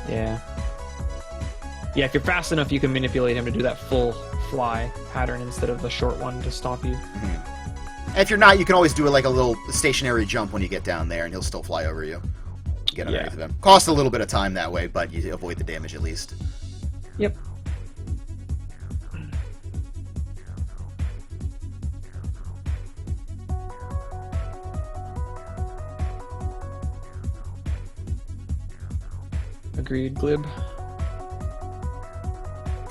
Yeah. Yeah, if you're fast enough, you can manipulate him to do that full fly pattern instead of the short one to stop you. Mm-hmm. And if you're not, you can always do like a little stationary jump when you get down there, and he'll still fly over you. Get underneath of him. Costs a little bit of time that way, but you avoid the damage at least. Yep. Agreed, Glib.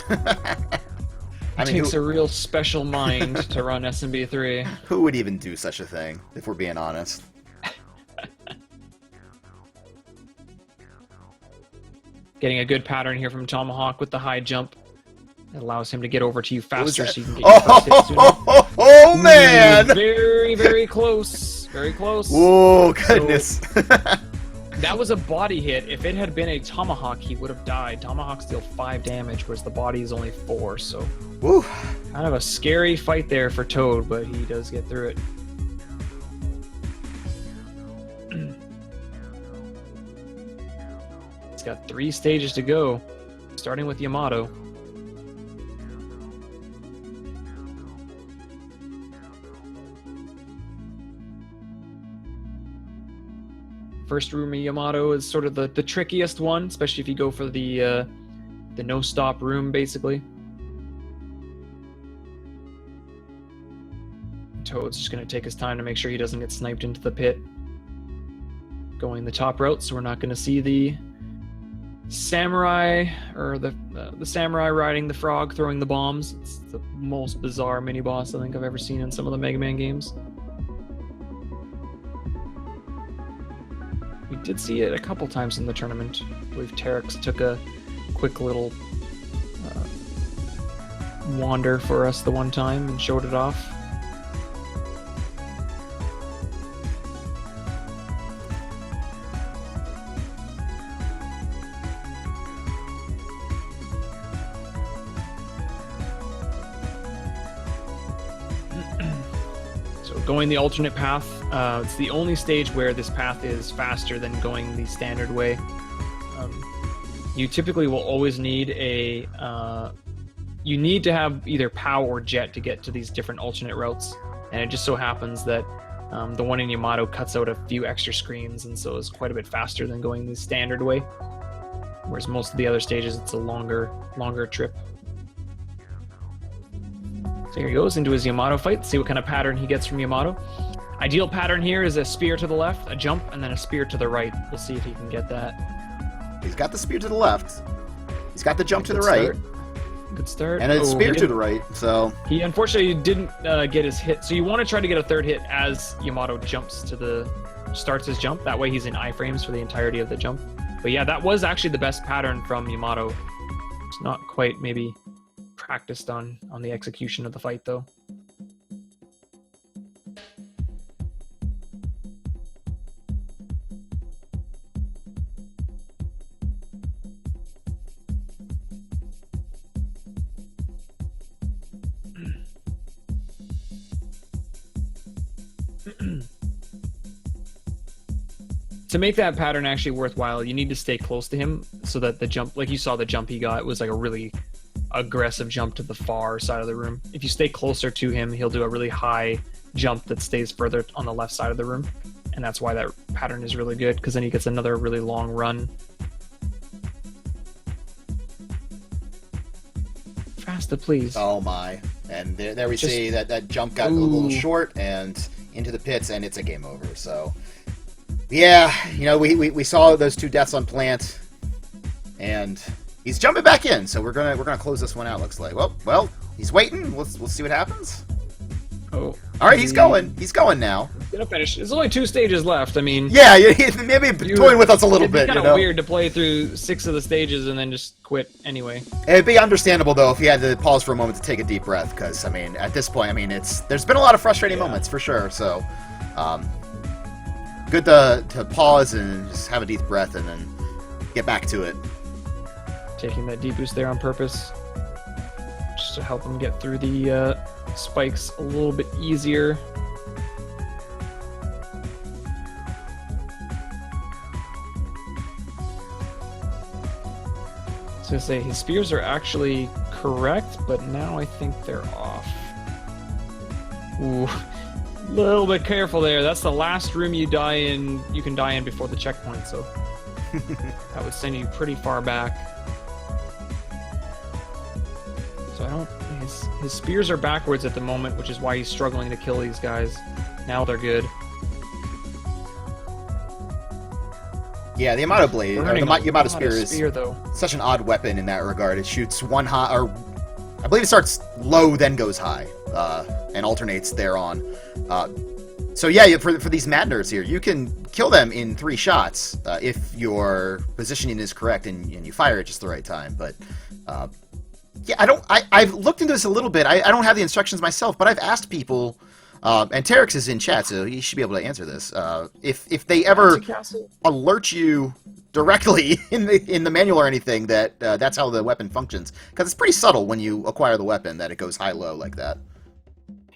It takes a real special mind to run SMB3. Who would even do such a thing, if we're being honest? Getting a good pattern here from Tomahawk with the high jump. It allows him to get over to you faster so you can get your first hit sooner. Oh, man! Very, very close. Very close. Oh, goodness. So, that was a body hit. If it had been a Tomahawk, he would have died. Tomahawks deal 5 damage, whereas the body is only 4, so... Woo. Kind of a scary fight there for Toad, but he does get through it. He's got 3 stages to go, starting with Yamato. First room of Yamato is sort of the trickiest one, especially if you go for the no-stop room, basically. Toad's just going to take his time to make sure he doesn't get sniped into the pit. Going the top route, so we're not going to see the samurai, or the samurai riding the frog, throwing the bombs. It's the most bizarre mini-boss I think I've ever seen in some of the Mega Man games. did see it a couple times in the tournament. I believe Terex took a quick little wander for us the one time and showed it off. Going the alternate path, it's the only stage where this path is faster than going the standard way. You typically will always need you need to have either POW or Jet to get to these different alternate routes, and it just so happens that the one in Yamato cuts out a few extra screens, and so it's quite a bit faster than going the standard way, whereas most of the other stages it's a longer trip. So here he goes into his Yamato fight. Let's see what kind of pattern he gets from Yamato. Ideal pattern here is a spear to the left, a jump, and then a spear to the right. We'll see if he can get that. He's got the spear to the left. He's got the jump to the right. Good start. And a spear to the right, so... He unfortunately didn't get his hit. So you want to try to get a third hit as Yamato starts his jump. That way he's in iframes for the entirety of the jump. But yeah, that was actually the best pattern from Yamato. It's not quite maybe practiced on the execution of the fight though. To make that pattern actually worthwhile, you need to stay close to him so that the jump, like you saw the jump he got, was like a really aggressive jump to the far side of the room. If you stay closer to him, he'll do a really high jump that stays further on the left side of the room. And that's why that pattern is really good, because then he gets another really long run. Faster, please. Oh my. And there we see that jump got a little short and into the pits, and it's a game over. So, yeah, you know, we saw those two deaths on plant, and he's jumping back in. So we're gonna close this one out. Looks like. Well, he's waiting. We'll see what happens. Oh, all right, he's going. He's going now. He's gonna finish. There's only 2 stages left. I mean, yeah, maybe toying with us a little bit. It's kind of weird to play through 6 of the stages and then just quit anyway. It'd be understandable though if he had to pause for a moment to take a deep breath, because I mean, at this point, I mean, there's been a lot of frustrating moments for sure. So, good to pause and just have a deep breath and then get back to it. Taking that deep boost there on purpose, just to help him get through the spikes a little bit easier. So to say his spears are actually correct, but now I think they're off. Ooh, a little bit careful there. That's the last room you die in. You can die in before the checkpoint, so that would send you pretty far back. So his spears are backwards at the moment, which is why he's struggling to kill these guys. Now they're good. Yeah, the Yamato blade, or the Yamato spear is though. Such an odd weapon in that regard. It shoots one high, or I believe it starts low, then goes high, and alternates thereon. So yeah, for these Madners here, you can kill them in 3 shots if your positioning is correct and you fire at just the right time. But yeah, I've looked into this a little bit. I don't have the instructions myself, but I've asked people, and Terex is in chat, so he should be able to answer this. If they ever alert you directly in the manual or anything that that's how the weapon functions, because it's pretty subtle when you acquire the weapon that it goes high-low like that.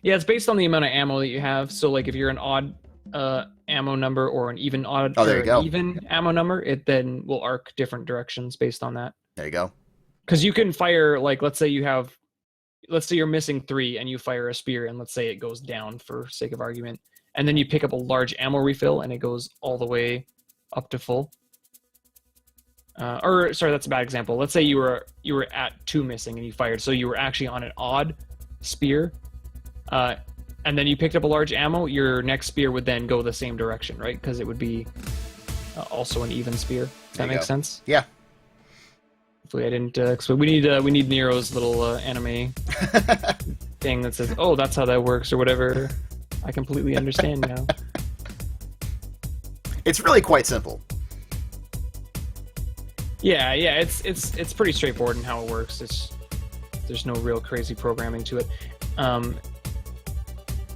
Yeah, it's based on the amount of ammo that you have. So like if you're an odd ammo number or an even even ammo number, it then will arc different directions based on that. There you go. Because you can fire, like, let's say you're missing 3 and you fire a spear, and let's say it goes down for sake of argument, and then you pick up a large ammo refill and it goes all the way up to full. Or sorry, that's a bad example. Let's say you were at 2 missing and you fired, so you were actually on an odd spear, and then you picked up a large ammo. Your next spear would then go the same direction, right? Because it would be also an even spear. Does that make sense? Yeah. Hopefully I didn't explain. We need Nero's little anime thing that says, "Oh, that's how that works," or whatever. I completely understand now. It's really quite simple. Yeah, it's pretty straightforward in how it works. There's no real crazy programming to it. I'm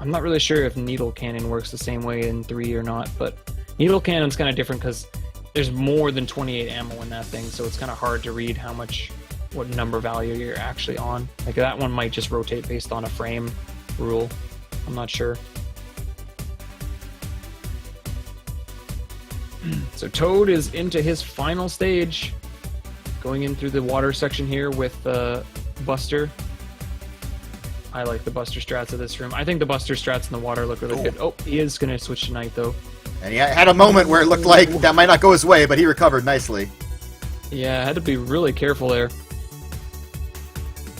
not really sure if needle cannon works the same way in 3 or not, but needle cannon's kind of different because there's more than 28 ammo in that thing, so it's kind of hard to read what number value you're actually on. Like that one might just rotate based on a frame rule. I'm not sure. So Toad is into his final stage, going in through the water section here with Buster. I like the Buster strats of this room. I think the Buster strats in the water look really good. Oh, he is going to switch to Knight, though. And he had a moment where it looked like that might not go his way, but he recovered nicely. Yeah, I had to be really careful there.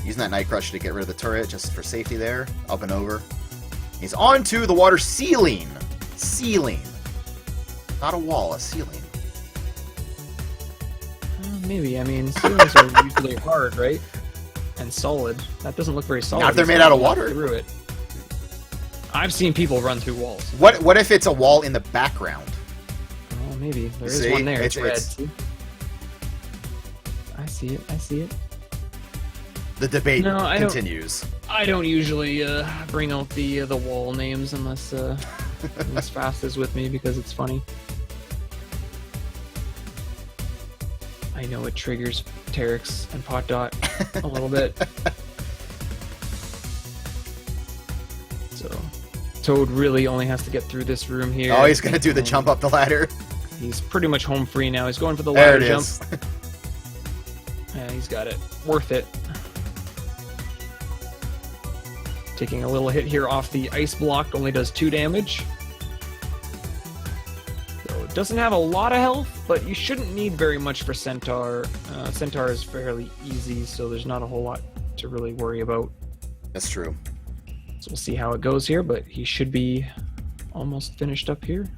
Using that Night Crusher to get rid of the turret, just for safety there. Up and over. He's onto the water ceiling. Ceiling. Not a wall, a ceiling. Maybe. I mean, ceilings are usually hard, right? And solid. That doesn't look very solid. Not if they're made out of water. Through it. I've seen people run through walls. What if it's a wall in the background? Oh, maybe. There is one there. It's red. I see it. I see it. The debate continues. I don't usually bring out the wall names unless Fast is with me because it's funny. I know it triggers Terex and Pot Dot a little bit. So Toad really only has to get through this room here. Oh, he's gonna do the jump up the ladder. He's pretty much home free now. He's going for the ladder jump. Is. Yeah, he's got it. Worth it. Taking a little hit here off the ice block, only does 2 damage. So it doesn't have a lot of health, but you shouldn't need very much for Centaur. Centaur is fairly easy, so there's not a whole lot to really worry about. That's true. So we'll see how it goes here, but he should be almost finished up here.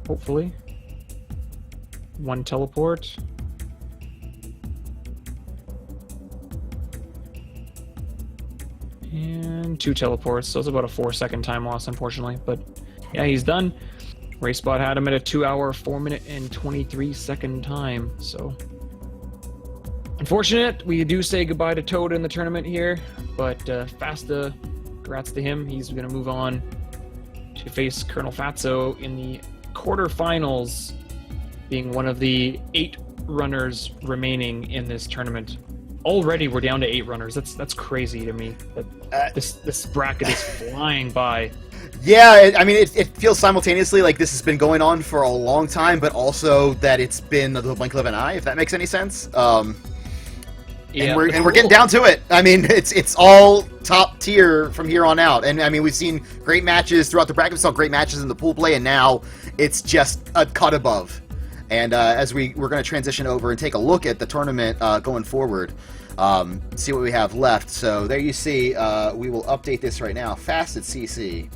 Hopefully. 1 teleport. And 2 teleports, so it's about a 4-second time loss, unfortunately. But yeah, he's done. RaceBot had him at a 2-hour, 4-minute, and 23-second time. So unfortunate. We do say goodbye to Toad in the tournament here, but Fasta, congrats to him. He's going to move on to face Colonel Fatso in the quarterfinals, being one of the 8 runners remaining in this tournament. Already we're down to 8 runners. That's crazy to me. This bracket is flying by. Yeah, I mean, it feels simultaneously like this has been going on for a long time, but also that it's been the blink of an eye, if that makes any sense. Yeah, and we're getting down to it. I mean, it's all top tier from here on out. And I mean, we've seen great matches throughout the bracket. We saw great matches in the pool play, and now it's just a cut above. And as we're going to transition over and take a look at the tournament going forward, see what we have left. So there you see, we will update this right now. Fastatcc,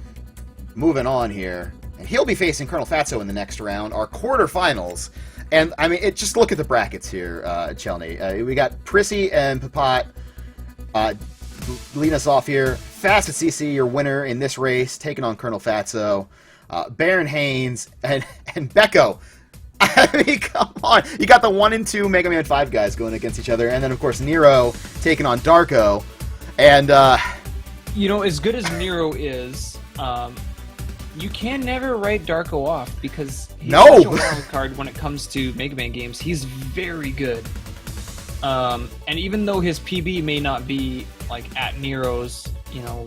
moving on here. And he'll be facing Colonel Fatso in the next round, our quarterfinals. And, I mean, just look at the brackets here, Chelny. We got Prissy and Papat leading us off here. Fastatcc, your winner in this race, taking on Colonel Fatso. Baron Haynes and Becco. I mean, come on. You got the 1 and 2 Mega Man 5 guys going against each other. And then, of course, Nero taking on Darko. And, you know, as good as Nero is, you can never write Darko off because he's such a wild card when it comes to Mega Man games. He's very good. And even though his PB may not be, like, at Nero's,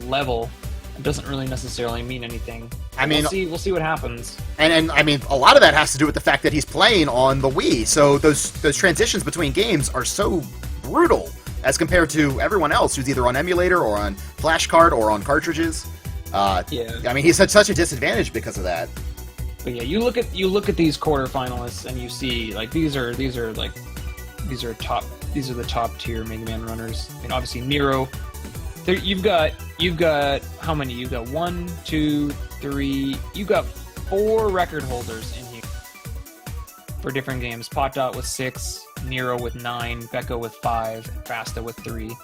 level, it doesn't really necessarily mean anything. I mean, we'll see what happens. And I mean, a lot of that has to do with the fact that he's playing on the Wii. So those transitions between games are so brutal as compared to everyone else who's either on emulator or on flash card or on cartridges. Yeah. I mean, he's at such a disadvantage because of that. But yeah, you look at these quarterfinalists and you see like these are the top tier Mega Man runners. I mean, obviously Nero. You've got how many? You've got 1, 2, 3. You've got 4 record holders in here for different games. Pot Dot with 6, Nero with 9, Becco with 5, and Fasta with 3.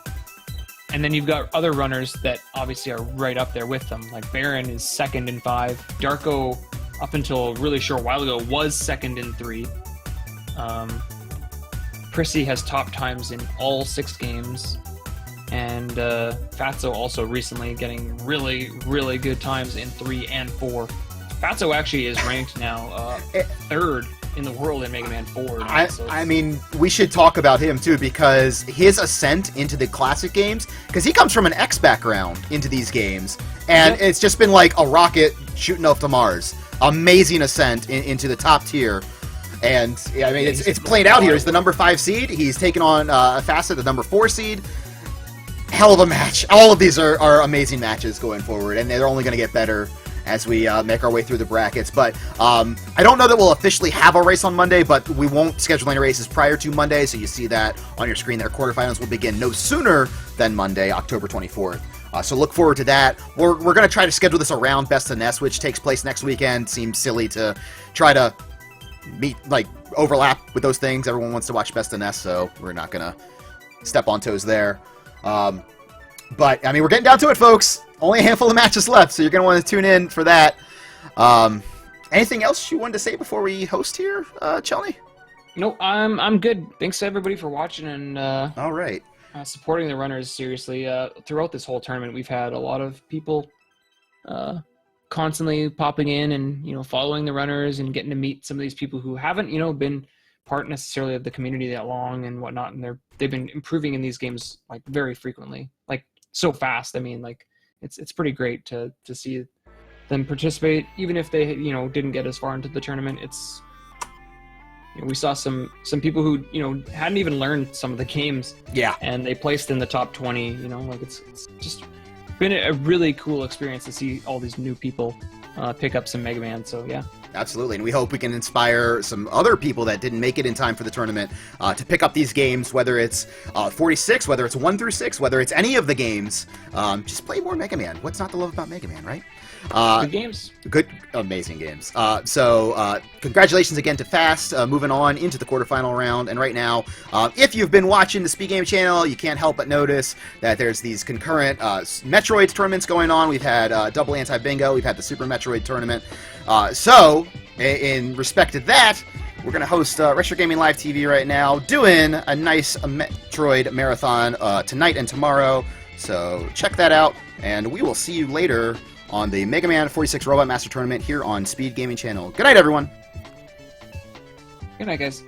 And then you've got other runners that obviously are right up there with them. Like Baron is 2nd in 5. Darko, up until a really short while ago, was 2nd in 3. Prissy has top times in all 6 games, and Fatso also recently getting really, really good times in 3 and 4. Fatso actually is ranked now 3rd in the world in Mega Man 4. Now, I mean, we should talk about him too, because his ascent into the classic games, because he comes from an X background into these games, and it's just been like a rocket shooting off to Mars. Amazing ascent into the top tier. And yeah, I mean, it's played out here. He's the number 5 seed. He's taken on Facet, the number 4 seed. Hell of a match. All of these are amazing matches going forward, and they're only going to get better as we make our way through the brackets. But I don't know that we'll officially have a race on Monday, but we won't schedule any races prior to Monday, so you see that on your screen there. Quarterfinals will begin no sooner than Monday, October 24th. So look forward to that. We're going to try to schedule this around Best of Nest, which takes place next weekend. Seems silly to try to overlap with those things. Everyone wants to watch Best of Nest, so we're not going to step on toes there. But, I mean, we're getting down to it, folks. Only a handful of matches left, so you're going to want to tune in for that. Anything else you wanted to say before we host here, Chelny? No, I'm good. Thanks to everybody for watching and all right. Supporting the runners seriously. Throughout this whole tournament, we've had a lot of people constantly popping in and following the runners and getting to meet some of these people who haven't been part necessarily of the community that long and whatnot, and they've been improving in these games like very frequently, like so fast. I mean, like it's pretty great to see them participate, even if they didn't get as far into the tournament. It's we saw some people who hadn't even learned some of the games, and they placed in the top 20. Like it's just been a really cool experience to see all these new people pick up some Mega Man. So yeah. Absolutely, and we hope we can inspire some other people that didn't make it in time for the tournament to pick up these games, whether it's 46, whether it's 1 through 6, whether it's any of the games. Just play more Mega Man. What's not to love about Mega Man, right? Good games. Good, amazing games. So congratulations again to Fast, moving on into the quarterfinal round. And right now, if you've been watching the Speed Game channel, you can't help but notice that there's these concurrent Metroid tournaments going on. We've had Double Anti-Bingo. We've had the Super Metroid tournament. So, in respect to that, we're going to host Retro Gaming Live TV right now, doing a nice Metroid marathon tonight and tomorrow. So check that out, and we will see you later on the Mega Man 46 Robot Master Tournament here on Speed Gaming Channel. Good night, everyone. Good night, guys.